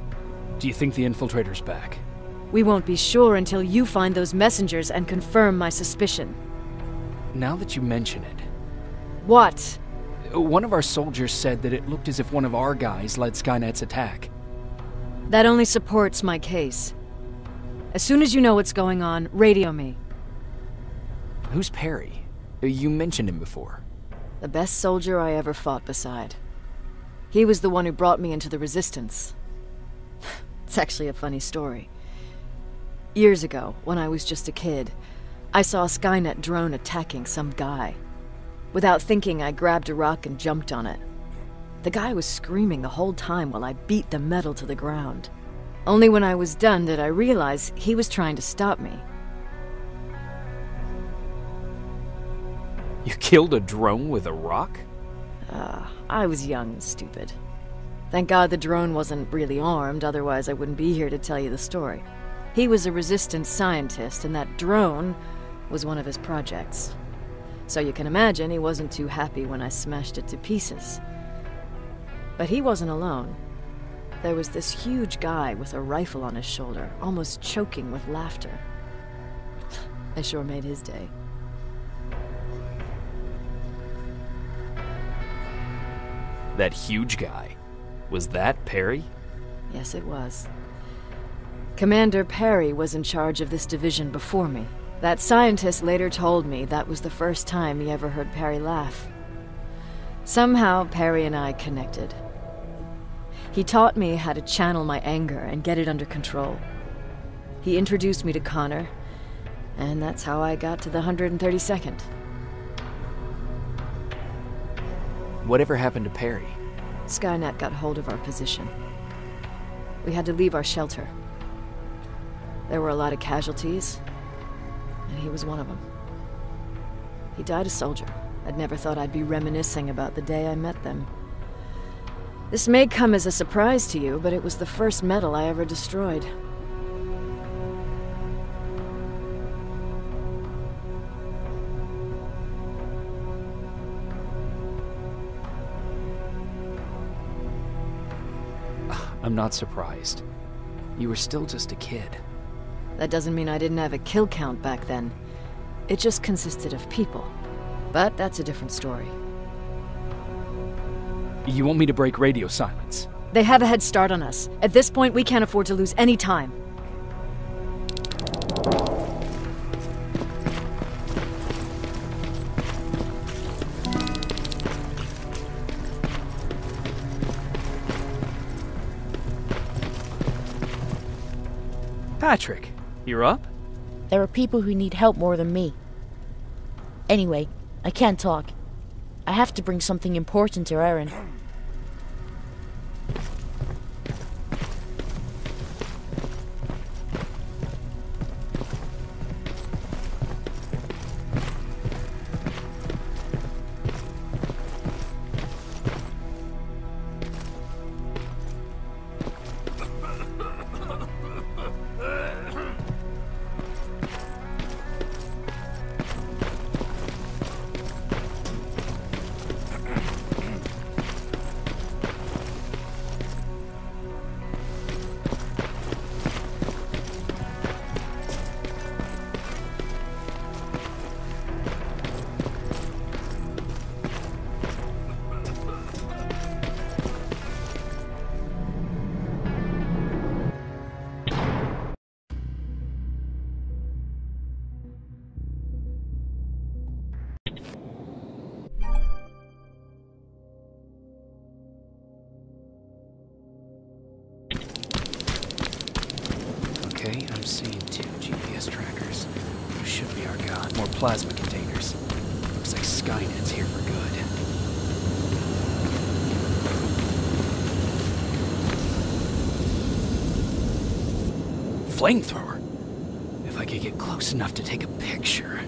Do you think the infiltrator's back? We won't be sure until you find those messengers and confirm my suspicion. Now that you mention it... What? One of our soldiers said that it looked as if one of our guys led Skynet's attack. That only supports my case. As soon as you know what's going on, radio me. Who's Perry? You mentioned him before. The best soldier I ever fought beside. He was the one who brought me into the Resistance. It's actually a funny story. Years ago, when I was just a kid, I saw a Skynet drone attacking some guy. Without thinking, I grabbed a rock and jumped on it. The guy was screaming the whole time while I beat the metal to the ground. Only when I was done did I realize he was trying to stop me. You killed a drone with a rock? I was young and stupid. Thank God the drone wasn't really armed, otherwise I wouldn't be here to tell you the story. He was a Resistance scientist, and that drone was one of his projects. So you can imagine he wasn't too happy when I smashed it to pieces. But he wasn't alone. There was this huge guy with a rifle on his shoulder, almost choking with laughter. I sure made his day. That huge guy. Was that Perry? Yes, it was. Commander Perry was in charge of this division before me. That scientist later told me that was the first time he ever heard Perry laugh. Somehow, Perry and I connected. He taught me how to channel my anger and get it under control. He introduced me to Connor, and that's how I got to the 132nd. Whatever happened to Perry? Skynet got hold of our position. We had to leave our shelter. There were a lot of casualties, and he was one of them. He died a soldier. I'd never thought I'd be reminiscing about the day I met them. This may come as a surprise to you, but it was the first metal I ever destroyed. I'm not surprised. You were still just a kid. That doesn't mean I didn't have a kill count back then. It just consisted of people. But that's a different story. You want me to break radio silence? They have a head start on us. At this point, we can't afford to lose any time. Patrick, you're up? There are people who need help more than me. Anyway, I can't talk. I have to bring something important to Erin. Okay, I'm seeing 2 GPS trackers. Should be our god. More plasma containers. Looks like Skynet's here for good. Flamethrower? If I could get close enough to take a picture.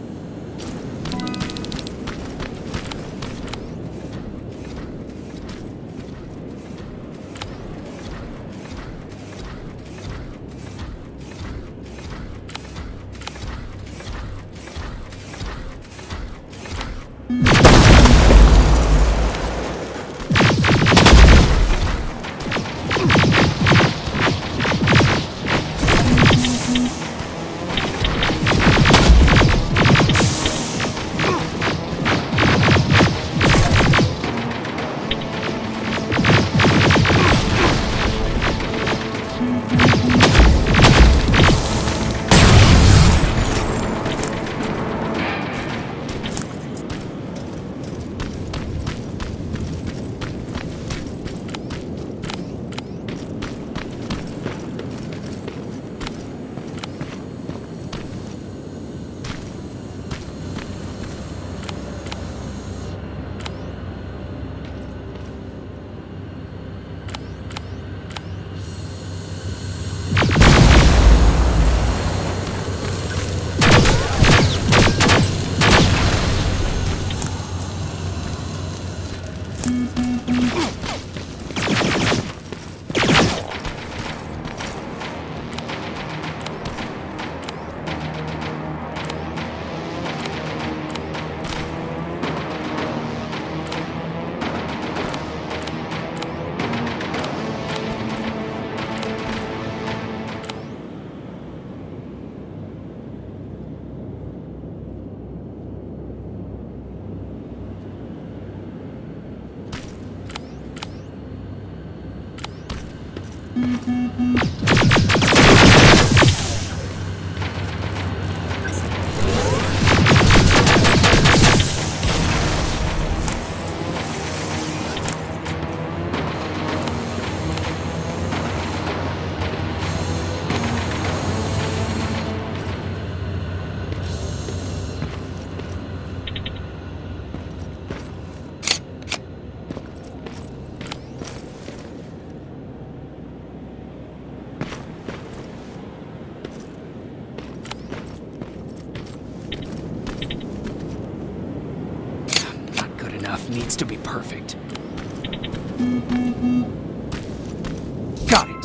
Needs to be perfect. Got it.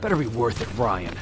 Better be worth it, Ryan.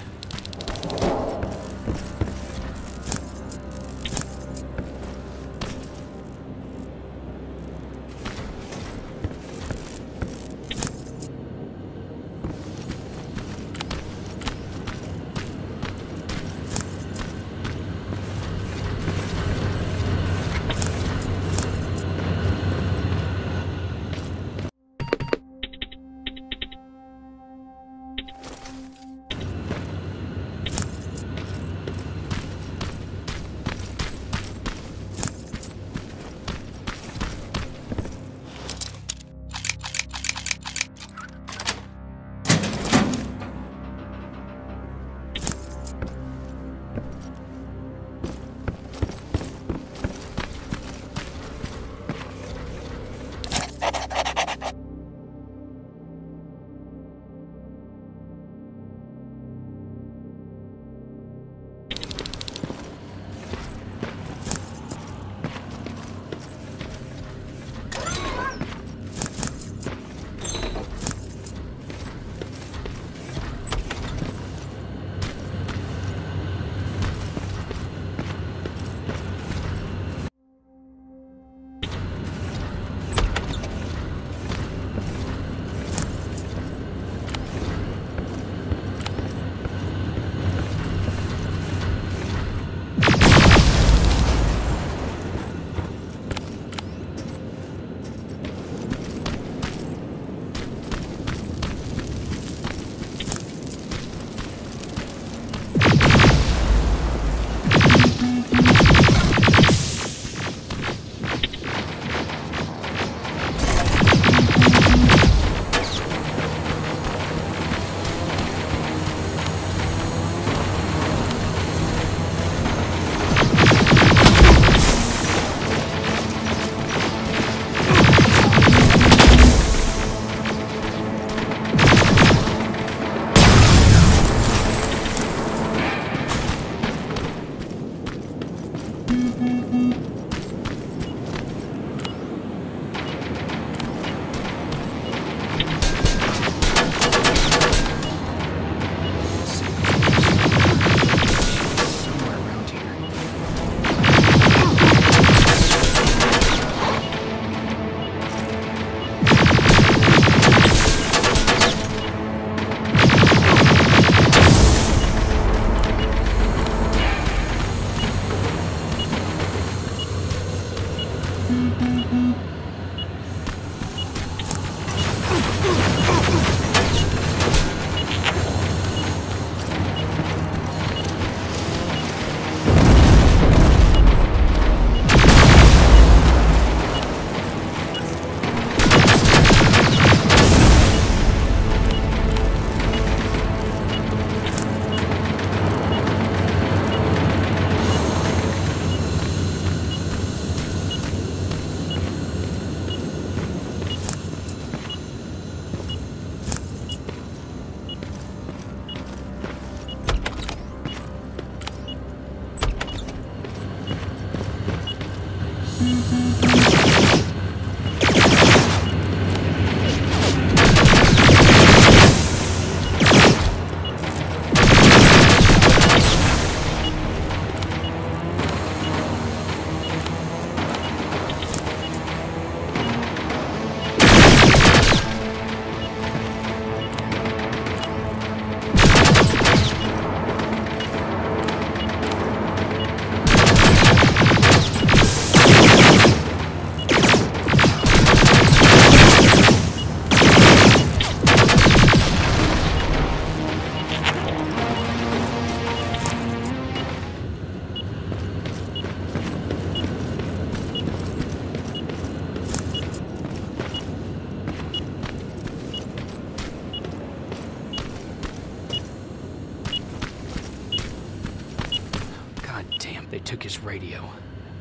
They took his radio.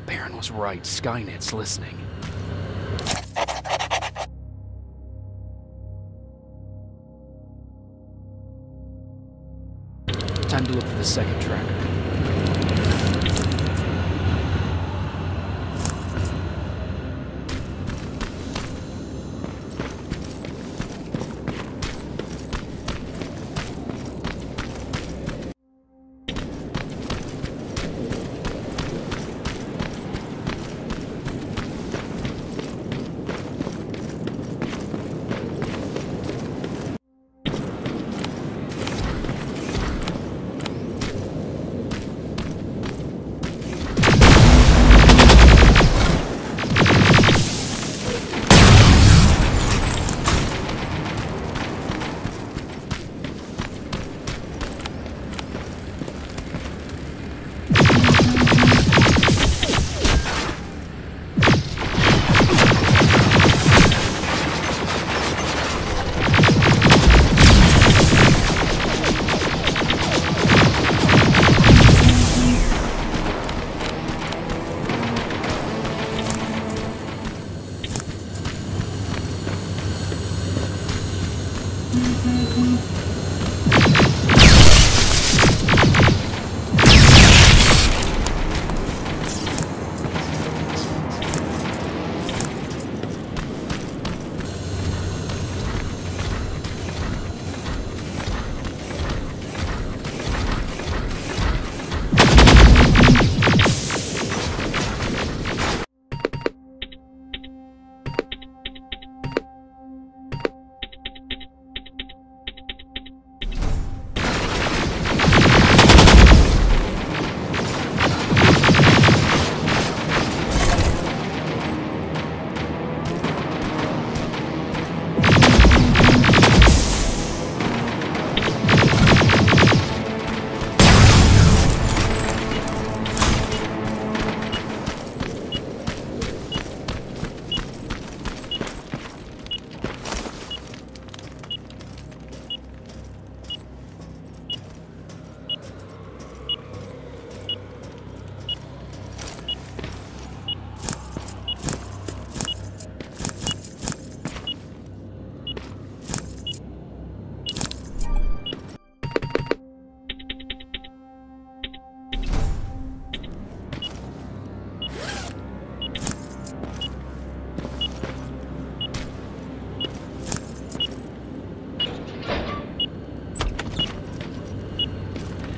Baron was right. Skynet's listening. Time to look for the second tracker.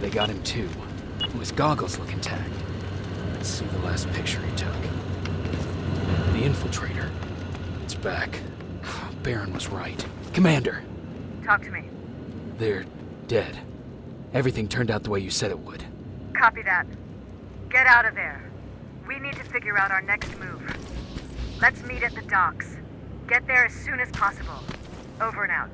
They got him too. His goggles look intact. Let's see the last picture he took. The infiltrator. It's back. Baron was right. Commander! Talk to me. They're dead. Everything turned out the way you said it would. Copy that. Get out of there. We need to figure out our next move. Let's meet at the docks. Get there as soon as possible. Over and out.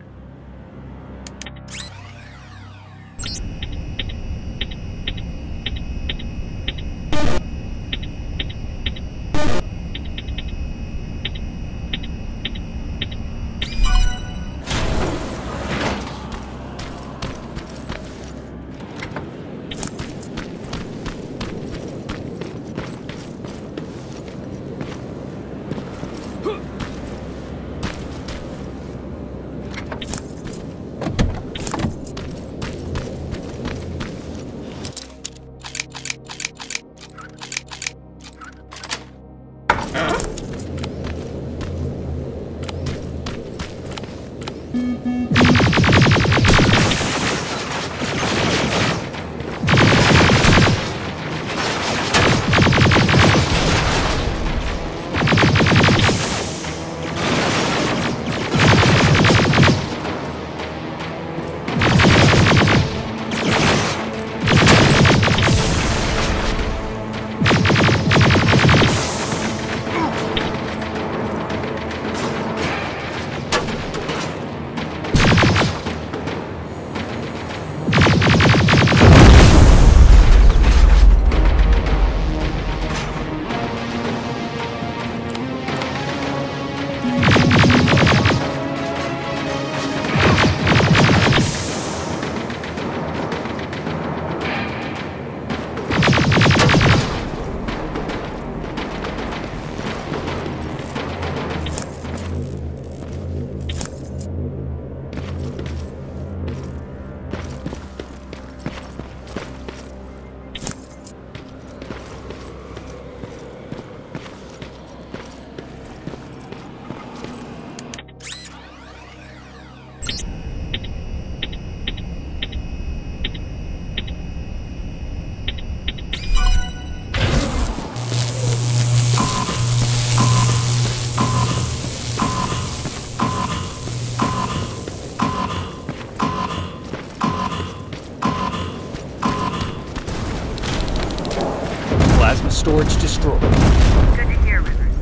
storage destroyed. Good to hear, Rivers.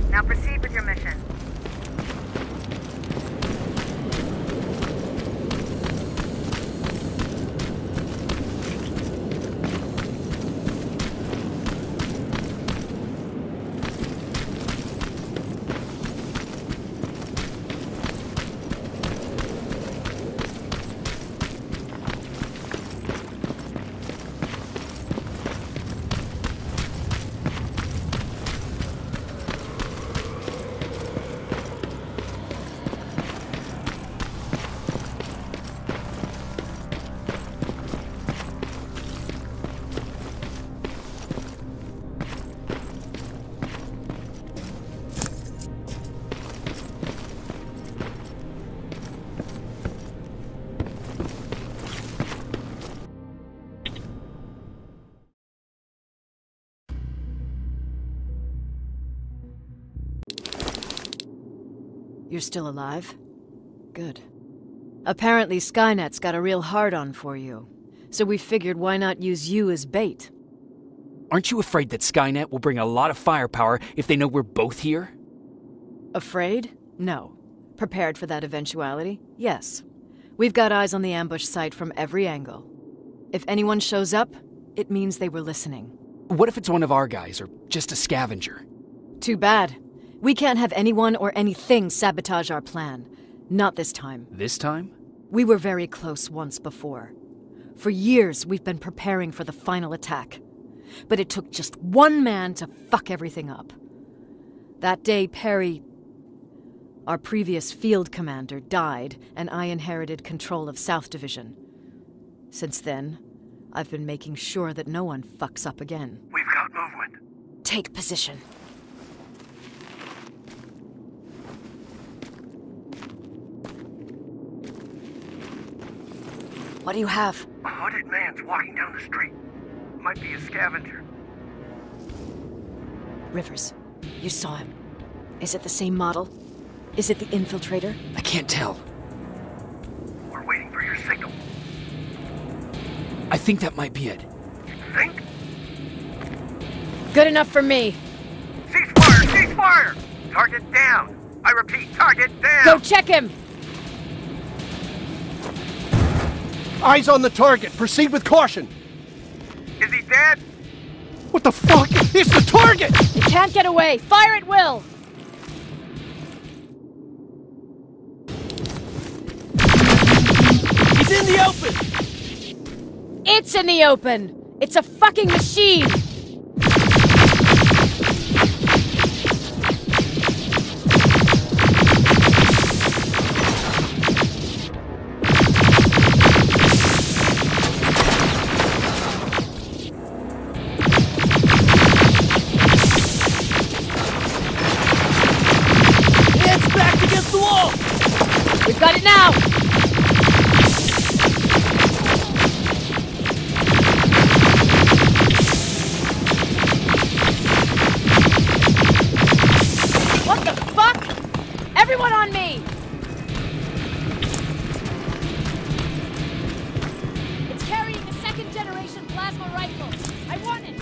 Now proceed with your mission. You're still alive? Good. Apparently Skynet's got a real hard-on for you. So we figured why not use you as bait? Aren't you afraid that Skynet will bring a lot of firepower if they know we're both here? Afraid? No. Prepared for that eventuality? Yes. We've got eyes on the ambush site from every angle. If anyone shows up, it means they were listening. What if it's one of our guys, or just a scavenger? Too bad. We can't have anyone or anything sabotage our plan. Not this time. This time? We were very close once before. For years, we've been preparing for the final attack. But it took just one man to fuck everything up. That day, Perry, our previous field commander, died, and I inherited control of South Division. Since then, I've been making sure that no one fucks up again. We've got movement. Take position. What do you have? A hooded man's walking down the street. Might be a scavenger. Rivers, you saw him. Is it the same model? Is it the infiltrator? I can't tell. We're waiting for your signal. I think that might be it. You think? Good enough for me. Cease fire! Cease fire! Target down! I repeat, target down! Go check him! Eyes on the target. Proceed with caution. Is he dead? What the fuck? It's the target! He can't get away. Fire at will! He's in the open! It's in the open! It's a fucking machine! Got it now! What the fuck? Everyone on me! It's carrying a second-generation plasma rifle. I want it!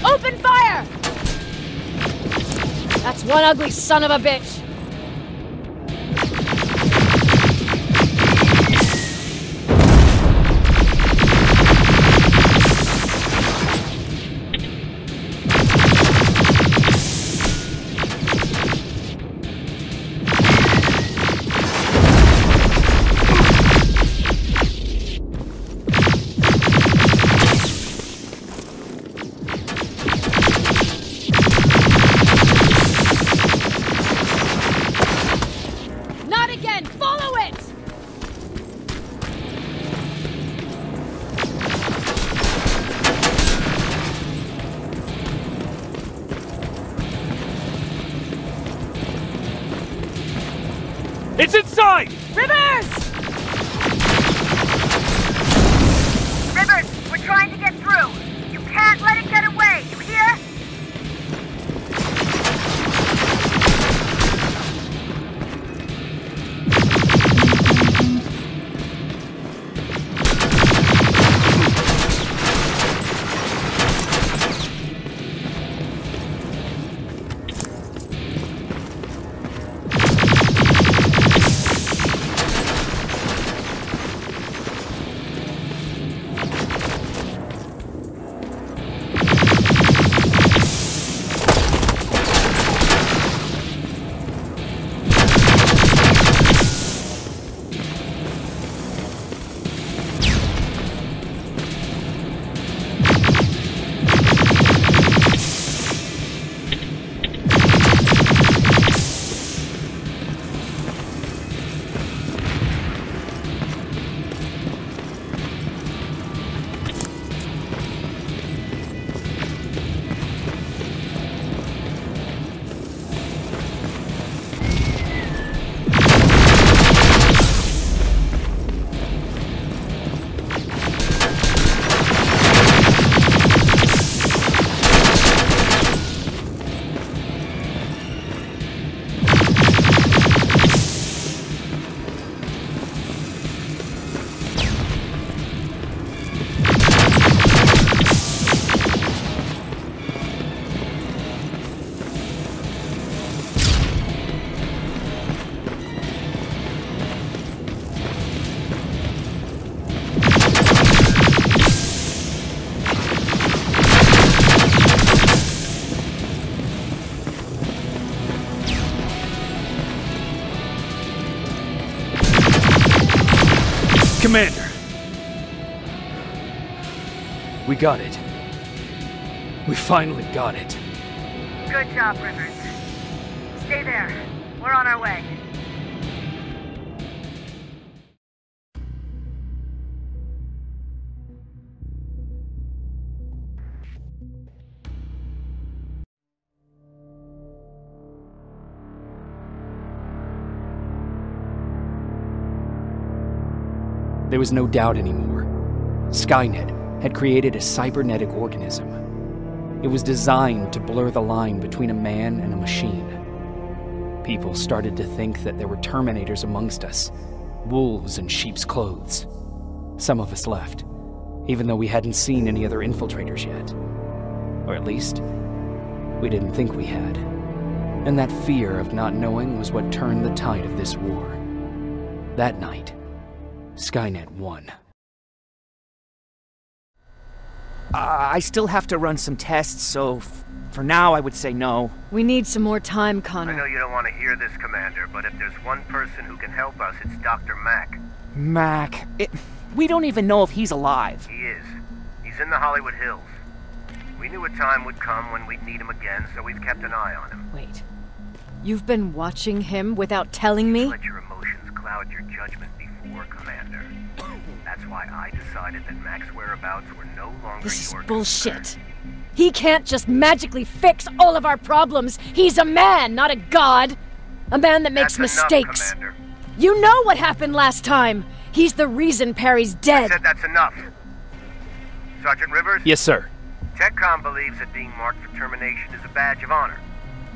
Open fire! That's one ugly son of a bitch! It's inside! Rivers! Rivers, we're trying to get through. You can't let it get away, you hear? Commander! We got it. We finally got it. Good job, Rivers. Stay there. We're on our way. There was no doubt anymore. Skynet had created a cybernetic organism. It was designed to blur the line between a man and a machine. People started to think that there were Terminators amongst us, wolves in sheep's clothes. Some of us left, even though we hadn't seen any other infiltrators yet. Or at least, we didn't think we had. And that fear of not knowing was what turned the tide of this war. That night, Skynet won. I still have to run some tests, so for now I would say no. We need some more time, Connor. I know you don't want to hear this, Commander, but if there's one person who can help us, it's Dr. Mack. Mac. We don't even know if he's alive. He is. He's in the Hollywood Hills. We knew a time would come when we'd need him again, so we've kept an eye on him. Wait. You've been watching him without telling me? Let your emotions cloud your judgment before, Commander. That's why I decided that Mac's whereabouts were no longer This is your bullshit. concern. He can't just magically fix all of our problems. He's a man, not a god. A man that makes That's mistakes. enough, Commander. You know what happened last time. He's the reason Perry's dead. I said that's enough. Sergeant Rivers? Yes, sir. TechCom believes that being marked for termination is a badge of honor.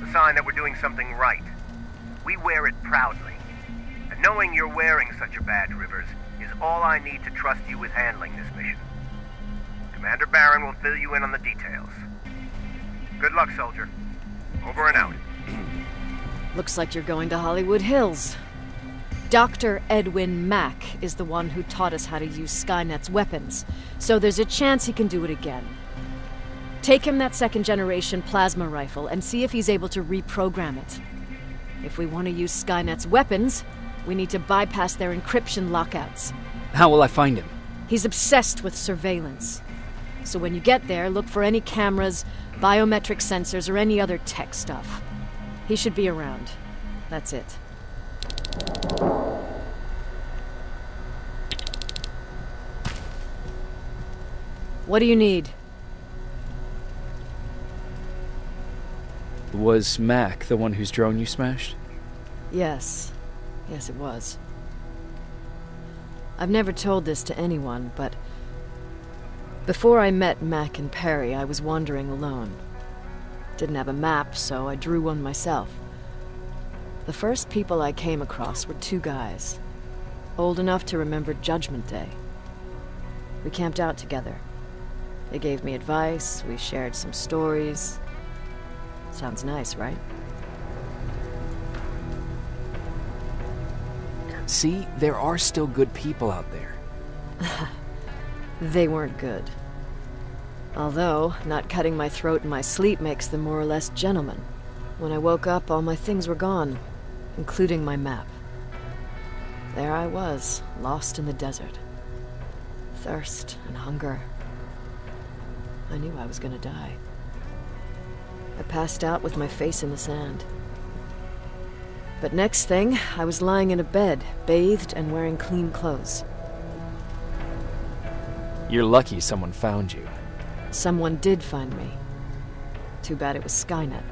A sign that we're doing something right. We wear it proudly. And knowing you're wearing such a badge, Rivers, is all I need to trust you with handling this mission. Commander Barron will fill you in on the details. Good luck, soldier. Over and out. Looks like you're going to Hollywood Hills. Dr. Edwin Mack is the one who taught us how to use Skynet's weapons, so there's a chance he can do it again. Take him that second-generation plasma rifle and see if he's able to reprogram it. If we want to use Skynet's weapons, we need to bypass their encryption lockouts. How will I find him? He's obsessed with surveillance. So when you get there, look for any cameras, biometric sensors, or any other tech stuff. He should be around. That's it. What do you need? Was Mac the one whose drone you smashed? Yes. Yes, it was. I've never told this to anyone, but before I met Mac and Perry, I was wandering alone. Didn't have a map, so I drew one myself. The first people I came across were two guys, old enough to remember Judgment Day. We camped out together. They gave me advice, we shared some stories. Sounds nice, right? See, there are still good people out there. They weren't good. Although, not cutting my throat in my sleep makes them more or less gentlemen. When I woke up, all my things were gone, including my map. There I was, lost in the desert. Thirst and hunger. I knew I was gonna die. I passed out with my face in the sand. But next thing, I was lying in a bed, bathed and wearing clean clothes. You're lucky someone found you. Someone did find me. Too bad it was Skynet.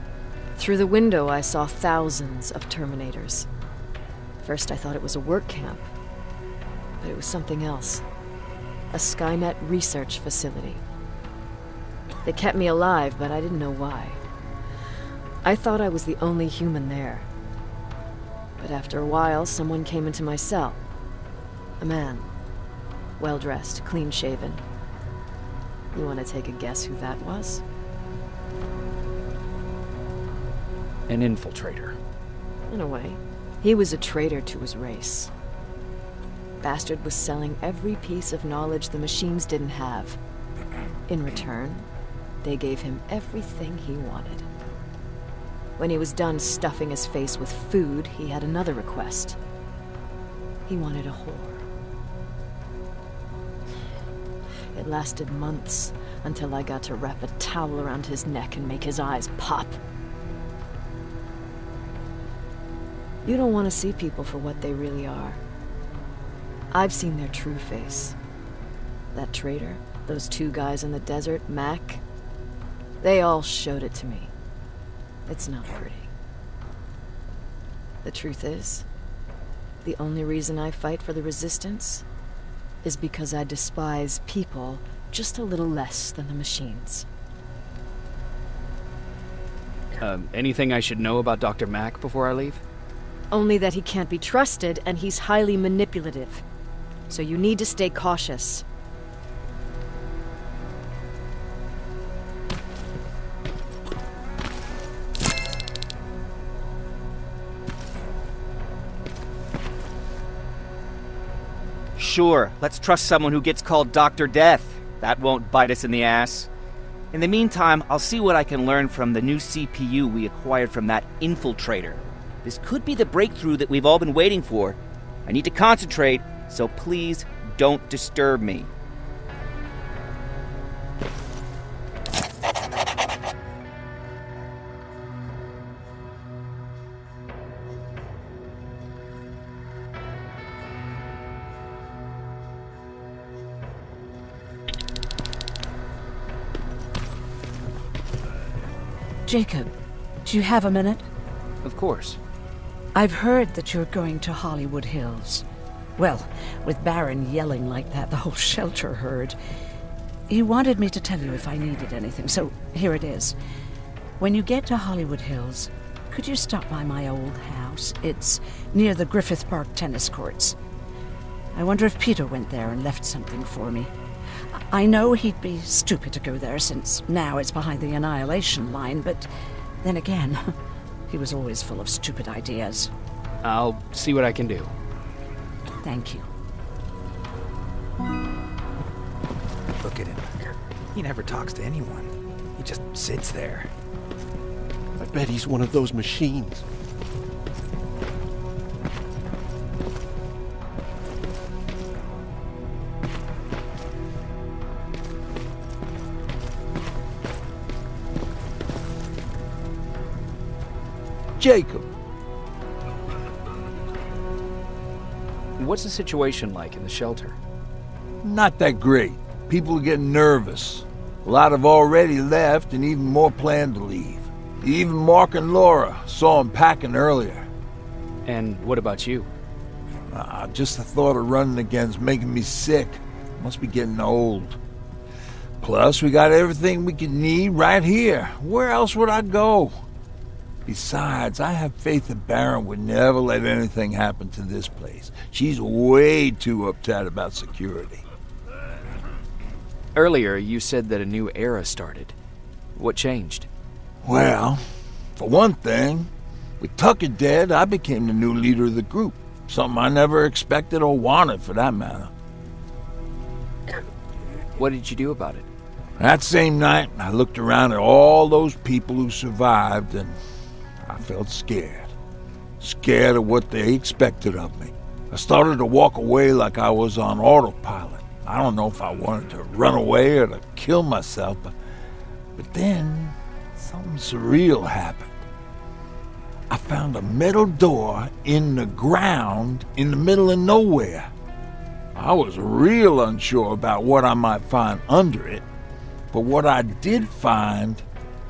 Through the window, I saw thousands of Terminators. First, I thought it was a work camp. But it was something else. A Skynet research facility. They kept me alive, but I didn't know why. I thought I was the only human there. But after a while, someone came into my cell. A man. Well-dressed, clean-shaven. You want to take a guess who that was? An infiltrator. In a way. He was a traitor to his race. Bastard was selling every piece of knowledge the machines didn't have. In return, they gave him everything he wanted. When he was done stuffing his face with food, he had another request. He wanted a whore. It lasted months, until I got to wrap a towel around his neck and make his eyes pop. You don't want to see people for what they really are. I've seen their true face. That traitor, those two guys in the desert, Mac, they all showed it to me. It's not pretty. The truth is, the only reason I fight for the Resistance is because I despise people just a little less than the machines. Anything I should know about Dr. Mack before I leave? Only that he can't be trusted and he's highly manipulative. So you need to stay cautious. Sure, let's trust someone who gets called Dr. Death. That won't bite us in the ass. In the meantime, I'll see what I can learn from the new CPU we acquired from that infiltrator. This could be the breakthrough that we've all been waiting for. I need to concentrate, so please don't disturb me. Jacob, do you have a minute? Of course. I've heard that you're going to Hollywood Hills. Well, with Baron yelling like that, the whole shelter heard. He wanted me to tell you if I needed anything, so here it is. When you get to Hollywood Hills, could you stop by my old house? It's near the Griffith Park tennis courts. I wonder if Peter went there and left something for me. I know he'd be stupid to go there since now it's behind the Annihilation line, but then again, he was always full of stupid ideas. I'll see what I can do. Thank you. Look at him. He never talks to anyone. He just sits there. I bet he's one of those machines. Jacob. What's the situation like in the shelter? Not that great. People are getting nervous. A lot have already left, and even more plan to leave. Even Mark and Laura saw him packing earlier. And what about you? Just the thought of running again's making me sick. Must be getting old. Plus, we got everything we could need right here. Where else would I go? Besides, I have faith that Baron would never let anything happen to this place. She's way too uptight about security. Earlier, you said that a new era started. What changed? Well, for one thing, with Tucker dead, I became the new leader of the group. Something I never expected or wanted, for that matter. What did you do about it? That same night, I looked around at all those people who survived, and I felt scared. Scared of what they expected of me. I started to walk away like I was on autopilot. I don't know if I wanted to run away or to kill myself, but then something surreal happened. I found a metal door in the ground in the middle of nowhere. I was real unsure about what I might find under it, but what I did find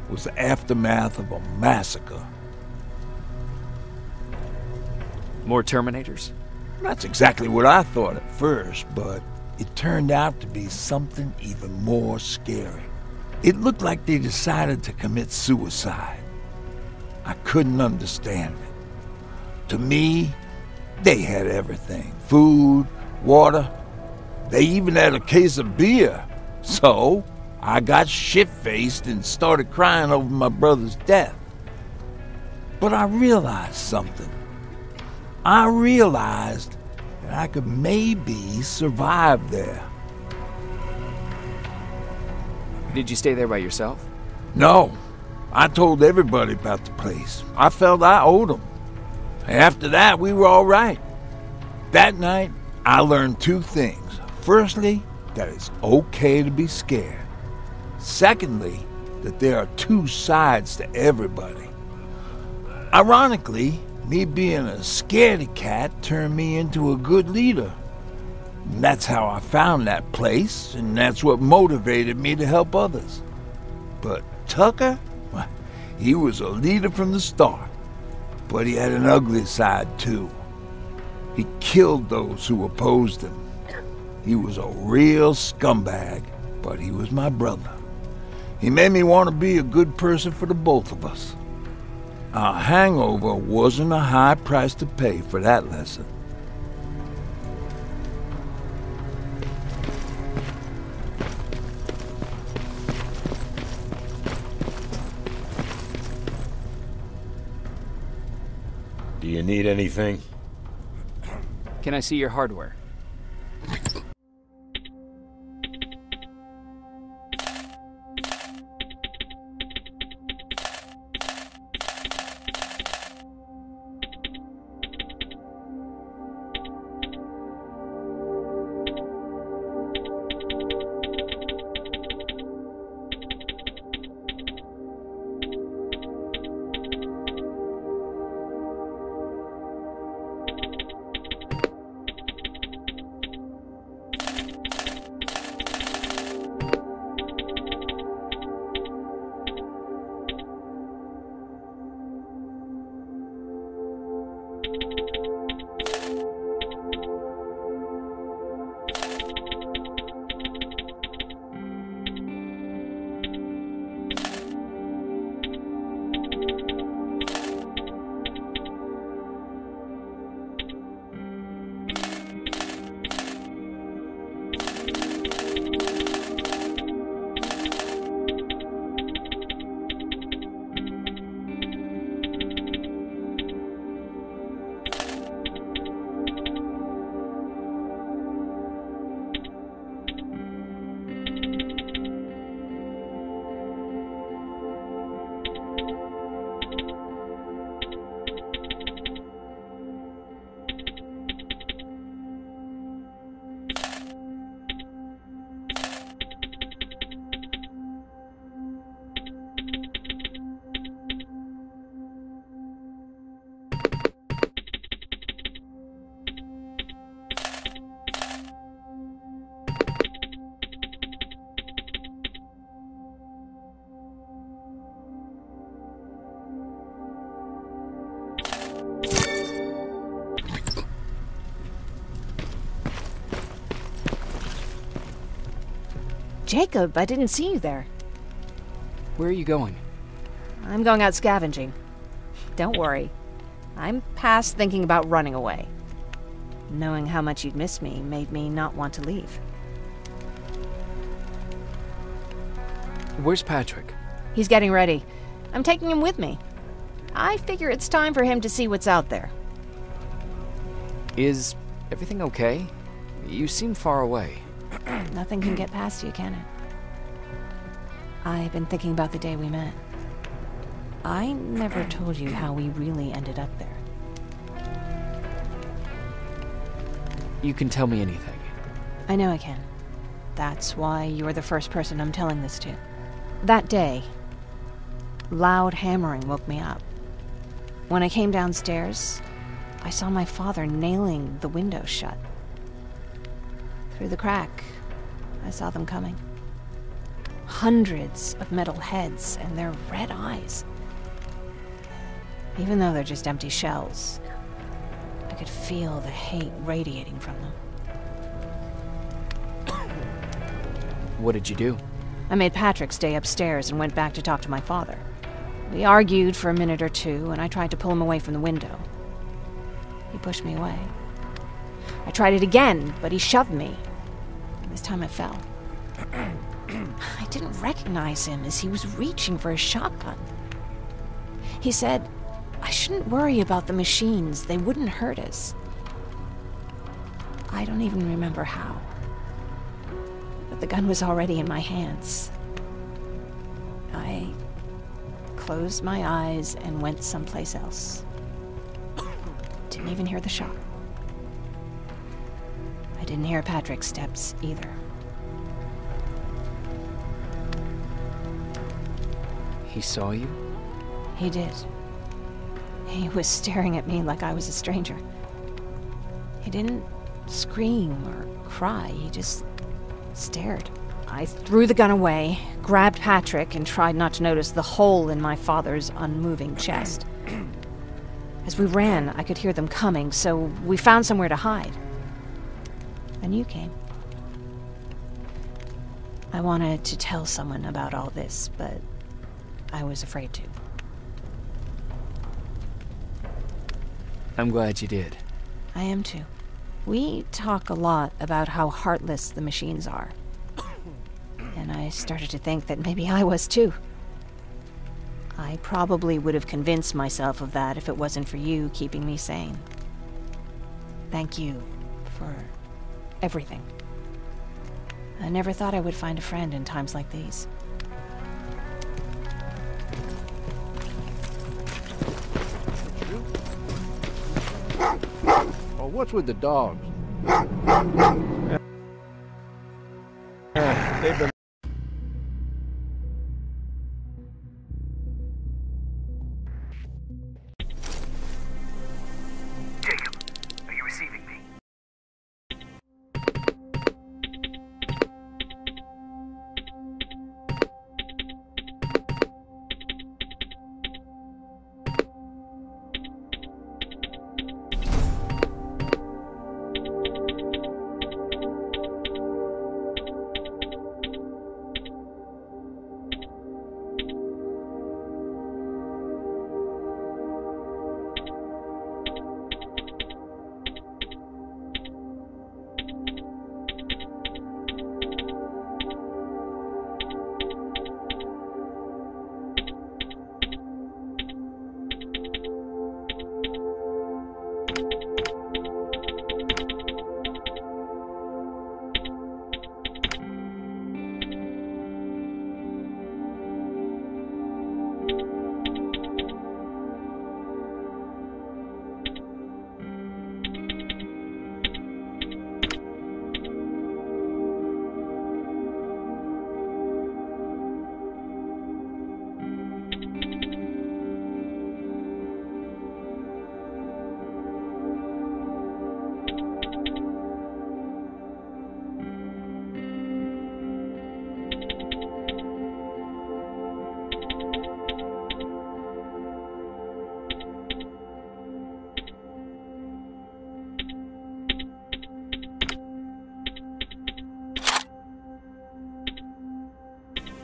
was the aftermath of a massacre. More Terminators? That's exactly what I thought at first, but it turned out to be something even more scary. It looked like they decided to commit suicide. I couldn't understand it. To me, they had everything. Food, water. They even had a case of beer. So, I got shit-faced and started crying over my brother's death. But I realized something. I realized that I could maybe survive there. Did you stay there by yourself? No. I told everybody about the place. I felt I owed them. After that, we were all right. That night, I learned two things. Firstly, that it's okay to be scared. Secondly, that there are two sides to everybody. Ironically, me being a scaredy cat turned me into a good leader. And that's how I found that place, and that's what motivated me to help others. But Tucker, he was a leader from the start, but he had an ugly side too. He killed those who opposed him. He was a real scumbag, but he was my brother. He made me want to be a good person for the both of us. A hangover wasn't a high price to pay for that lesson. Do you need anything? Can I see your hardware? Jacob, I didn't see you there. Where are you going? I'm going out scavenging. Don't worry. I'm past thinking about running away. Knowing how much you'd miss me made me not want to leave. Where's Patrick? He's getting ready. I'm taking him with me. I figure it's time for him to see what's out there. Is everything okay? You seem far away. Nothing can get past you, can it? I've been thinking about the day we met. I never told you how we really ended up there. You can tell me anything. I know I can. That's why you're the first person I'm telling this to. That day, loud hammering woke me up. When I came downstairs, I saw my father nailing the window shut. Through the crack, I saw them coming. Hundreds of metal heads and their red eyes. Even though they're just empty shells, I could feel the hate radiating from them. What did you do? I made Patrick stay upstairs and went back to talk to my father. We argued for a minute or two, and I tried to pull him away from the window. He pushed me away. I tried it again, but he shoved me. And this time I fell. I didn't recognize him as he was reaching for a shotgun. He said, I shouldn't worry about the machines. They wouldn't hurt us. I don't even remember how. But the gun was already in my hands. I closed my eyes and went someplace else. Didn't even hear the shot. I didn't hear Patrick's steps either. He saw you? He did. He was staring at me like I was a stranger. He didn't scream or cry, he just stared. I threw the gun away, grabbed Patrick, and tried not to notice the hole in my father's unmoving chest. As we ran, I could hear them coming, so we found somewhere to hide. Then you came. I wanted to tell someone about all this, but I was afraid to. I'm glad you did. I am too. We talk a lot about how heartless the machines are. And I started to think that maybe I was too. I probably would have convinced myself of that if it wasn't for you keeping me sane. Thank you for everything. I never thought I would find a friend in times like these. Oh, what's with the dogs? They've been... Jacob, are you receiving me?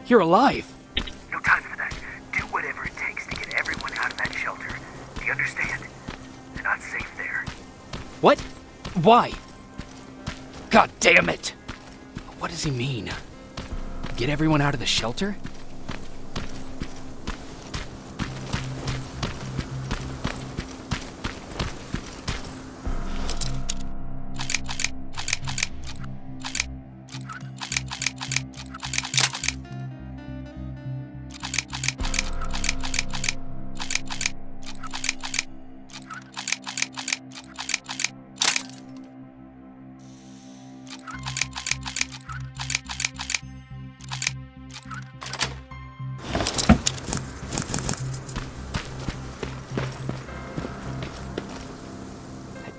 You're alive. No time for that. Do whatever it takes to get everyone out of that shelter. Do you understand? They're not safe there. What? Why? God damn it! What does he mean? Get everyone out of the shelter?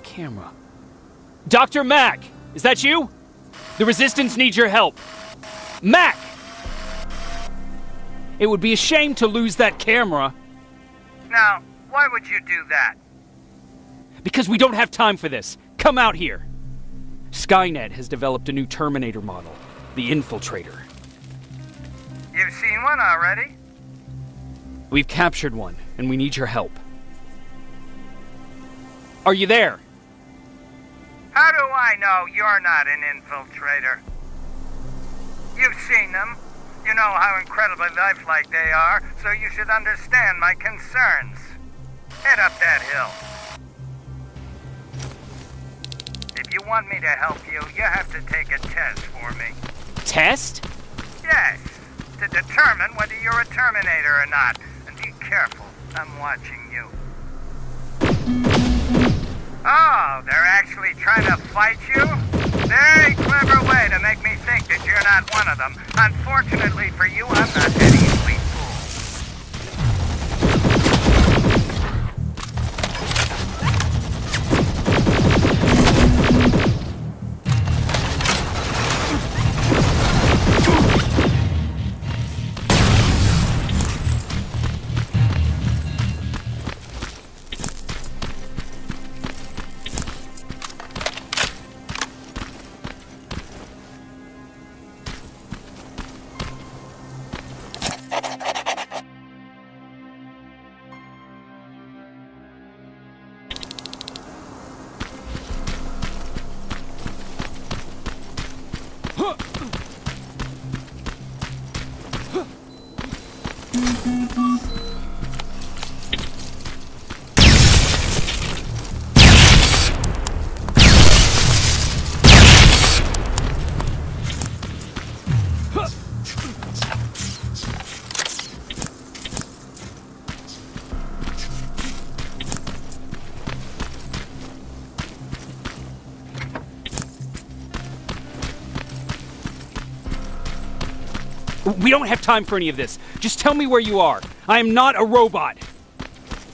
Camera. Dr. Mack! Is that you? The Resistance needs your help. Mack! It would be a shame to lose that camera. Now, why would you do that? Because we don't have time for this. Come out here. Skynet has developed a new Terminator model, the Infiltrator. You've seen one already? We've captured one, and we need your help. Are you there? How do I know you're not an infiltrator? You've seen them. You know how incredibly lifelike they are, so you should understand my concerns. Head up that hill. If you want me to help you, you have to take a test for me. Test? Yes, to determine whether you're a Terminator or not. And be careful, I'm watching you. Oh, they're actually trying to fight you? Very clever way to make me think that you're not one of them. Unfortunately for you, I'm not that easily We don't have time for any of this. Just tell me where you are. I am not a robot.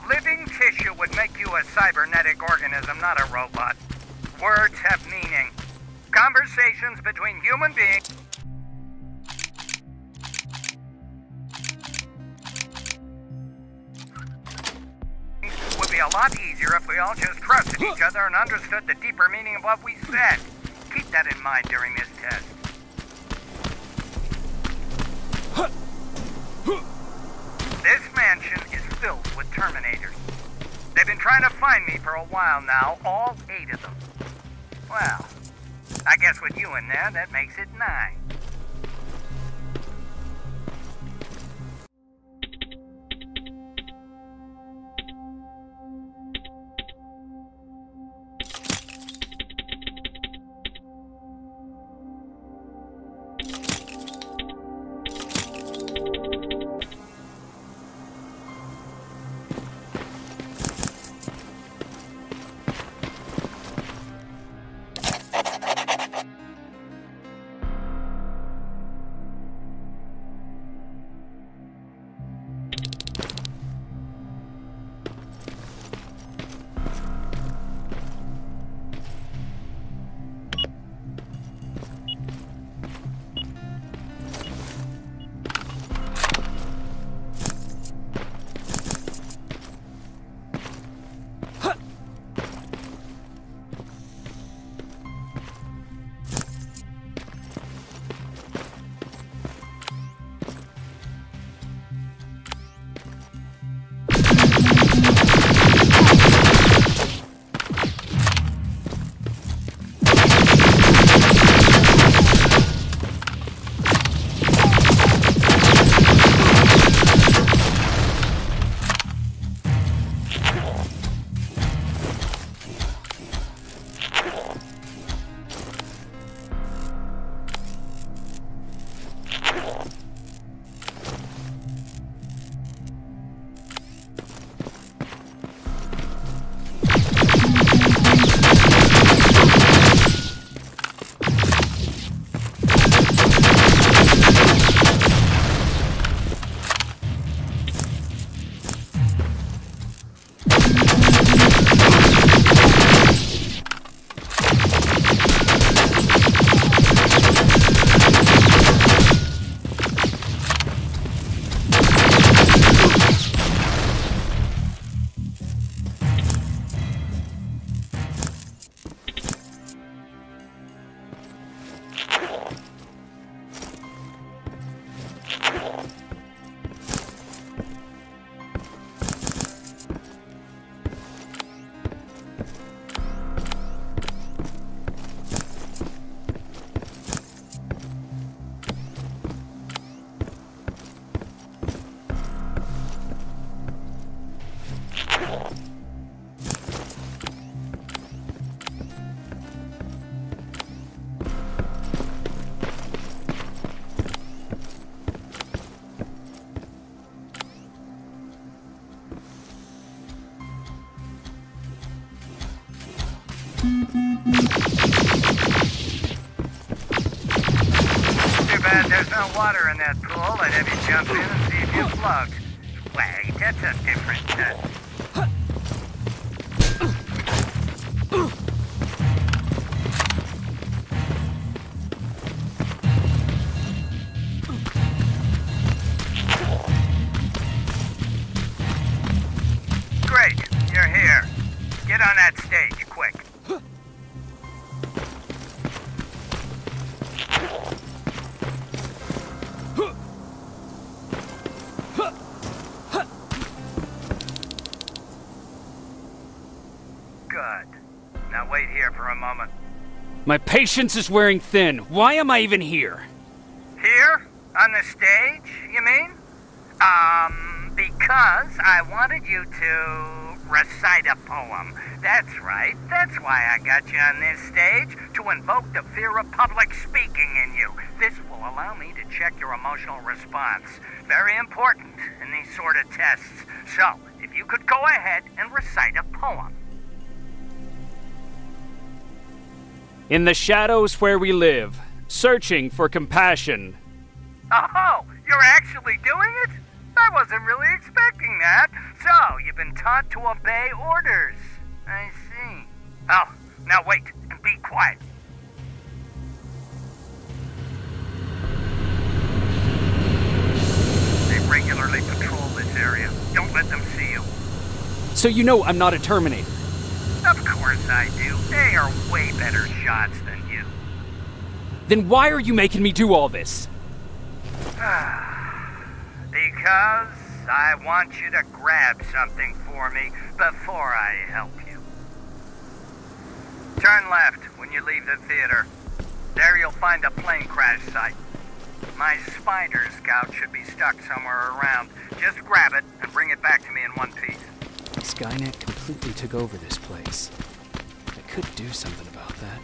living tissue would make you a cybernetic organism, not a robot. Words have meaning. Conversations between human beings would be a lot easier if we all just trusted each other and understood the deeper meaning of what we said. Keep that in mind during this test. This mansion is filled with Terminators. They've been trying to find me for a while now, all 8 of them. Well, I guess with you in there, that makes it 9. Too bad there's no water in that pool. I'd have you jump in and see if you float. Wait, that's a different Great, you're here. Get on that stage, quick. Good. Now wait here for a moment. My patience is wearing thin. Why am I even here? Here? On the stage, you mean? Because I wanted you to recite a poem. That's right. That's why I got you on this stage, to invoke the fear of public speaking in you. This will allow me to check your emotional response. Very important in these sort of tests. So, if you could go ahead and recite a poem. In the shadows where we live, searching for compassion. Oh, you're actually doing it? I wasn't really expecting that. So, you've been taught to obey orders. I see. Oh, now wait and be quiet. They regularly patrol this area. Don't let them see you. So you know I'm not a Terminator. Of course I do. They are way better shots than you. Then why are you making me do all this? Because I want you to grab something for me before I help you. Turn left when you leave the theater. There you'll find a plane crash site. My spider scout should be stuck somewhere around. Just grab it and bring it back to me in one piece. Skynet completely took over this place. I could do something about that.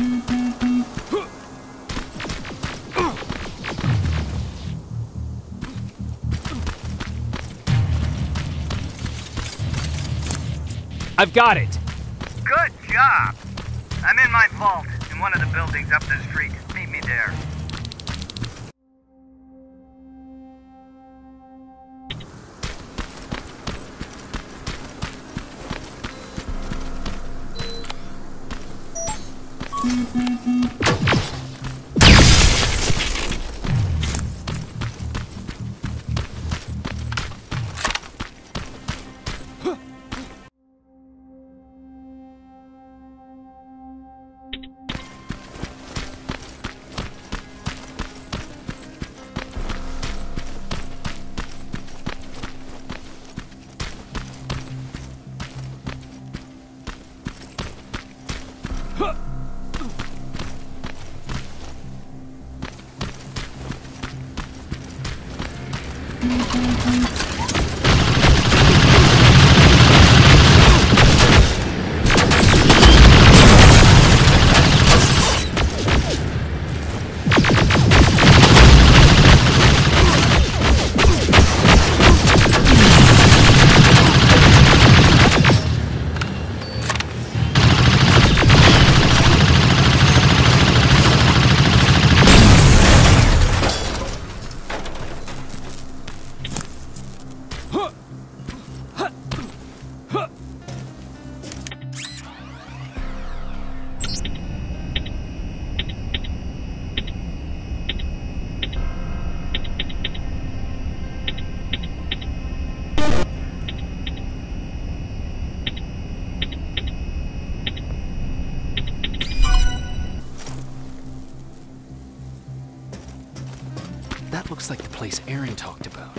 I've got it! Good job! I'm in my vault in one of the buildings up the street. Meet me there. That looks like the place Aaron talked about.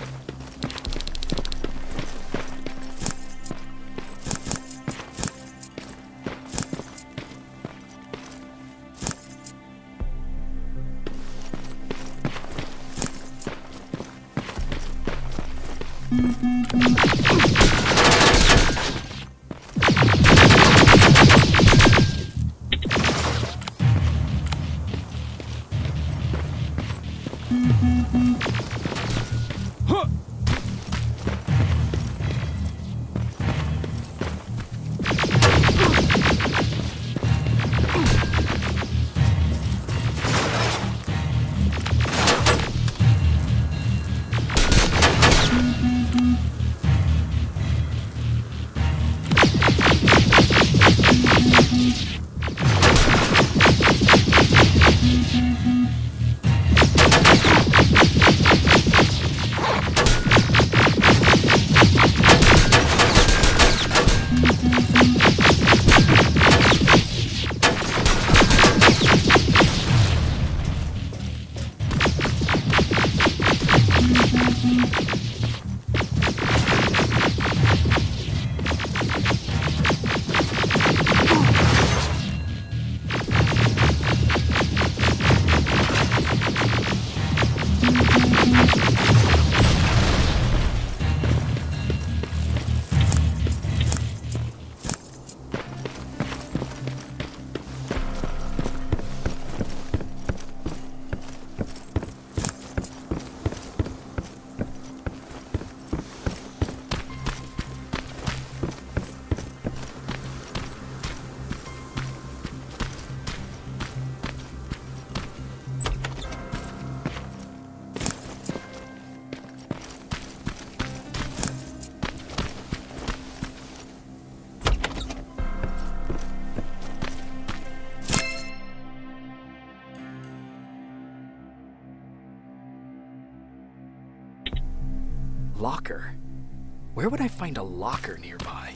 Locker? Where would I find a locker nearby?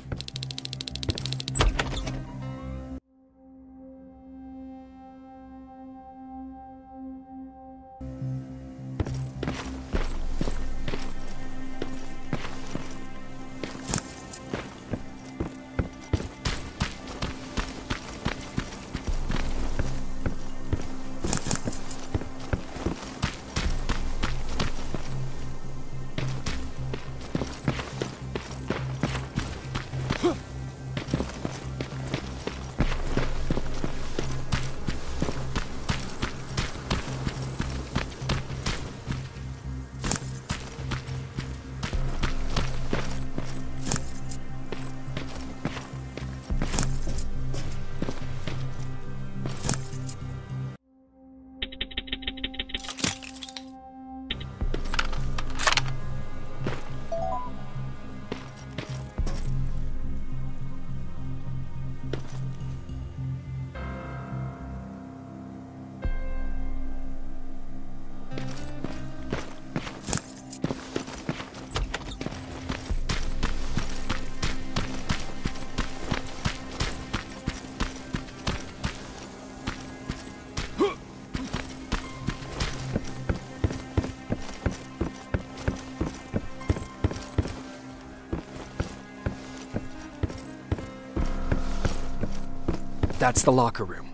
That's the locker room.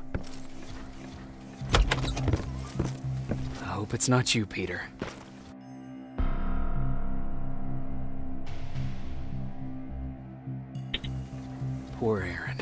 I hope it's not you, Peter. Poor Aaron.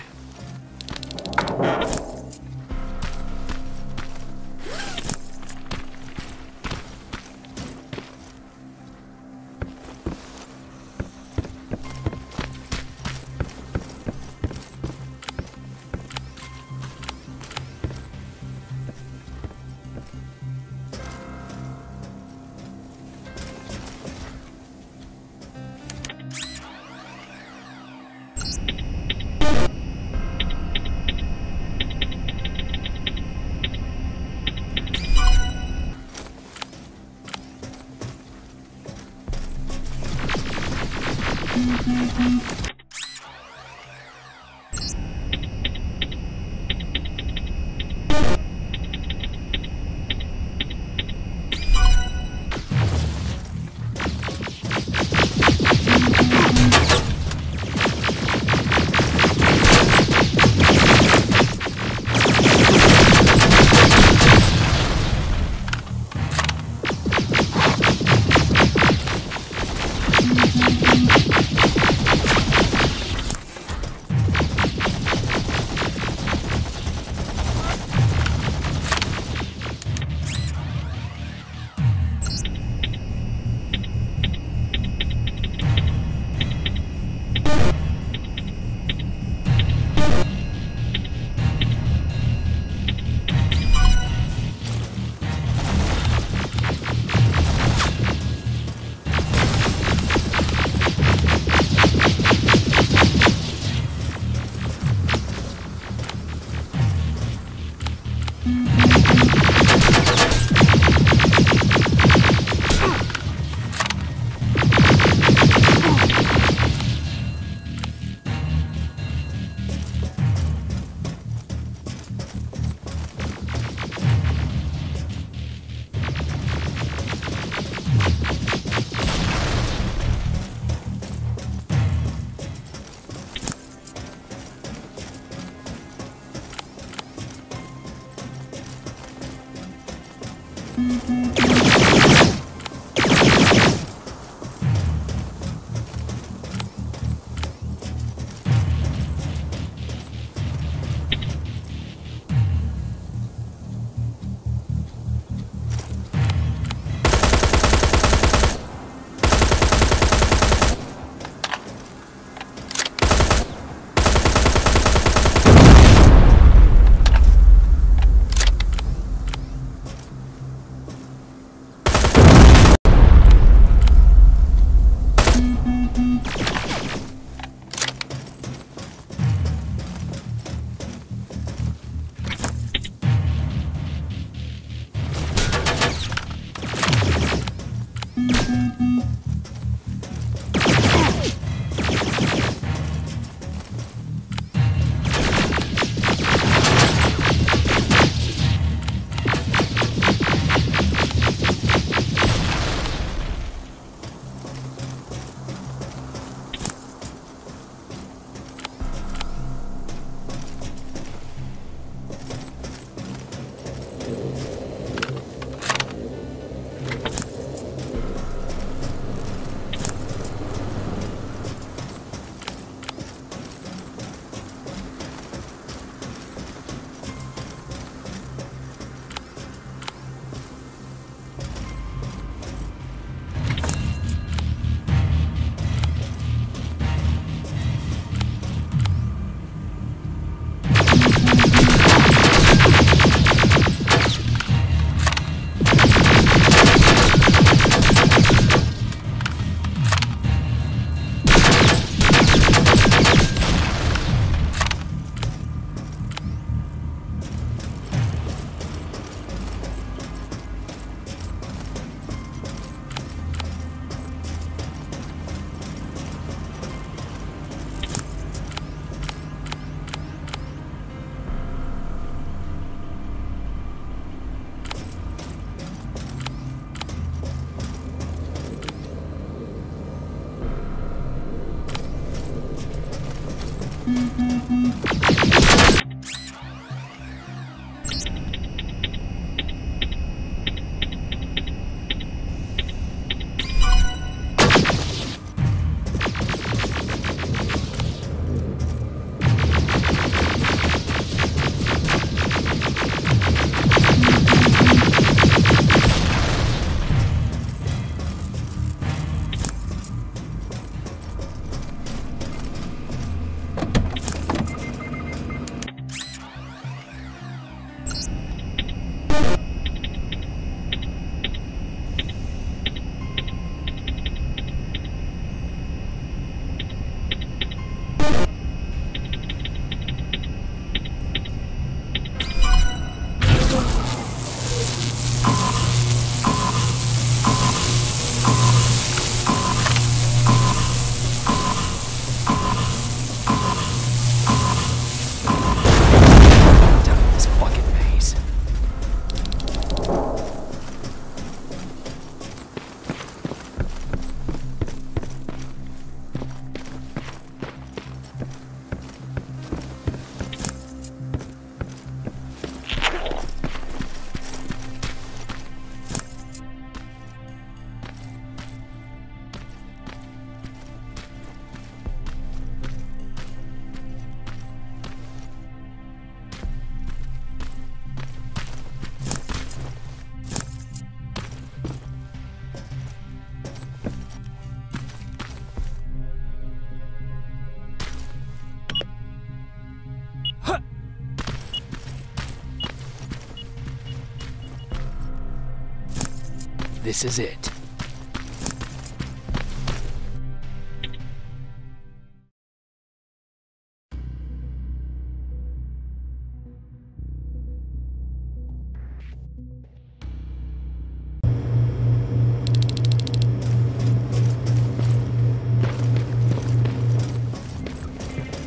This is it.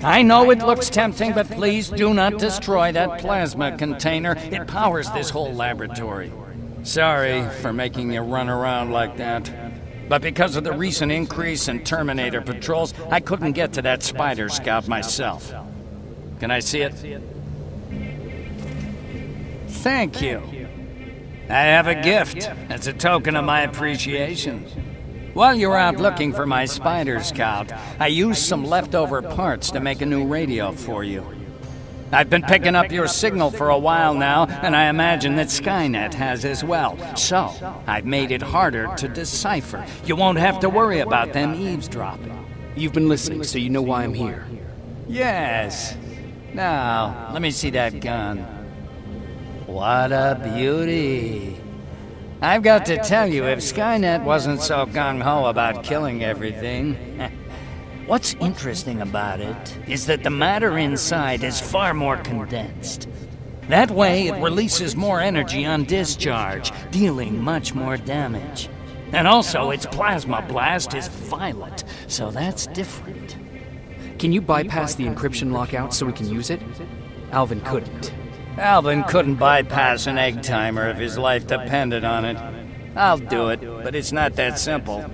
I know it looks tempting, but please do not destroy that plasma container. It powers this whole laboratory. Sorry for making you run around like that. But because of the recent increase in Terminator patrols, I couldn't get to that spider scout myself. Can I see it? Thank you. I have a gift as a token of my appreciation. While you were out looking for my spider scout, I used some leftover parts to make a new radio for you. I've been picking up your signal for a while now, and I imagine that Skynet has as well. So, I've made it harder to decipher. You won't have to worry about them eavesdropping. You've been listening, so you know why I'm here. Yes. Now, let me see that gun. What a beauty. I've got to tell you, if Skynet wasn't so gung-ho about killing everything... What's interesting about it is that the matter inside is far more condensed. That way, it releases more energy on discharge, dealing much more damage. And also, its plasma blast is violent, so that's different. Can you bypass the encryption lockout so we can use it? Alvin couldn't. Alvin couldn't bypass an egg timer if his life depended on it. I'll do it, but it's not that simple.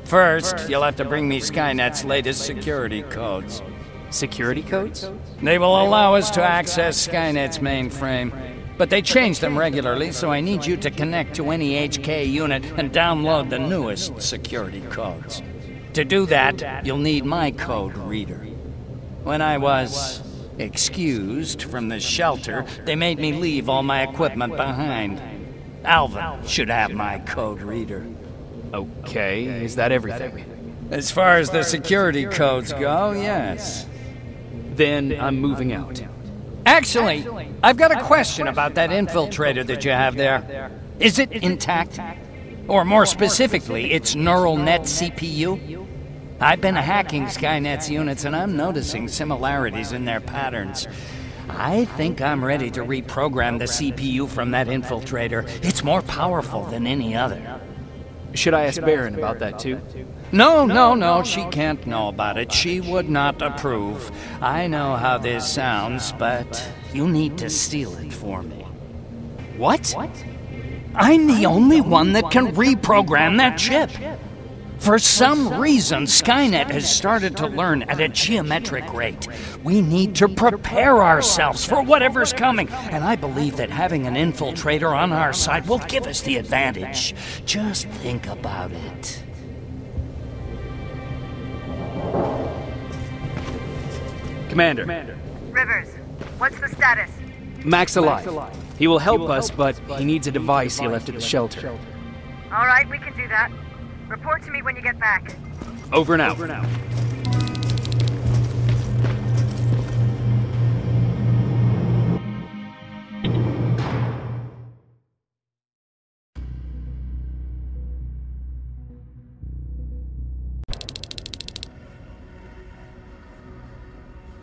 First, you'll have to bring me Skynet's latest security codes. Security codes? They will allow us to access Skynet's mainframe, but they change them regularly, so I need you to connect to any HK unit and download the newest security codes. To do that, you'll need my code reader. When I was excused from the shelter, they made me leave all my equipment behind. Alvin should have my code reader. Okay, is that everything? As far as the security codes go, yes. Then I'm moving out. Actually, I've got a question about that infiltrator that you have there. Is it intact? Or more specifically, its neural net CPU? I've been hacking Skynet's units and I'm noticing similarities in their patterns. I think I'm ready to reprogram the CPU from that infiltrator. It's more powerful than any other. Should I ask Baron about that too? No, she can't know about it. She would not approve. I know how this sounds, but you need to steal it for me. What? I'm the only one that can reprogram that chip. For some reason, Skynet has started to learn at a geometric rate. We need to prepare ourselves for whatever's coming, and I believe that having an infiltrator on our side will give us the advantage. Just think about it. Commander. Rivers, what's the status? Mac's alive. He will help us, but he needs a device he left at the shelter. All right, we can do that. Report to me when you get back. Over and out.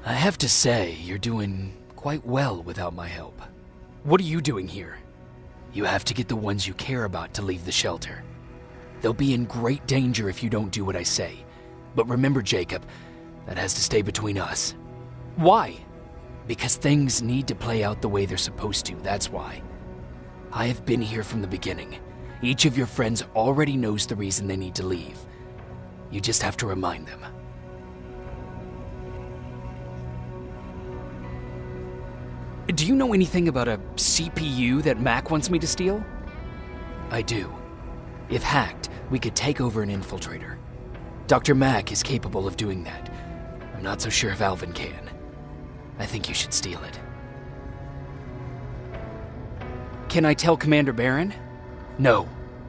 I have to say, you're doing quite well without my help. What are you doing here? You have to get the ones you care about to leave the shelter. They'll be in great danger if you don't do what I say. But remember, Jacob, that has to stay between us. Why? Because things need to play out the way they're supposed to, that's why. I have been here from the beginning. Each of your friends already knows the reason they need to leave. You just have to remind them. Do you know anything about a CPU that Mac wants me to steal? I do. If hacked, we could take over an infiltrator. Dr. Mac is capable of doing that. I'm not so sure if Alvin can. I think you should steal it. Can I tell Commander Baron? No,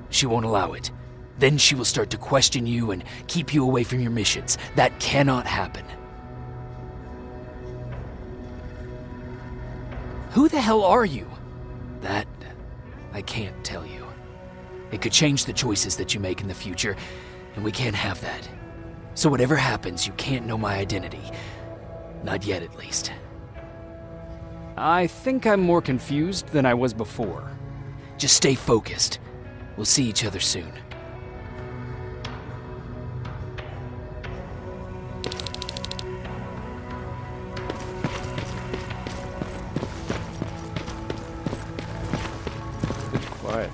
she won't allow it. Then she will start to question you and keep you away from your missions. That cannot happen. Who the hell are you? That I can't tell you. It could change the choices that you make in the future, and we can't have that. So whatever happens, you can't know my identity. Not yet, at least. I think I'm more confused than I was before. Just stay focused. We'll see each other soon. It's quiet.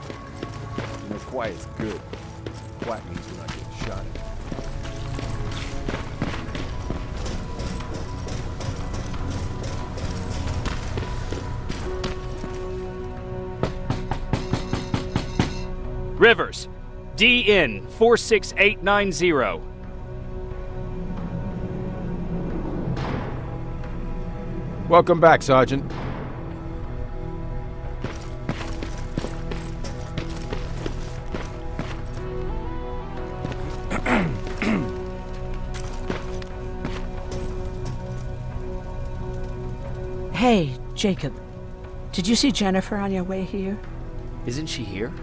You know, quiet's good. Quiet means we're not getting shot at. Rivers, DN 46890. Welcome back, Sergeant. Hey, Jacob. Did you see Jennifer on your way here? Isn't she here?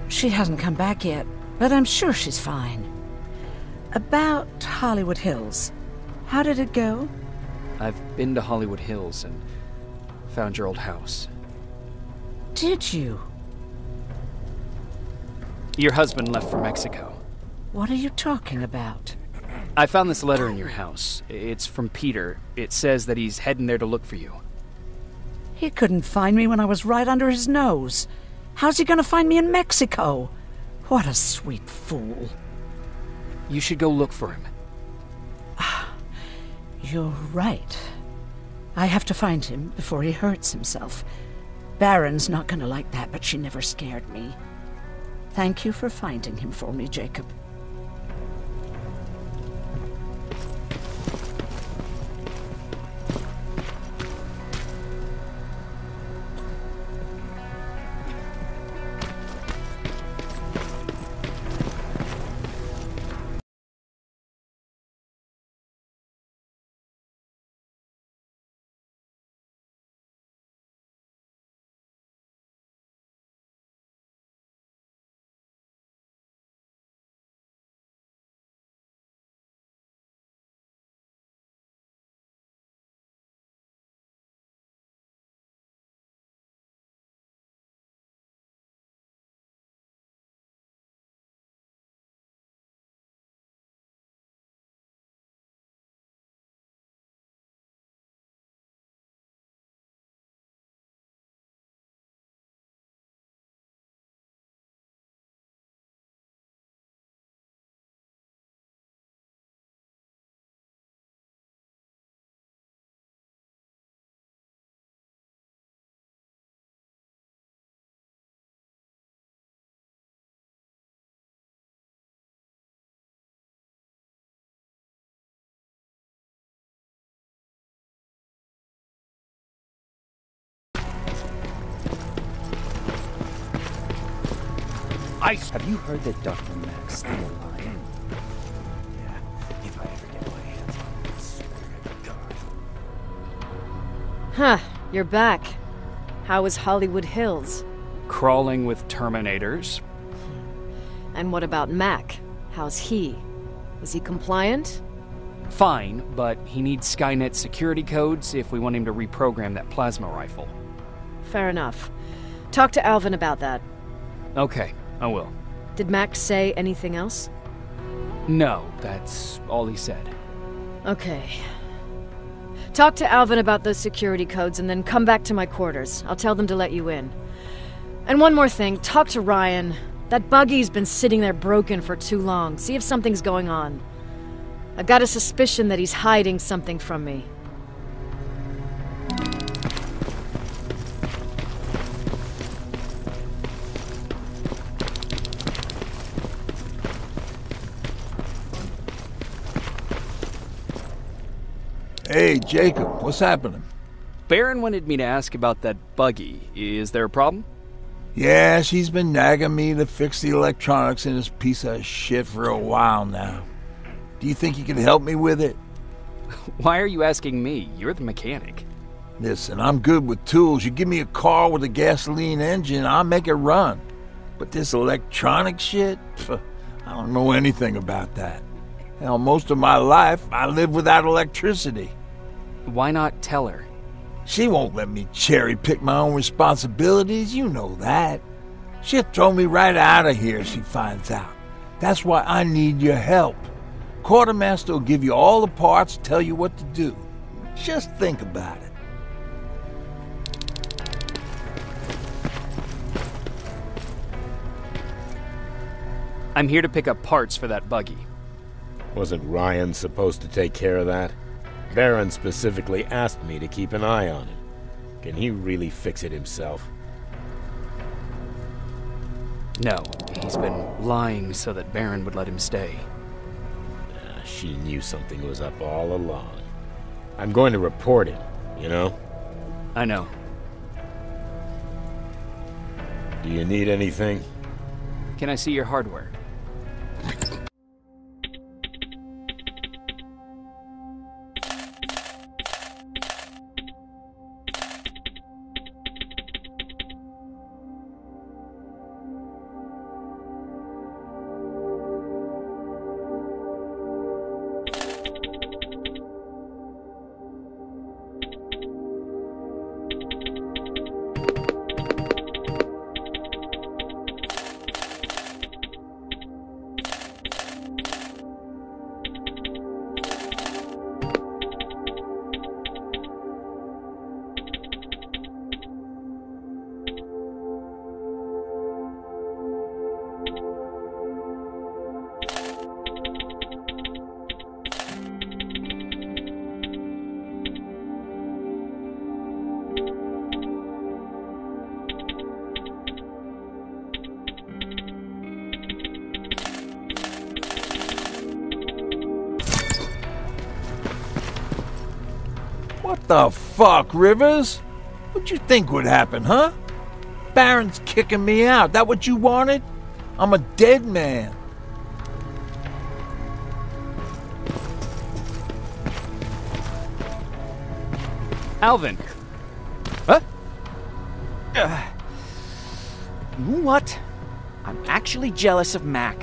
She hasn't come back yet, but I'm sure she's fine. About Hollywood Hills. How did it go? I've been to Hollywood Hills and found your old house. Did you? Your husband left for Mexico. What are you talking about? I found this letter in your house. It's from Peter. It says that he's heading there to look for you. He couldn't find me when I was right under his nose. How's he gonna find me in Mexico? What a sweet fool. You should go look for him. You're right. I have to find him before he hurts himself. Baron's not gonna like that, but she never scared me. Thank you for finding him for me, Jacob. Have you heard that Dr. Mack's still alive? Yeah, if I ever get my hands on him, I swear to God. Huh, you're back. How was Hollywood Hills? Crawling with Terminators. And what about Mac? How's he? Is he compliant? Fine, but he needs Skynet security codes if we want him to reprogram that plasma rifle. Fair enough. Talk to Alvin about that. Okay, I will. Did Mac say anything else? No, that's all he said. Okay. Talk to Alvin about those security codes and then come back to my quarters. I'll tell them to let you in. And one more thing, talk to Ryan. That buggy's been sitting there broken for too long. See if something's going on. I've got a suspicion that he's hiding something from me. Hey, Jacob, what's happening? Baron wanted me to ask about that buggy. Is there a problem? Yeah, she's been nagging me to fix the electronics in this piece of shit for a while now. Do you think you can help me with it? Why are you asking me? You're the mechanic. Listen, I'm good with tools. You give me a car with a gasoline engine, I'll make it run. But this electronic shit? Pff, I don't know anything about that. Hell, most of my life, I lived without electricity. Why not tell her? She won't let me cherry-pick my own responsibilities, you know that. She'll throw me right out of here if she finds out. That's why I need your help. Quartermaster will give you all the parts, tell you what to do. Just think about it. I'm here to pick up parts for that buggy. Wasn't Ryan supposed to take care of that? Baron specifically asked me to keep an eye on him. Can he really fix it himself? No, he's been lying so that Baron would let him stay. She knew something was up all along. I'm going to report him, you know? I know. Do you need anything? Can I see your hardware? What the fuck, Rivers? What'd you think would happen, huh? Baron's kicking me out. That what you wanted? I'm a dead man. Alvin! Huh? You know what? I'm actually jealous of Mac.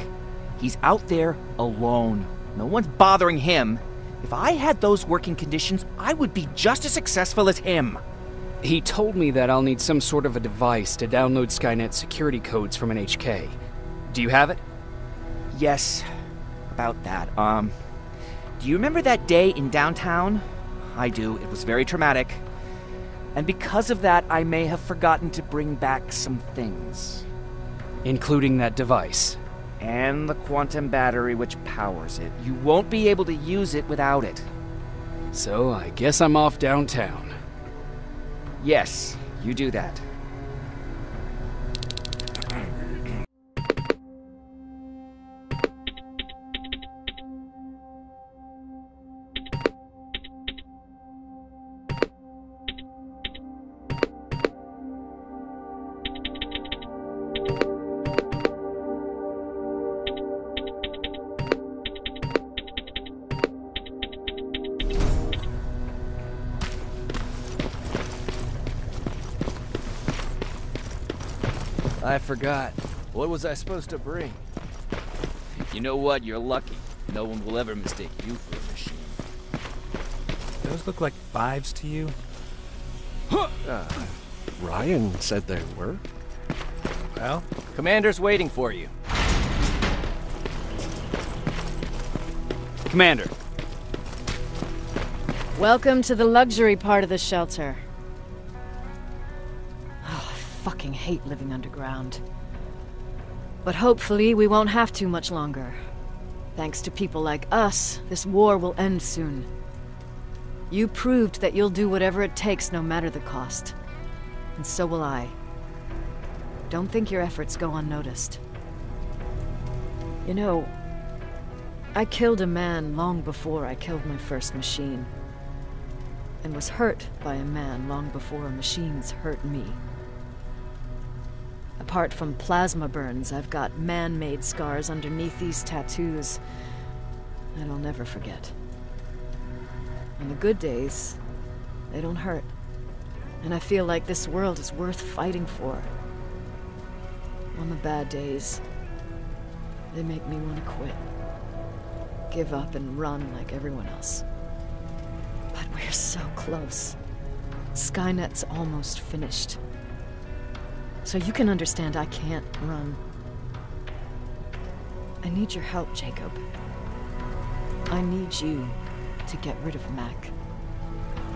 He's out there alone. No one's bothering him. If I had those working conditions, I would be just as successful as him. He told me that I'll need some sort of a device to download Skynet security codes from an HK. Do you have it? Yes, about that. Do you remember that day in downtown? I do. It was very traumatic. And because of that, I may have forgotten to bring back some things. Including that device. And the quantum battery which powers it. You won't be able to use it without it. So I guess I'm off downtown. Yes, you do that. I forgot. What was I supposed to bring? You know what? You're lucky. No one will ever mistake you for a machine. Those look like 5s to you? Ryan said they were. Well? Commander's waiting for you. Commander. Welcome to the luxury part of the shelter. Oh, I fucking hate living underground. But hopefully we won't have to much longer. Thanks to people like us, this war will end soon. You proved that you'll do whatever it takes no matter the cost. And so will I. Don't think your efforts go unnoticed. You know, I killed a man long before I killed my first machine. And was hurt by a man long before machines hurt me. Apart from plasma burns, I've got man-made scars underneath these tattoos that I'll never forget. On the good days, they don't hurt. And I feel like this world is worth fighting for. On the bad days, they make me want to quit. Give up and run like everyone else. But we're so close. Skynet's almost finished. So you can understand I can't run. I need your help, Jacob. I need you to get rid of Mac.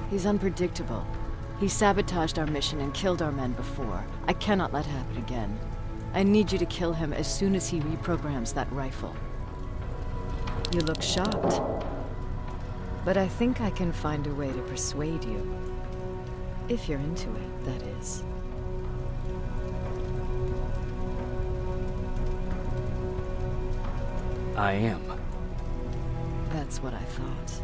He's unpredictable. He sabotaged our mission and killed our men before. I cannot let it happen again. I need you to kill him as soon as he reprograms that rifle. You look shocked. But I think I can find a way to persuade you. If you're into it, that is. I am. That's what I thought.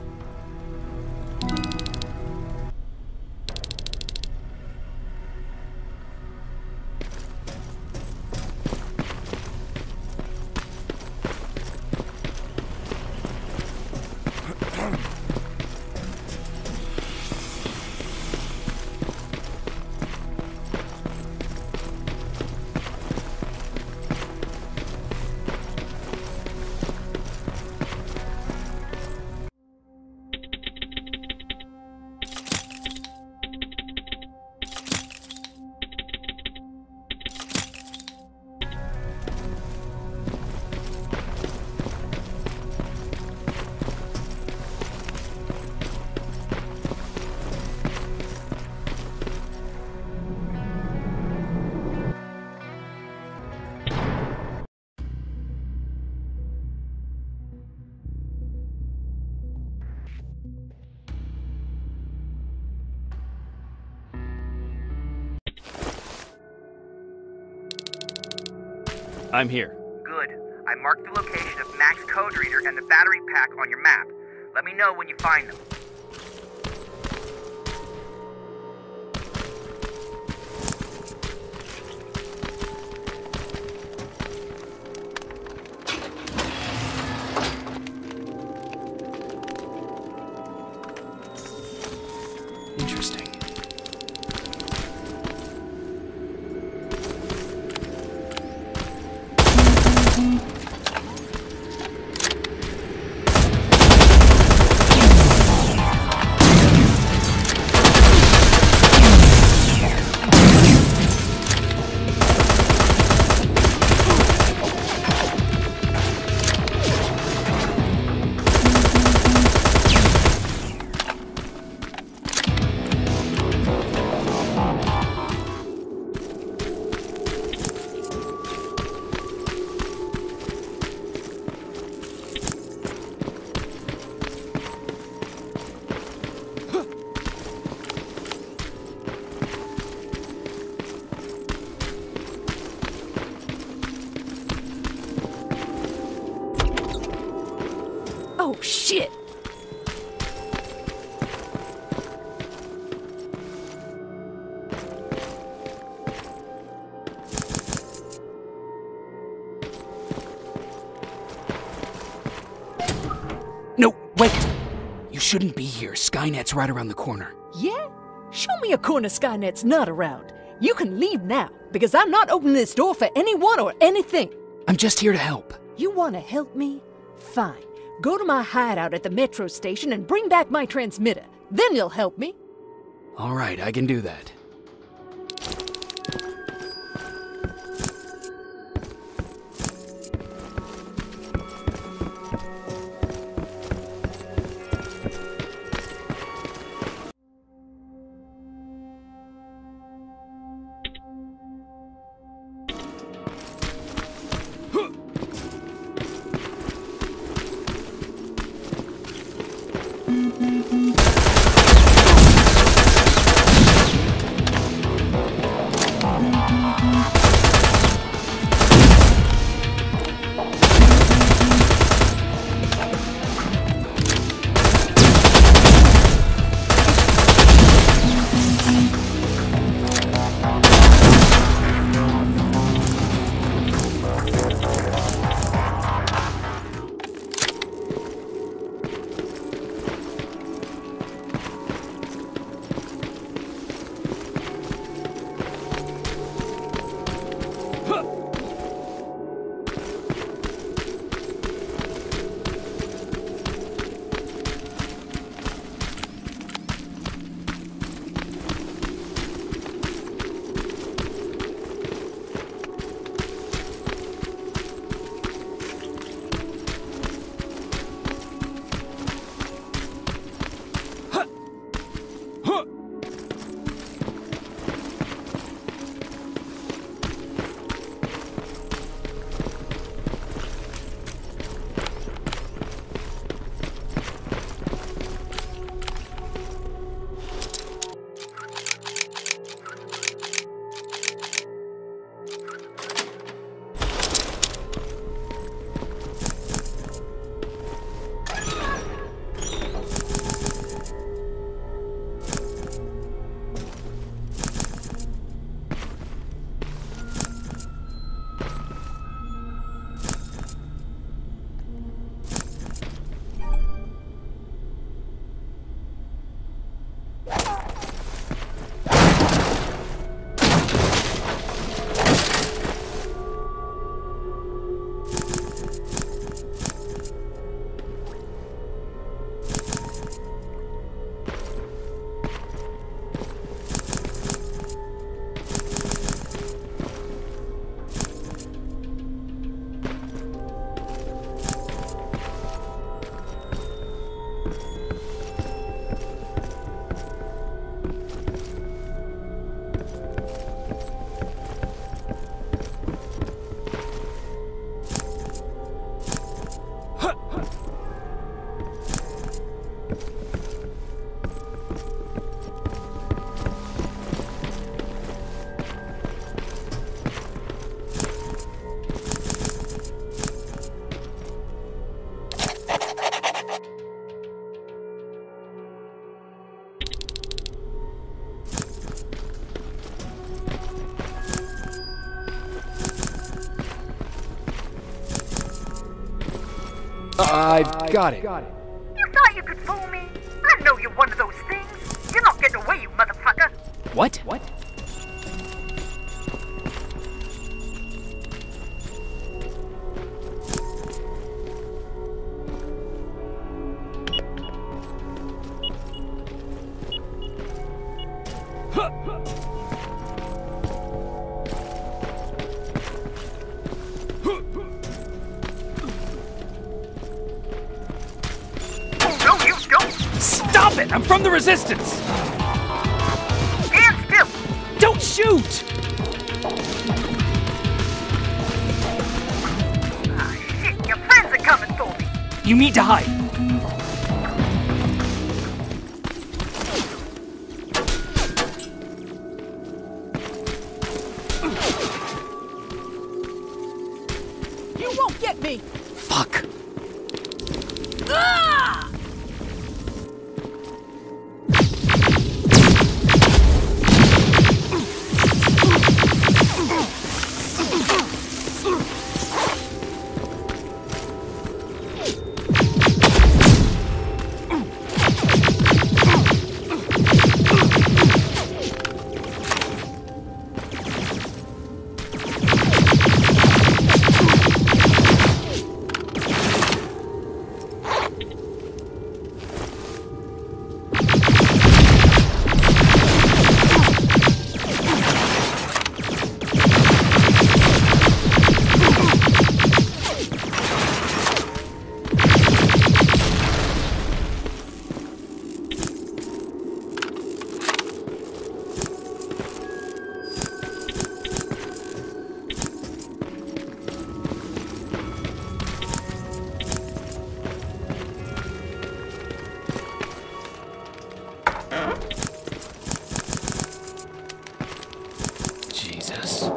I'm here. Good. I marked the location of Mac's code reader and the battery pack on your map. Let me know when you find them. Interesting. Oh, shit! No, wait! You shouldn't be here. Skynet's right around the corner. Yeah? Show me a corner Skynet's not around. You can leave now, because I'm not opening this door for anyone or anything. I'm just here to help. You want to help me? Fine. Go to my hideout at the metro station and bring back my transmitter. Then you'll help me. All right, I can do that. I've got it. You thought you could fool me? I know you're one of those things. You're not getting away, you motherfucker. What? No, you don't. Stop it! I'm from the Resistance! Stand still. Don't shoot! Ah, shit, your friends are coming for me. You need to hide. You won't get me! Fuck. Ah! Jesus.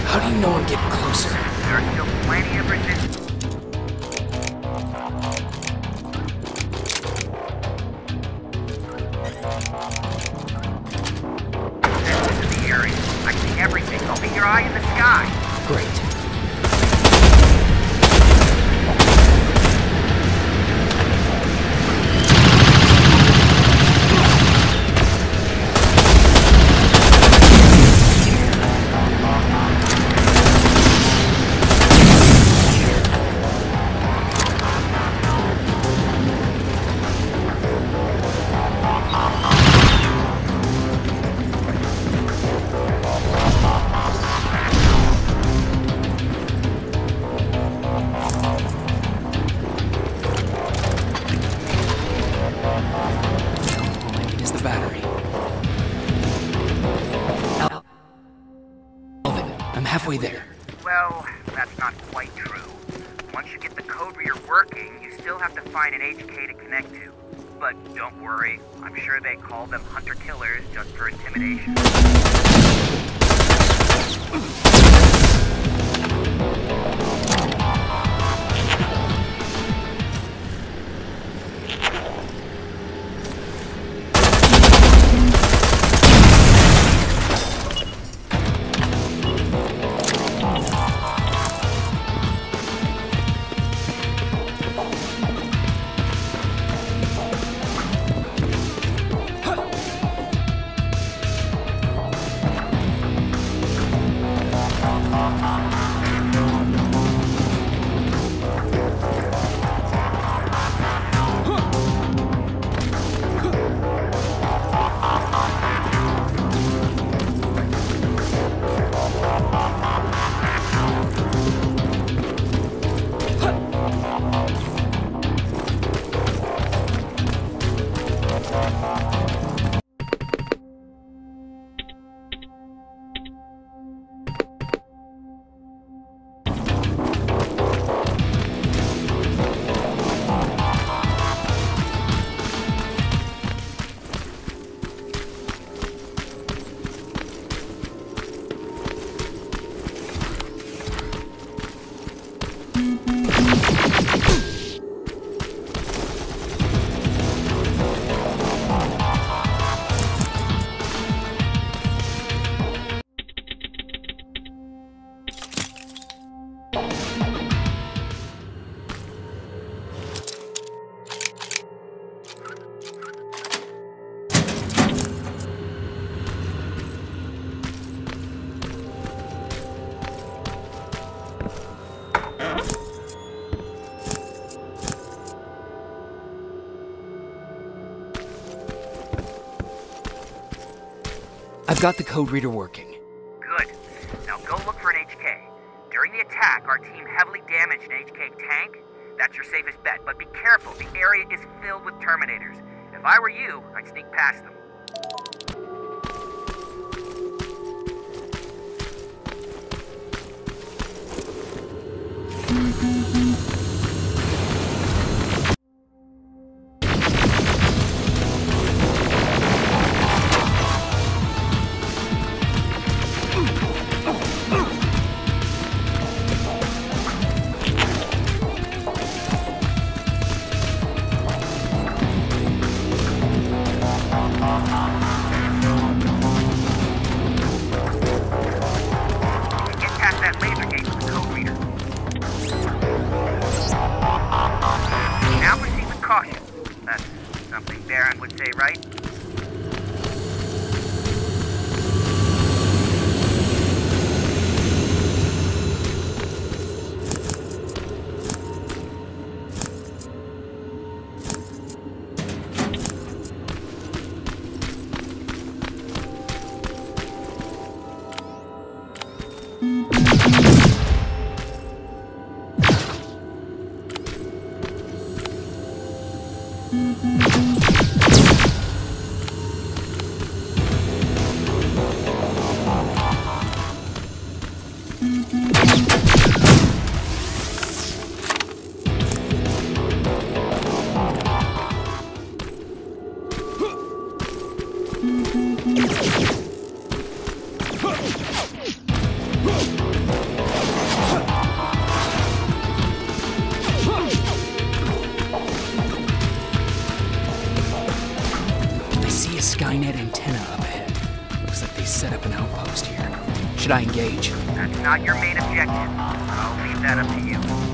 How do you know I'm getting closer? There are still plenty of resistance. This is the area. I see everything. I'll be your eye in the sky. Great. Halfway there. Well, that's not quite true. Once you get the code reader working, you still have to find an HK to connect to. But don't worry, I'm sure they call them hunter-killers just for intimidation. I've got the code reader working. Good. Now go look for an HK. During the attack, our team heavily damaged an HK tank. That's your safest bet, but be careful. The area is filled with Terminators. If I were you, I'd sneak past them. Skynet antenna up ahead. Looks like they set up an outpost here. Should I engage? That's not your main objective. I'll leave that up to you.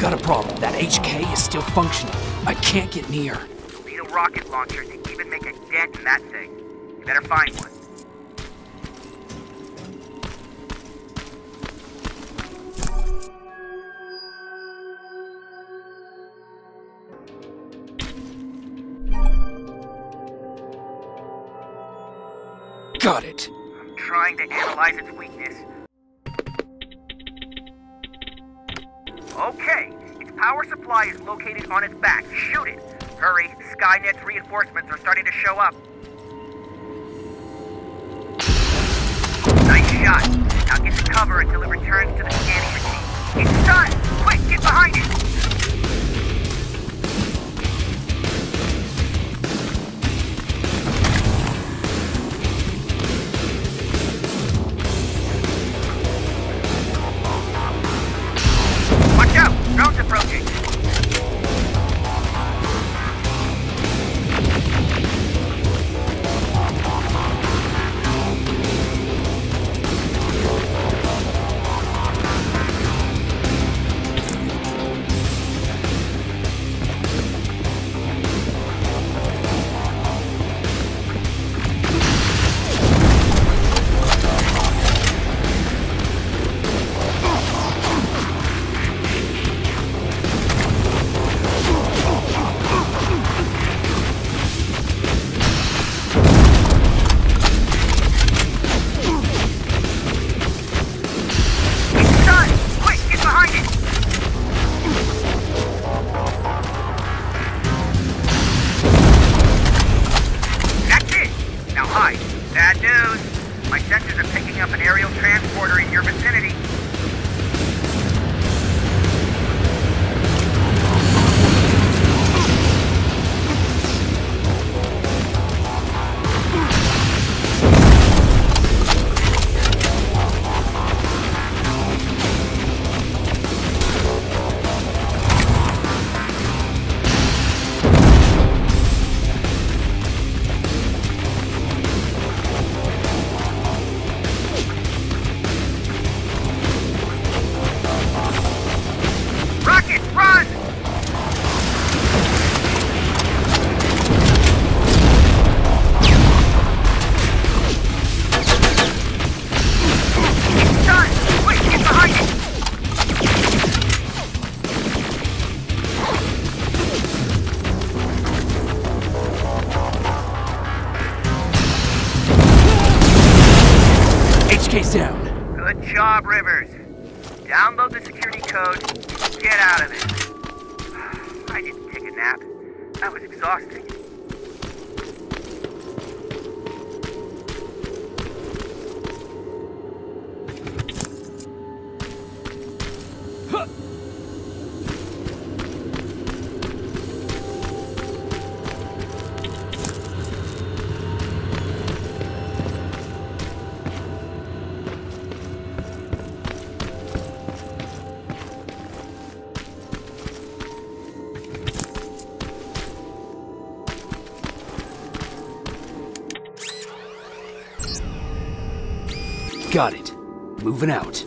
Got a problem. That HK is still functioning. I can't get near. Need a rocket launcher to even make a dent in that thing. You better find one. Got it. I'm trying to analyze its weakness. Okay, its power supply is located on its back. Shoot it! Hurry, Skynet's reinforcements are starting to show up. Nice shot. Now get to cover until it returns to the scanning machine. It's done! Quick, get behind it! Watch out! Drone's approaching! Bad news. My sensors are picking up an aerial transporter in your vicinity. HK's down. Good job, Rivers. Download the security code. Get out of this. I didn't take a nap. That was exhausting. Got it. Moving out.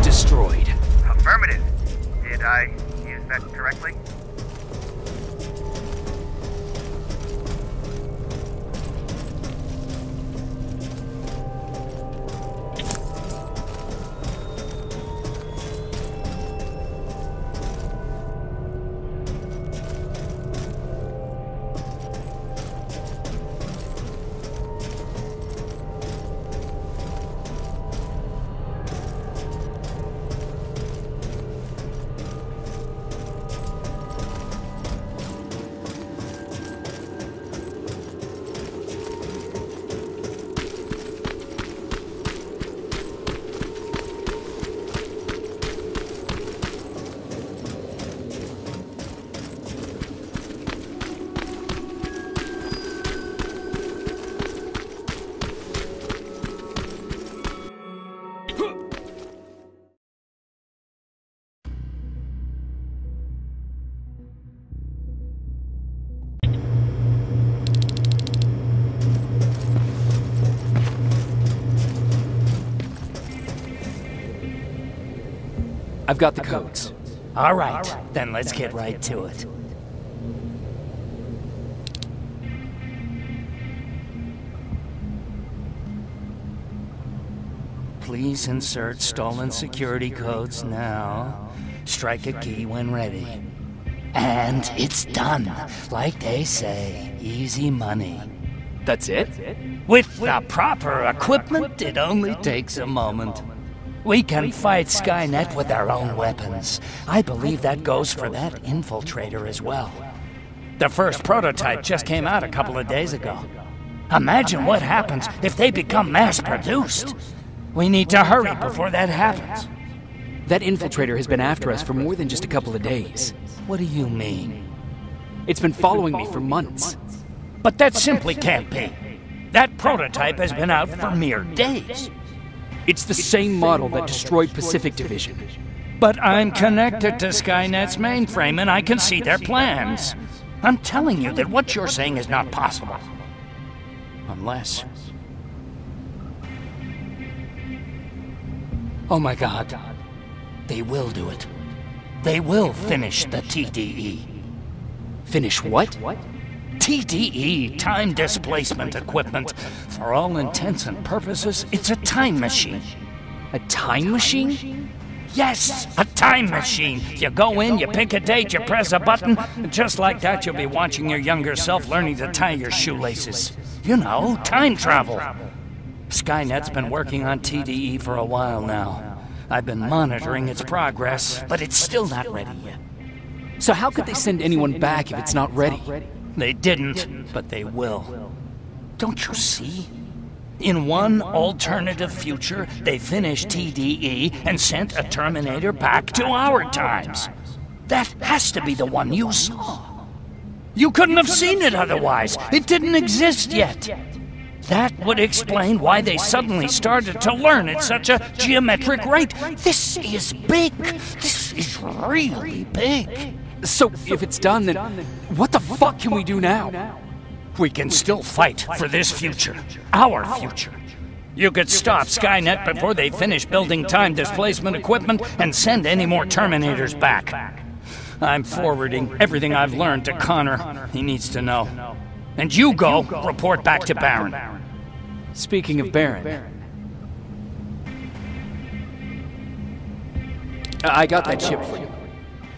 Destroyed. Affirmative. Did I use that correctly? I've got the codes. All right, then let's get right to it. Please insert stolen security codes now. Strike a key when ready. And it's done. Like they say, easy money. That's it? With the proper equipment, it only takes a moment. We can fight Skynet with our own weapons. I believe that goes for that infiltrator as well. The first prototype just came out a couple of days ago. Imagine what happens if they become mass-produced. We need to hurry before that happens. That infiltrator has been after us for more than just a couple of days. What do you mean? It's been following me for months. But that simply can't be. That prototype has been out for mere days. It's the same model that destroyed Pacific Division. But I'm connected to Skynet's mainframe and I can see their plans. I'm telling you that what you're saying is not possible. Unless... Oh my God. They will do it. They will finish the TDE. Finish what? TDE, time displacement equipment. For all intents and purposes, it's a time machine. A time machine? Yes, a time machine. You go in, you pick a date, you press a button, and just like that you'll be watching your younger self learning to tie your shoelaces. You know, time travel. Skynet's been working on TDE for a while now. I've been monitoring its progress, but it's still not ready yet. So how could they send anyone back if it's not ready? They didn't, but they will. Don't you see? In one alternative future, they finished TDE and sent a Terminator back to our times. That has to be the one you saw. You couldn't have seen it otherwise. It didn't exist yet. That would explain why they suddenly started to learn at such a geometric rate. This is big. This is really big. So, if it's done, then what the fuck can we do now? We can still fight for this future. Our future. You could stop Skynet before they finish building time displacement equipment and send any more Terminators back. I'm forwarding everything I've learned to Connor. He needs to know. And you go report back to Baron. Speaking of Baron, I got that chip for you.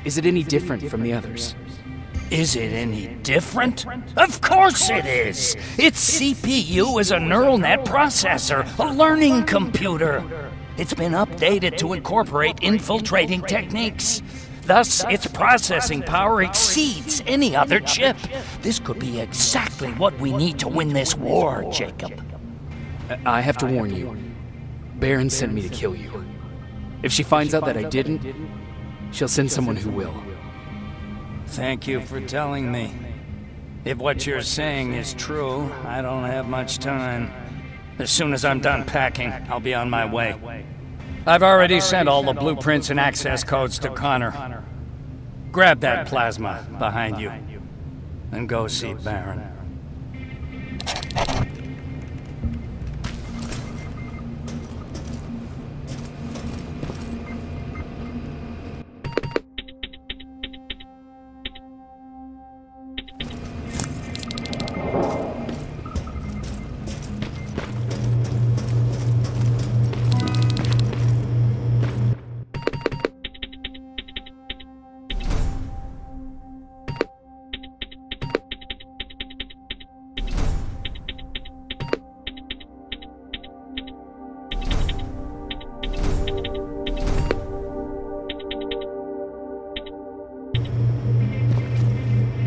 Is it any different from the others? Is it any different? Of course it is! Its CPU is a neural net processor, a learning computer. It's been updated to incorporate infiltrating techniques. Thus, its processing power exceeds any other chip. This could be exactly what we need to win this war, Jacob. I have to warn you. Baron sent me to kill you. If she finds out that I didn't, she'll send someone who will. Thank you for telling me. If what you're saying is true, I don't have much time. As soon as I'm done packing, I'll be on my way. I've already sent all the blueprints and access codes to Connor. Grab that plasma behind you, and go see Baron.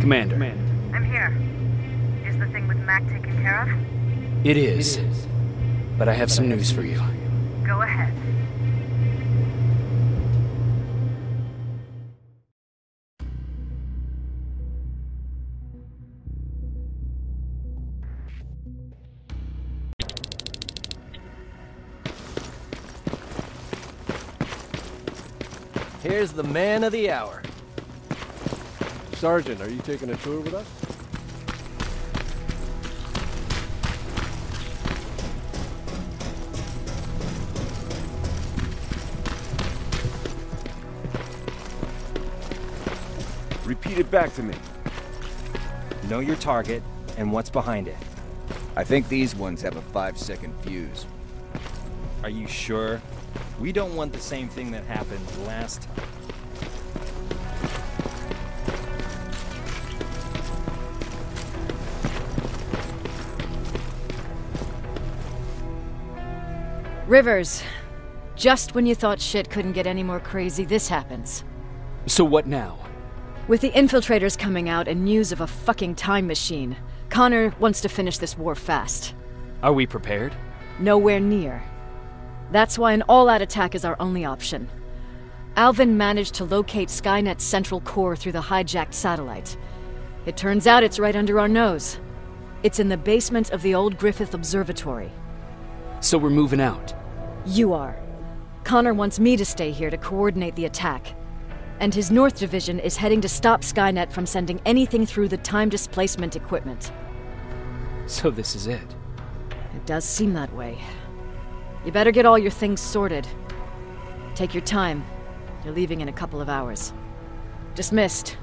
Commander. I'm here. Is the thing with Mac taken care of? It is. But I have some news for you. Go ahead. Here's the man of the hour. Sergeant, are you taking a tour with us? Repeat it back to me. Know your target and what's behind it. I think these ones have a 5-second fuse. Are you sure? We don't want the same thing that happened last time. Rivers, just when you thought shit couldn't get any more crazy, this happens. So what now? With the infiltrators coming out and news of a fucking time machine, Connor wants to finish this war fast. Are we prepared? Nowhere near. That's why an all-out attack is our only option. Alvin managed to locate Skynet's central core through the hijacked satellite. It turns out it's right under our nose. It's in the basement of the old Griffith Observatory. So we're moving out? You are. Connor wants me to stay here to coordinate the attack. And his North Division is heading to stop Skynet from sending anything through the time displacement equipment. So this is it? It does seem that way. You better get all your things sorted. Take your time. You're leaving in a couple of hours. Dismissed.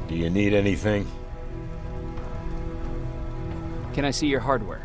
Do you need anything? Can I see your hardware?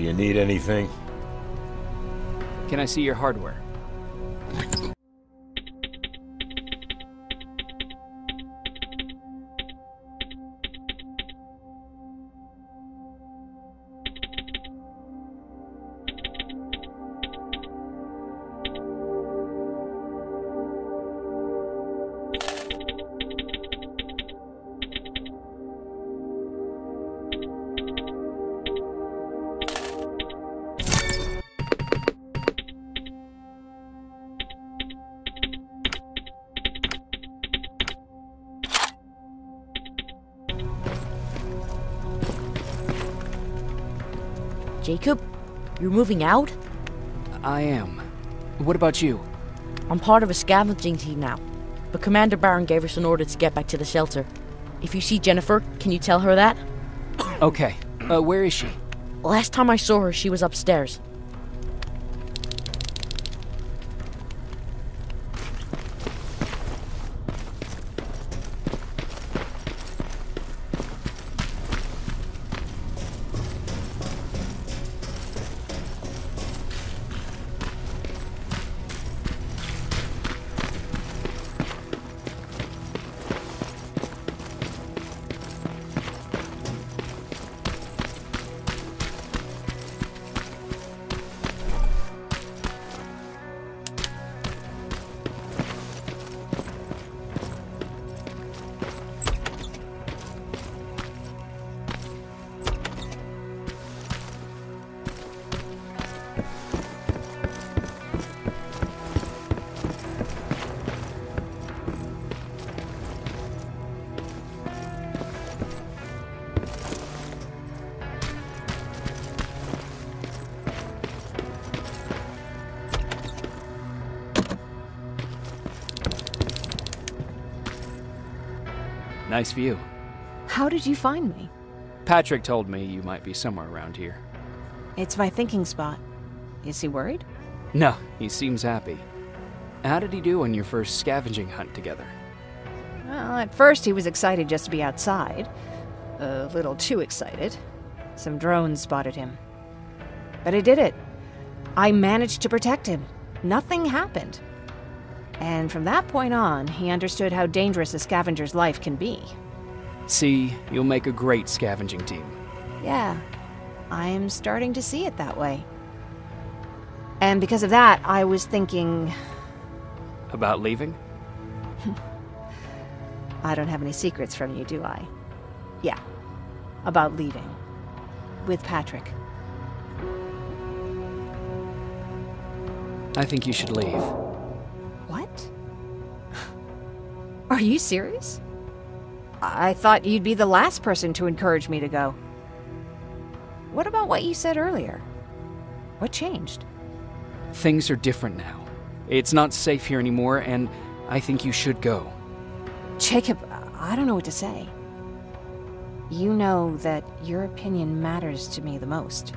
you need anything? Can I see your hardware? Jacob, you're moving out? I am. What about you? I'm part of a scavenging team now, but Commander Barron gave us an order to get back to the shelter. If you see Jennifer, can you tell her that? Okay. Where is she? Last time I saw her, she was upstairs. Nice view. How did you find me? Patrick told me you might be somewhere around here. It's my thinking spot. Is he worried? No, he seems happy. How did he do on your first scavenging hunt together? Well, at first he was excited just to be outside. A little too excited. Some drones spotted him. But I did it. I managed to protect him. Nothing happened. And from that point on, he understood how dangerous a scavenger's life can be. See, you'll make a great scavenging team. Yeah, I'm starting to see it that way. And because of that, I was thinking... About leaving? I don't have any secrets from you, do I? Yeah, about leaving. With Patrick. I think you should leave. What? Are you serious? I thought you'd be the last person to encourage me to go. What about what you said earlier? What changed? Things are different now. It's not safe here anymore, and I think you should go. Jacob, I don't know what to say. You know that your opinion matters to me the most.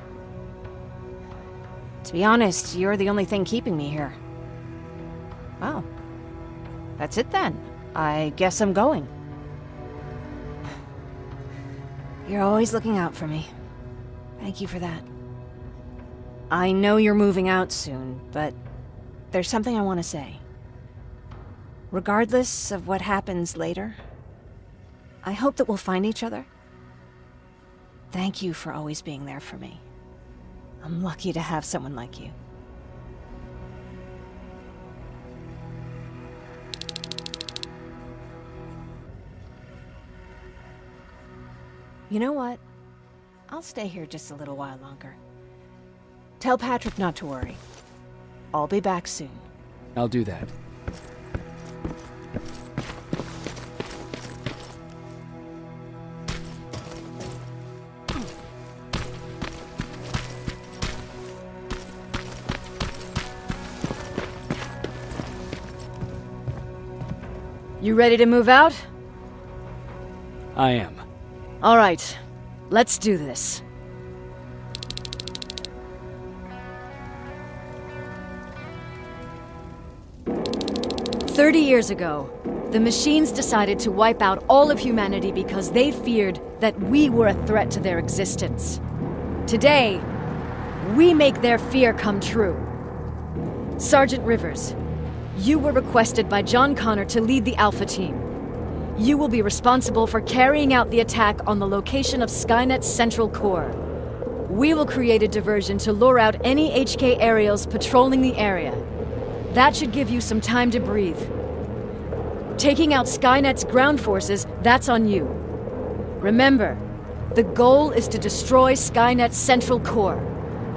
To be honest, you're the only thing keeping me here. Well, that's it then. I guess I'm going. You're always looking out for me. Thank you for that. I know you're moving out soon, but there's something I want to say. Regardless of what happens later, I hope that we'll find each other. Thank you for always being there for me. I'm lucky to have someone like you. You know what? I'll stay here just a little while longer. Tell Patrick not to worry. I'll be back soon. I'll do that. You ready to move out? I am. All right, let's do this. "30 years ago, the machines decided to wipe out all of humanity because they feared that we were a threat to their existence. Today, We make their fear come true. Sergeant Rivers, you were requested by John Connor to lead the Alpha team. You will be responsible for carrying out the attack on the location of Skynet's central core. We will create a diversion to lure out any HK aerials patrolling the area. That should give you some time to breathe. Taking out Skynet's ground forces, that's on you. Remember, the goal is to destroy Skynet's central core,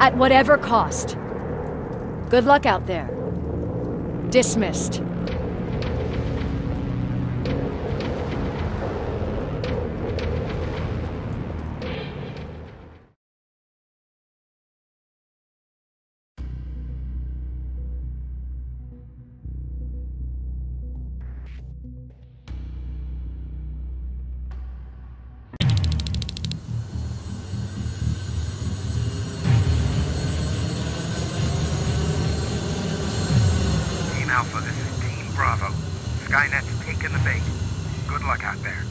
at whatever cost. Good luck out there. Dismissed. Alpha, this is Team Bravo. Skynet's taking the bait. Good luck out there.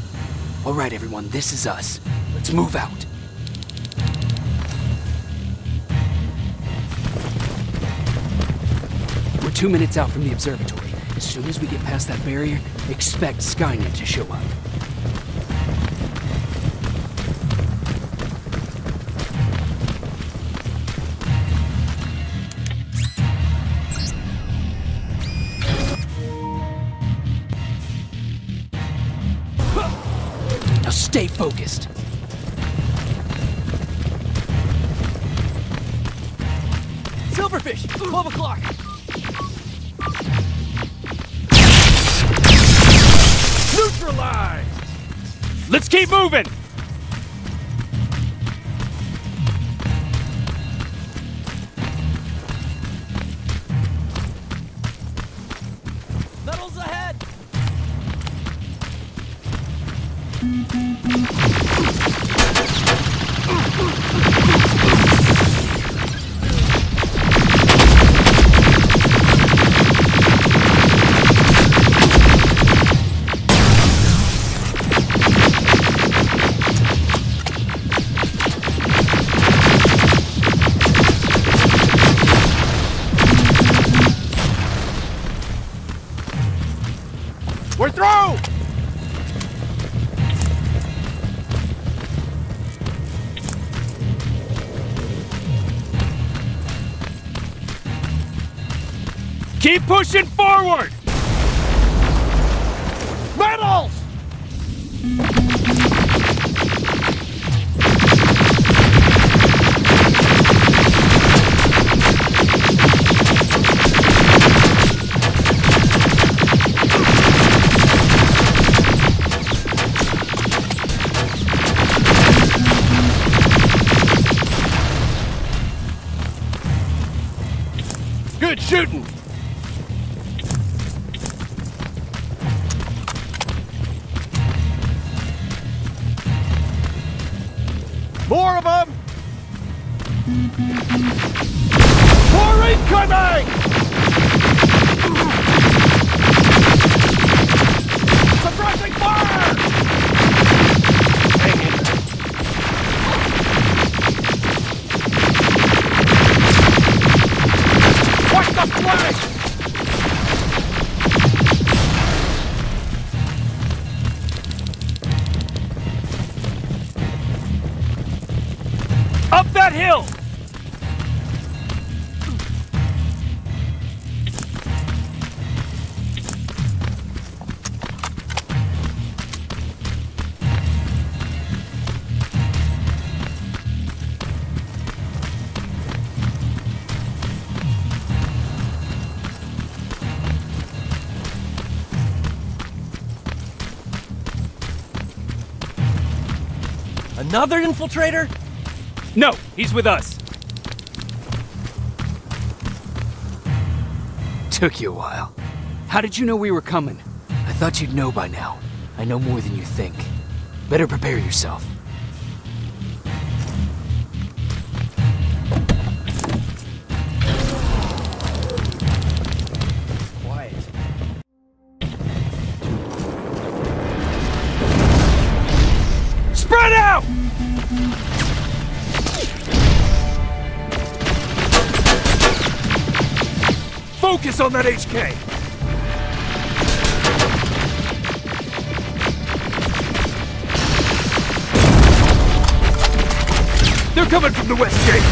All right, everyone, this is us. Let's move out. We're 2 minutes out from the observatory. As soon as we get past that barrier, expect Skynet to show up. Now stay focused. Silverfish, 12 o'clock. Neutralized! Let's keep moving! Metals ahead! We're through! Keep pushing forward! Metals! Good shooting! More of them! More incoming! Suppressing fire! Hang in there. Watch the flank! Up that hill! Another infiltrator? No, he's with us. Took you a while. How did you know we were coming? I thought you'd know by now. I know more than you think. Better prepare yourself. Quiet. Spread out! Focus on that HK! They're coming from the west gate!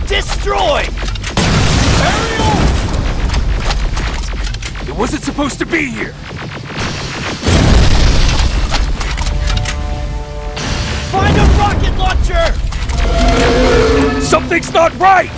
Destroy! Ariel! It wasn't supposed to be here! Find a rocket launcher! Something's not right!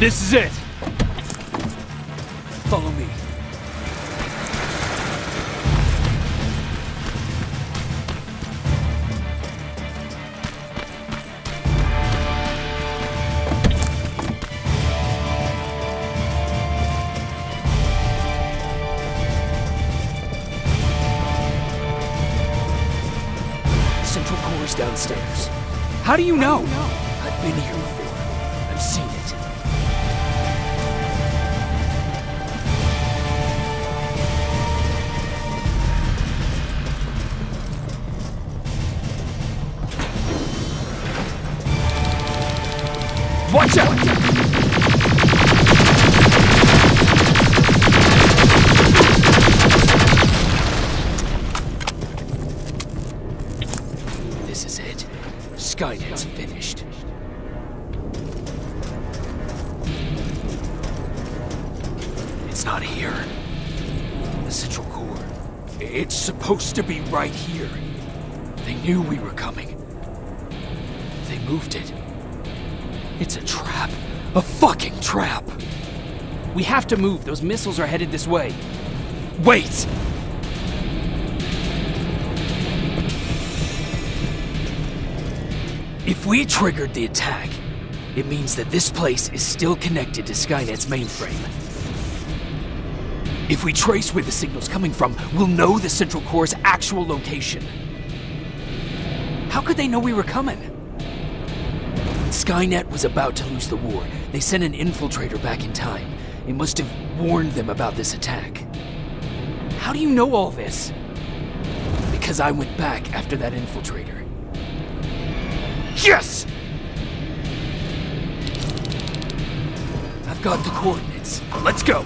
This is it! Follow me. Central Core's downstairs. How do you know? I've been here before. I've seen it. Watch out! This is it. Skynet's finished. It's not here. The Central Core. It's supposed to be right here. They knew we were coming. They moved it. It's a trap. A fucking trap! We have to move. Those missiles are headed this way. Wait! If we triggered the attack, it means that this place is still connected to Skynet's mainframe. If we trace where the signal's coming from, we'll know the Central Core's actual location. How could they know we were coming? When Skynet was about to lose the war, they sent an infiltrator back in time. It must have warned them about this attack. How do you know all this? Because I went back after that infiltrator. Yes! I've got the coordinates. Let's go.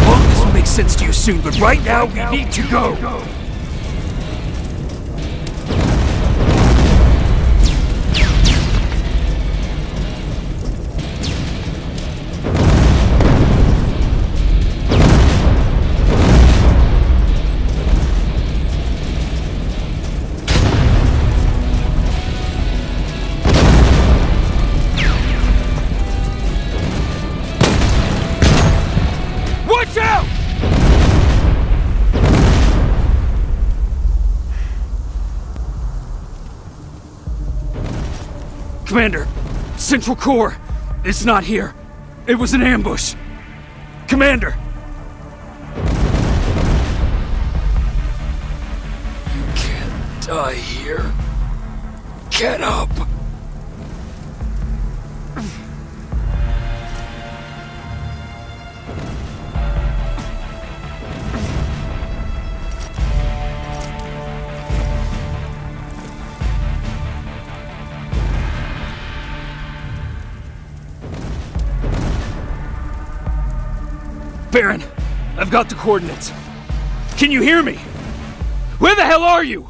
All this will make sense to you soon, but right now we need to go. Commander, Central Core, it's not here. It was an ambush. Commander! You can't die here. Get up! Baron, I've got the coordinates. Can you hear me? Where the hell are you?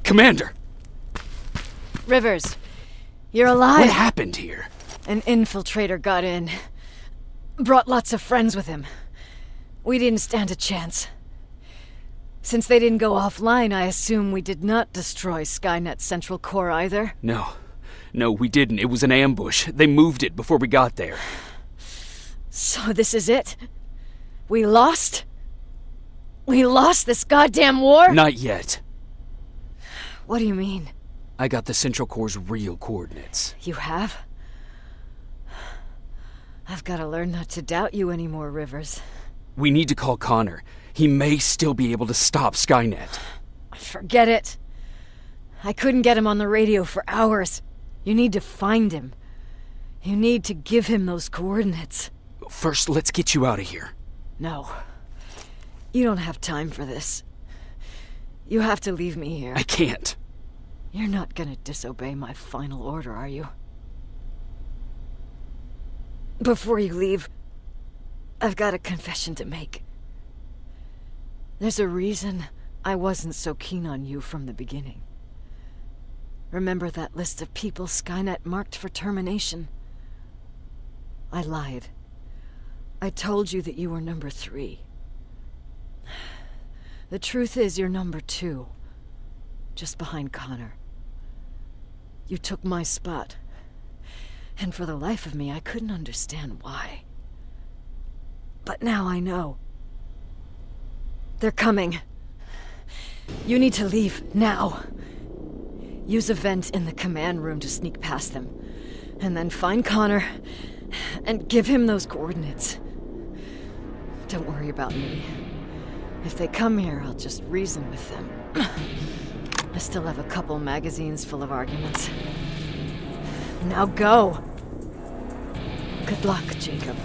Commander! Rivers, you're alive. What happened here? An infiltrator got in. Brought lots of friends with him. We didn't stand a chance. Since they didn't go offline, I assume we did not destroy Skynet's central core either? No, we didn't. It was an ambush. They moved it before we got there. So this is it? We lost? We lost this goddamn war? Not yet. What do you mean? I got the Central Core's real coordinates. You have? I've got to learn not to doubt you anymore, Rivers. We need to call Connor. He may still be able to stop Skynet. Forget it. I couldn't get him on the radio for hours. You need to find him. You need to give him those coordinates. First, let's get you out of here. No. You don't have time for this. You have to leave me here. I can't. You're not gonna disobey my final order, are you? Before you leave, I've got a confession to make. There's a reason I wasn't so keen on you from the beginning. Remember that list of people Skynet marked for termination? I lied. I told you that you were number 3. The truth is you're number 2. Just behind Connor. You took my spot. And for the life of me, I couldn't understand why. But now I know. They're coming. You need to leave, now. Use a vent in the command room to sneak past them. And then find Connor, and give him those coordinates. Don't worry about me. If they come here, I'll just reason with them. I still have a couple magazines full of arguments. Now go! Good luck, Jacob.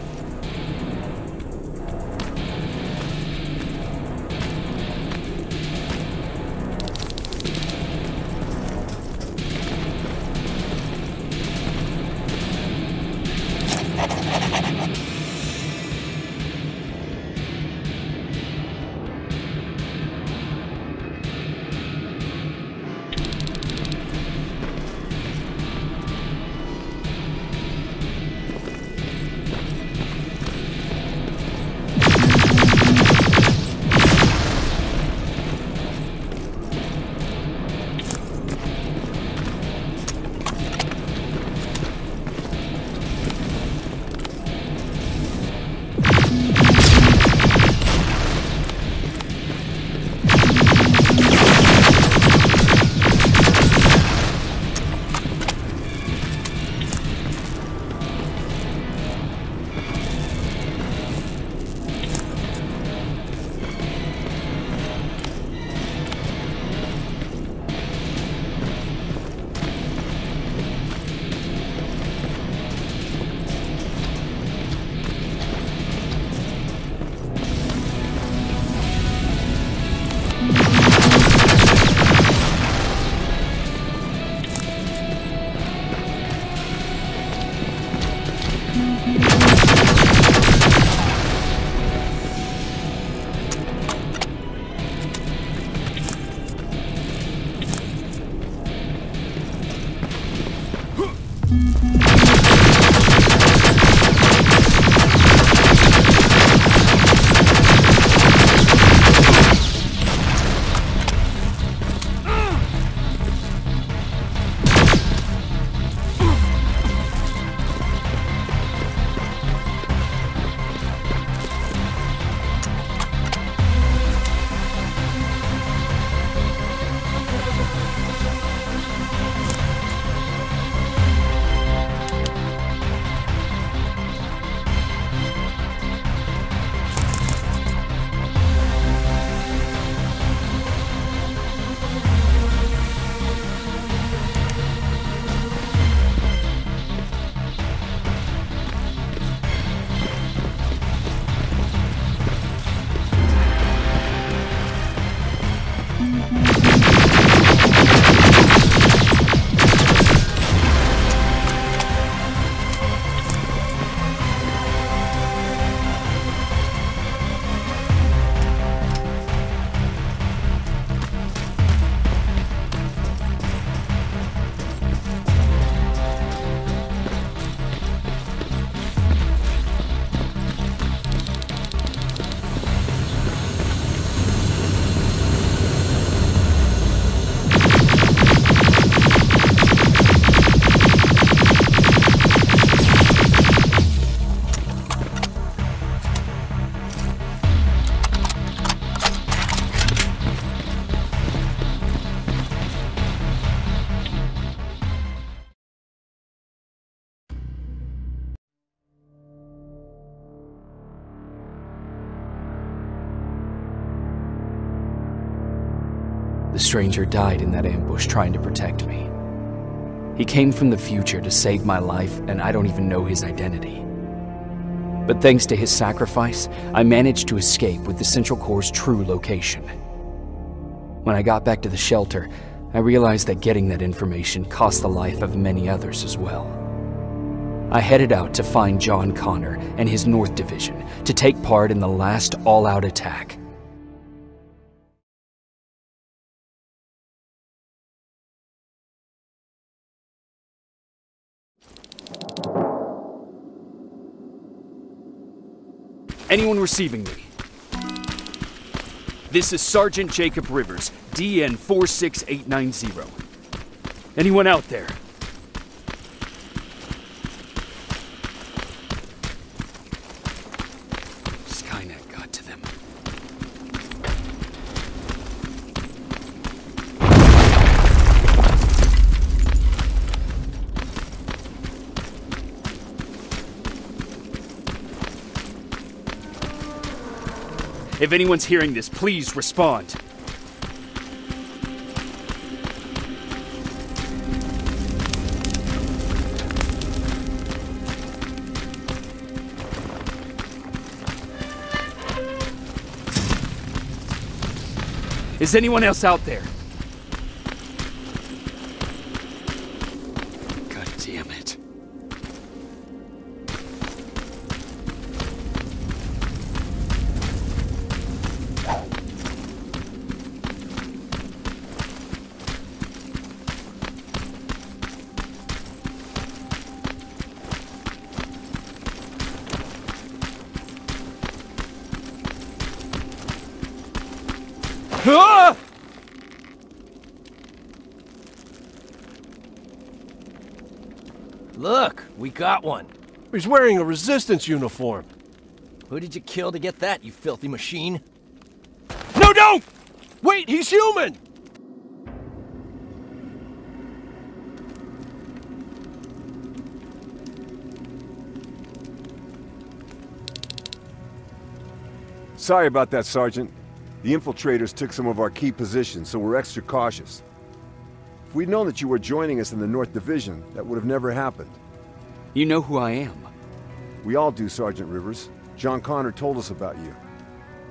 The stranger died in that ambush trying to protect me. He came from the future to save my life, and I don't even know his identity. But thanks to his sacrifice, I managed to escape with the Central Core's true location. When I got back to the shelter, I realized that getting that information cost the life of many others as well. I headed out to find John Connor and his North Division to take part in the last all-out attack. Anyone receiving me? This is Sergeant Jacob Rivers, DN 46890. Anyone out there? Skynet got to them. If anyone's hearing this, please respond. Is anyone else out there? God damn it. Ah! Look, we got one. He's wearing a resistance uniform. Who did you kill to get that, you filthy machine? No, don't! Wait, he's human! Sorry about that, Sergeant. The infiltrators took some of our key positions, so we're extra cautious. If we'd known that you were joining us in the North Division, that would have never happened. You know who I am. We all do, Sergeant Rivers. John Connor told us about you.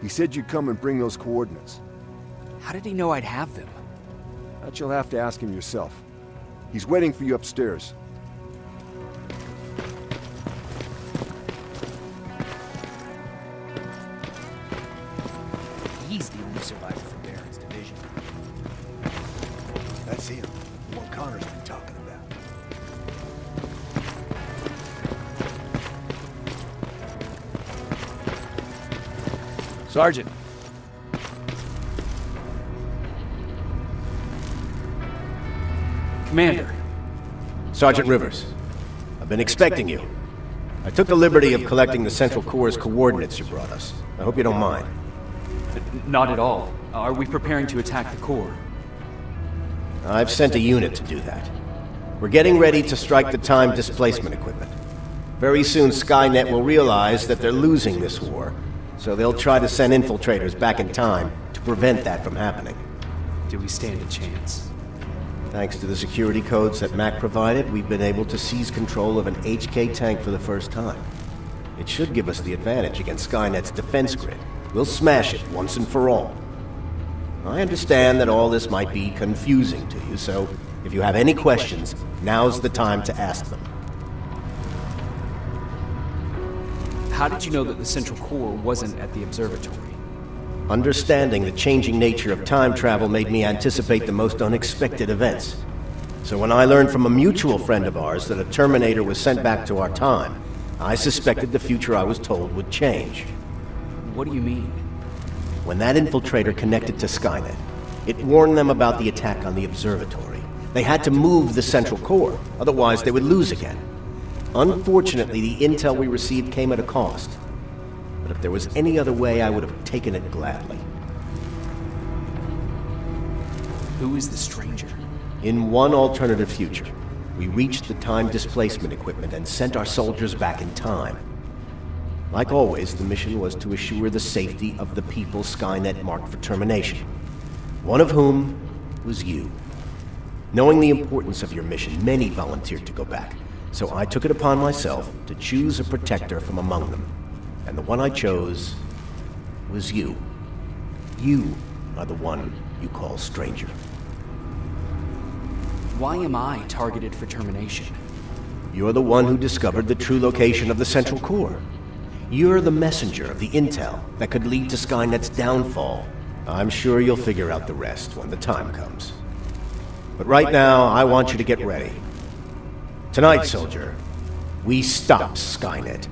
He said you'd come and bring those coordinates. How did he know I'd have them? That you'll have to ask him yourself. He's waiting for you upstairs. He's the only survivor from Baron's division. That's him, the one Connor's been talking about. Sergeant. Commander. Sergeant Rivers, I've been expecting you. I took the liberty of collecting the Central Core's coordinates you brought us. I hope you don't mind. Not at all. Are we preparing to attack the core? I've sent a unit to do that. We're getting ready to strike the time displacement equipment. Very soon Skynet will realize that they're losing this war, so they'll try to send infiltrators back in time to prevent that from happening. Do we stand a chance? Thanks to the security codes that Mac provided, we've been able to seize control of an HK tank for the first time. It should give us the advantage against Skynet's defense grid. We'll smash it once and for all. I understand that all this might be confusing to you, so if you have any questions, now's the time to ask them. How did you know that the Central Core wasn't at the observatory? Understanding the changing nature of time travel made me anticipate the most unexpected events. So when I learned from a mutual friend of ours that a Terminator was sent back to our time, I suspected the future I was told would change. What do you mean? When that infiltrator connected to Skynet, it warned them about the attack on the observatory. They had to move the Central Core, otherwise they would lose again. Unfortunately, the intel we received came at a cost. But if there was any other way, I would have taken it gladly. Who is the stranger? In one alternative future, we reached the time displacement equipment and sent our soldiers back in time. Like always, the mission was to assure the safety of the people Skynet marked for termination, one of whom was you. Knowing the importance of your mission, many volunteered to go back. So I took it upon myself to choose a protector from among them. And the one I chose was you. You are the one you call stranger. Why am I targeted for termination? You're the one who discovered the true location of the Central Core. You're the messenger of the intel that could lead to Skynet's downfall. I'm sure you'll figure out the rest when the time comes. But right now, I want you to get ready. Tonight, soldier, we stop Skynet.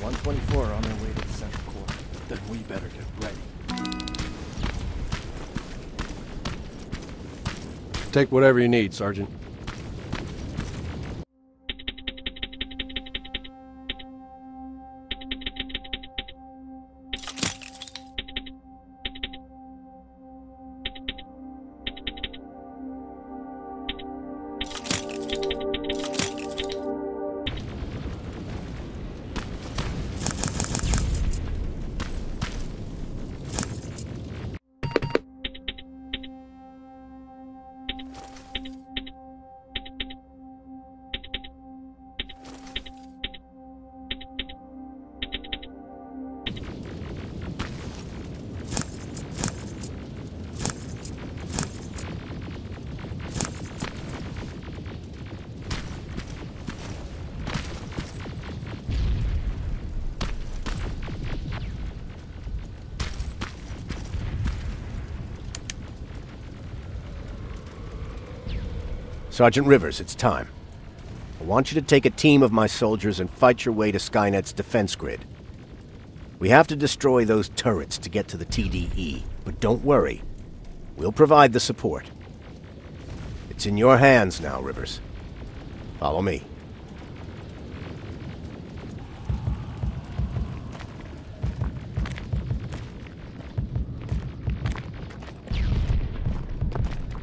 .124 on their way to the Central Core. Then we better get ready. Take whatever you need, Sergeant. Sergeant Rivers, it's time. I want you to take a team of my soldiers and fight your way to Skynet's defense grid. We have to destroy those turrets to get to the TDE, but don't worry. We'll provide the support. It's in your hands now, Rivers. Follow me.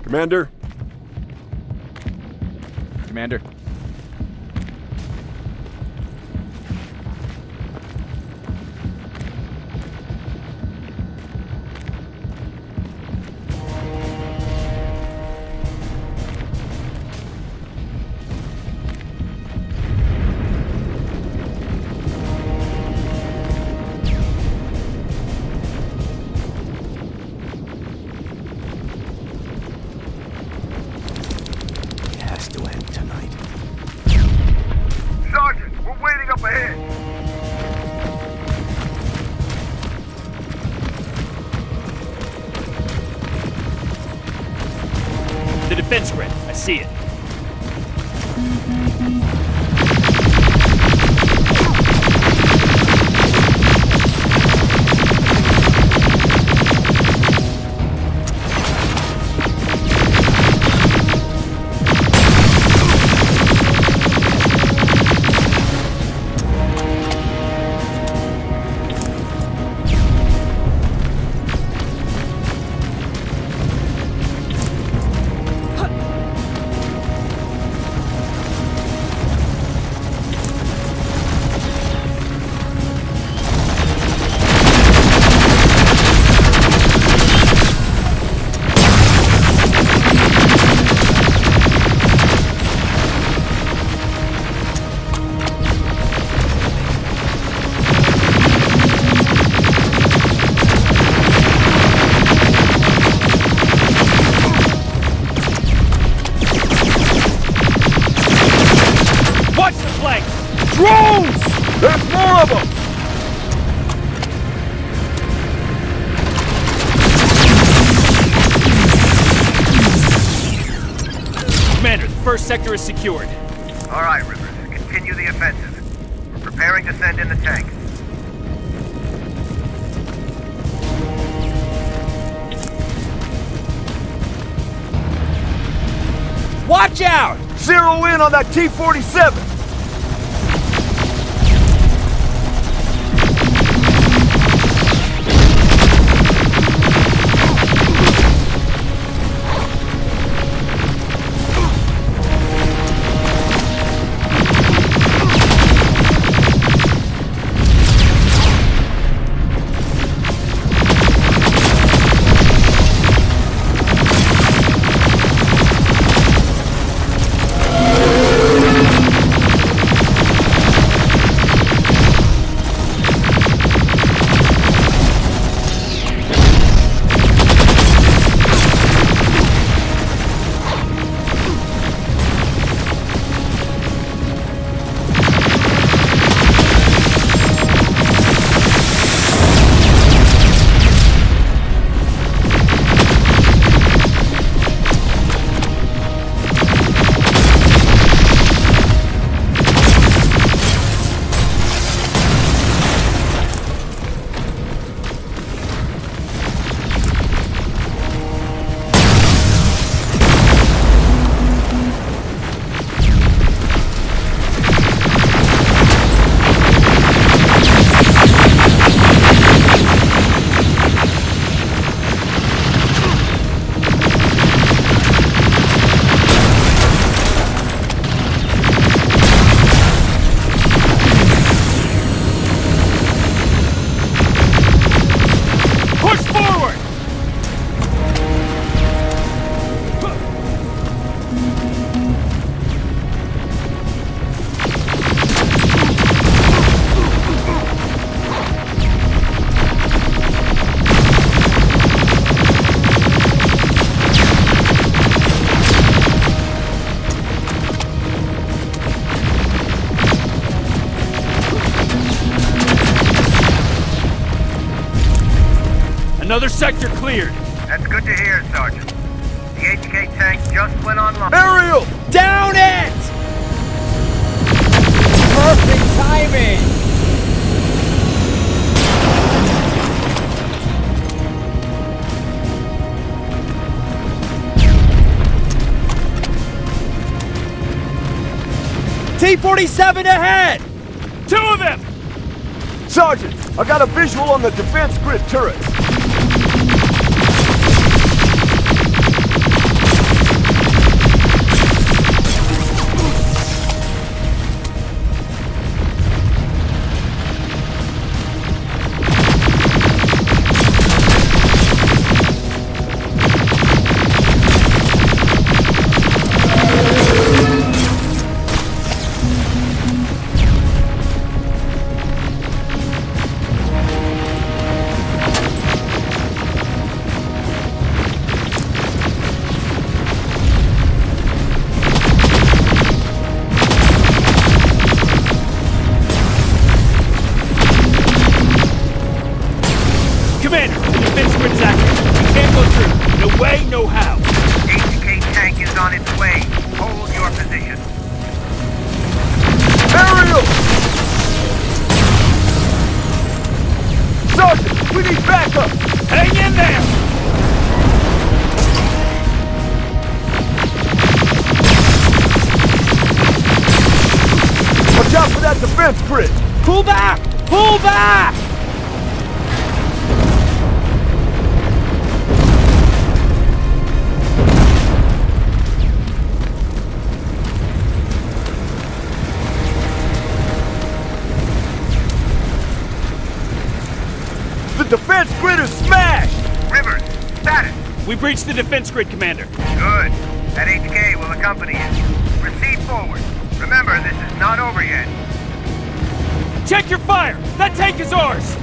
Commander? Commander. Defense grid. I see it. Drones! There's more of them! Commander, the first sector is secured. All right, Rivers. Continue the offensive. We're preparing to send in the tank. Watch out! Zero in on that T-47! Another sector cleared. That's good to hear, Sergeant. The HK tank just went online. Aerial! Down it! Perfect timing! T-47 ahead! 2 of them! Sergeant, I got a visual on the defense grid turrets. Commander, the defense grid is active. We can't go through. No way, no how. HK tank is on its way. Hold your position. Aerial! Sergeant, we need backup! Hang in there! Watch out for that defense grid! Pull back! Pull back! The defense grid is smashed! Rivers, status. We breached the defense grid, Commander. Good. That HK will accompany you. Proceed forward. Remember, this is not over yet. Check your fire! That tank is ours!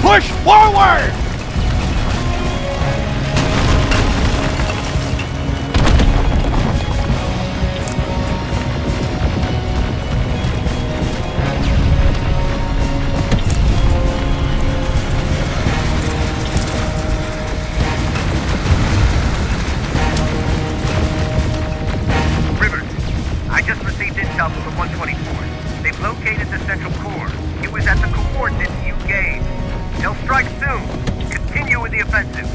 Push forward! Rivers, I just received intel from the 124. They've located the central core. It was at the coordinates you gave. They'll strike soon. Continue with the offensive.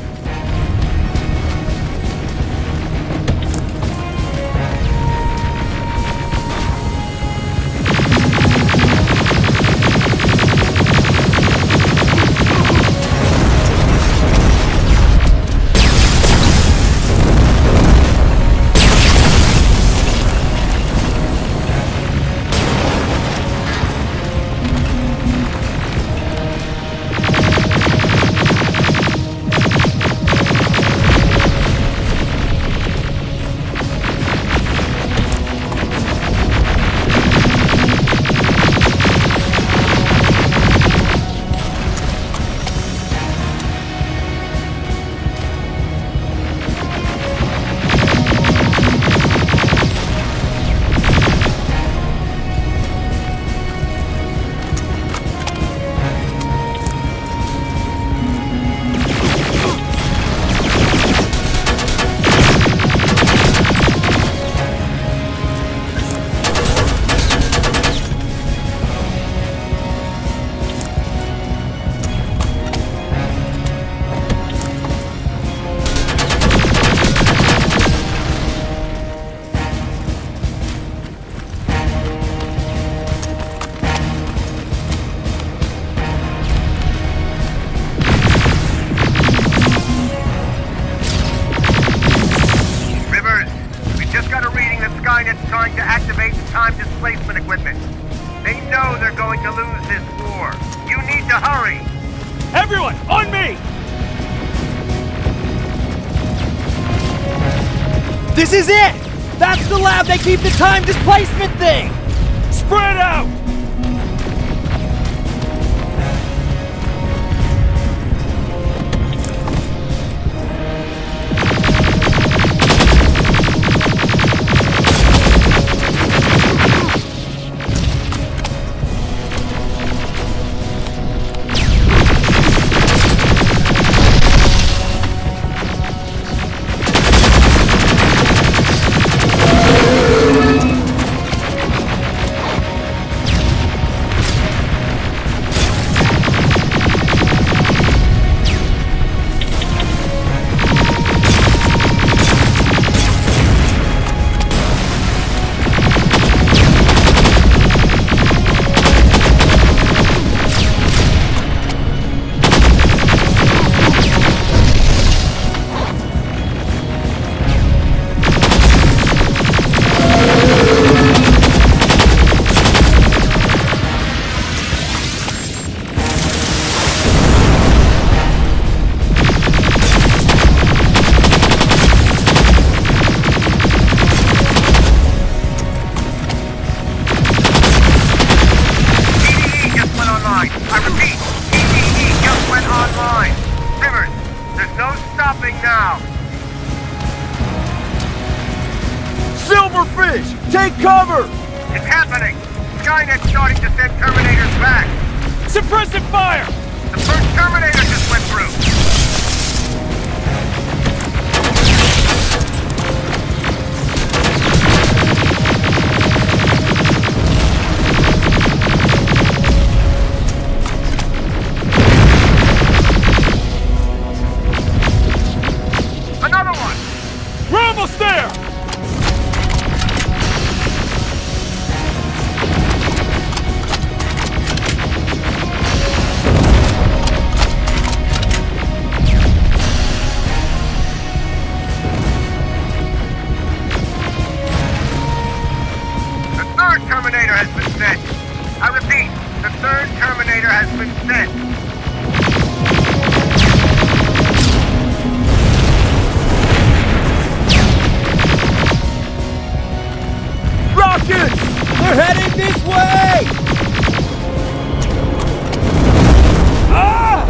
replacement equipment. They know they're going to lose this war. You need to hurry! Everyone, on me! This is it! That's the lab they keep the time displacement thing! Spread out! Take cover! It's happening! Skynet's starting to send Terminators back! Suppressive fire! The first Terminator just went through! Another one! We're almost there! Terminator has been sent. I repeat, the third Terminator has been sent. Rockets! They're heading this way! Ah!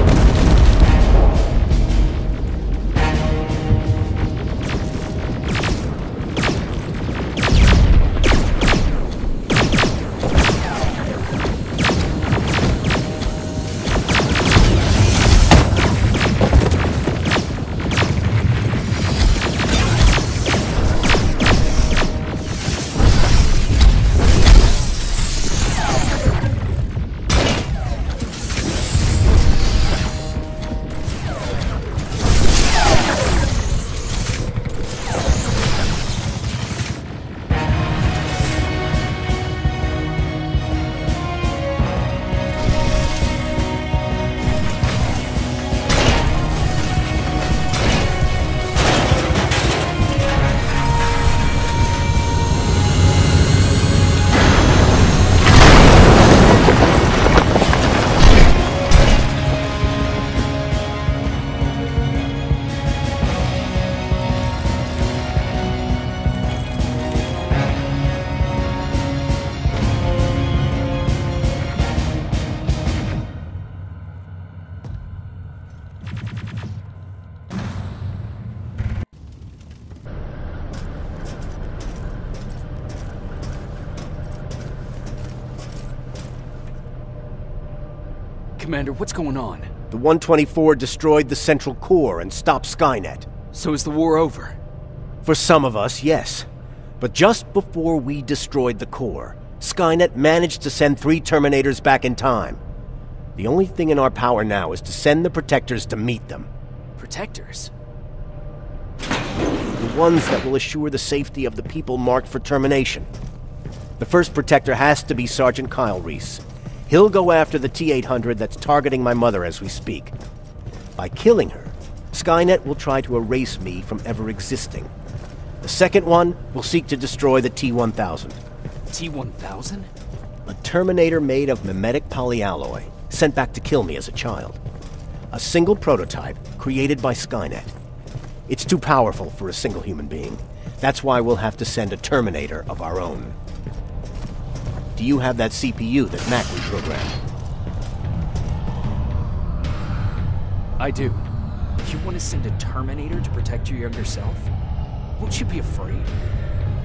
Commander, what's going on? The 124 destroyed the central core and stopped Skynet. So is the war over? For some of us, yes. But just before we destroyed the core, Skynet managed to send 3 Terminators back in time. The only thing in our power now is to send the Protectors to meet them. Protectors? The ones that will assure the safety of the people marked for termination. The first Protector has to be Sergeant Kyle Reese. He'll go after the T-800 that's targeting my mother as we speak. By killing her, Skynet will try to erase me from ever existing. The second one will seek to destroy the T-1000. T-1000? A Terminator made of mimetic polyalloy, sent back to kill me as a child. A single prototype created by Skynet. It's too powerful for a single human being. That's why we'll have to send a Terminator of our own. Do you have that CPU that Mac reprogrammed? I do. You want to send a Terminator to protect your younger self? Won't you be afraid?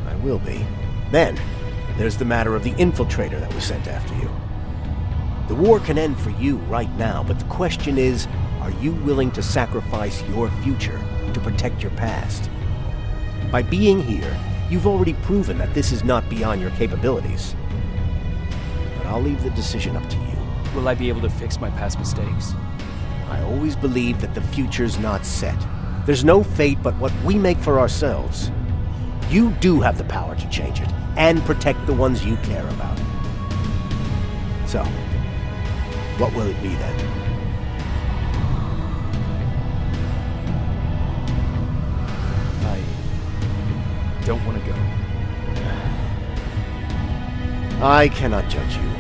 I will be. Then, there's the matter of the infiltrator that was sent after you. The war can end for you right now, but the question is, are you willing to sacrifice your future to protect your past? By being here, you've already proven that this is not beyond your capabilities. But I'll leave the decision up to you. Will I be able to fix my past mistakes? I always believe that the future's not set. There's no fate but what we make for ourselves. You do have the power to change it, and protect the ones you care about. So, what will it be then? I don't want to go. I cannot judge you.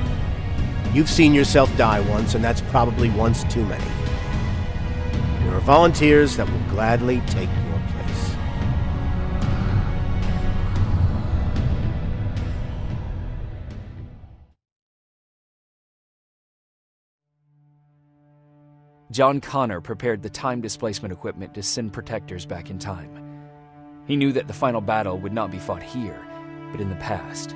You've seen yourself die once, and that's probably once too many. There are volunteers that will gladly take your place. John Connor prepared the time displacement equipment to send protectors back in time. He knew that the final battle would not be fought here, but in the past.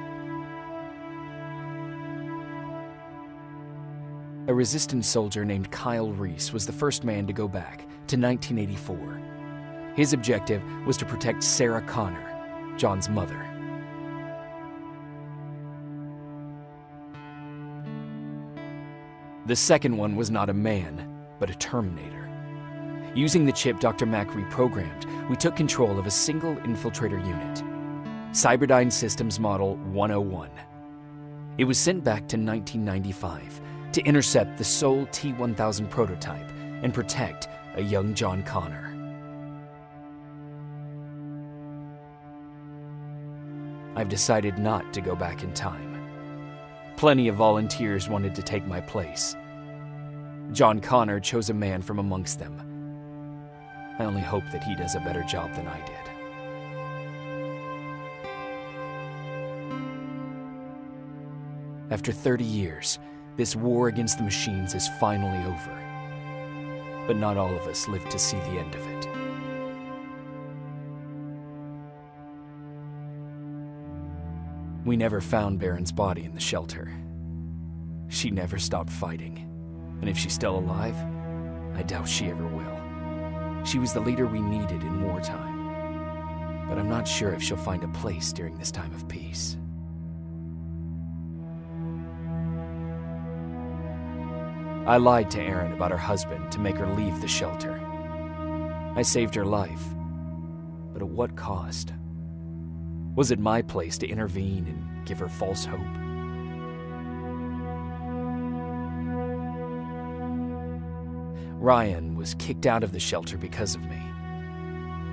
A resistance soldier named Kyle Reese was the first man to go back to 1984. His objective was to protect Sarah Connor, John's mother. The second one was not a man, but a Terminator. Using the chip Dr. Mack reprogrammed, we took control of a single infiltrator unit, Cyberdyne Systems Model 101. It was sent back to 1995 to intercept the sole T-1000 prototype and protect a young John Connor. I've decided not to go back in time. Plenty of volunteers wanted to take my place. John Connor chose a man from amongst them. I only hope that he does a better job than I did. After 30 years, this war against the machines is finally over. But not all of us lived to see the end of it. We never found Baron's body in the shelter. She never stopped fighting. And if she's still alive, I doubt she ever will. She was the leader we needed in wartime. But I'm not sure if she'll find a place during this time of peace. I lied to Erin about her husband to make her leave the shelter. I saved her life, but at what cost? Was it my place to intervene and give her false hope? Ryan was kicked out of the shelter because of me.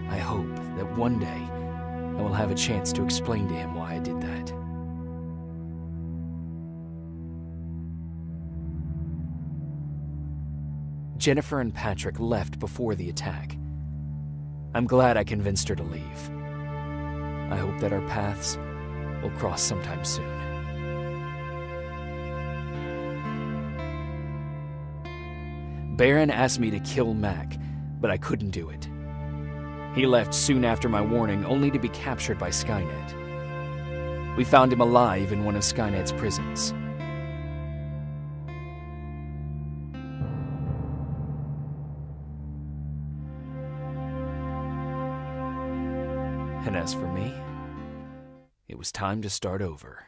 I hope that one day I will have a chance to explain to him why I did that. Jennifer and Patrick left before the attack. I'm glad I convinced her to leave. I hope that our paths will cross sometime soon. Baron asked me to kill Mac, but I couldn't do it. He left soon after my warning, only to be captured by Skynet. We found him alive in one of Skynet's prisons. And as for me, it was time to start over.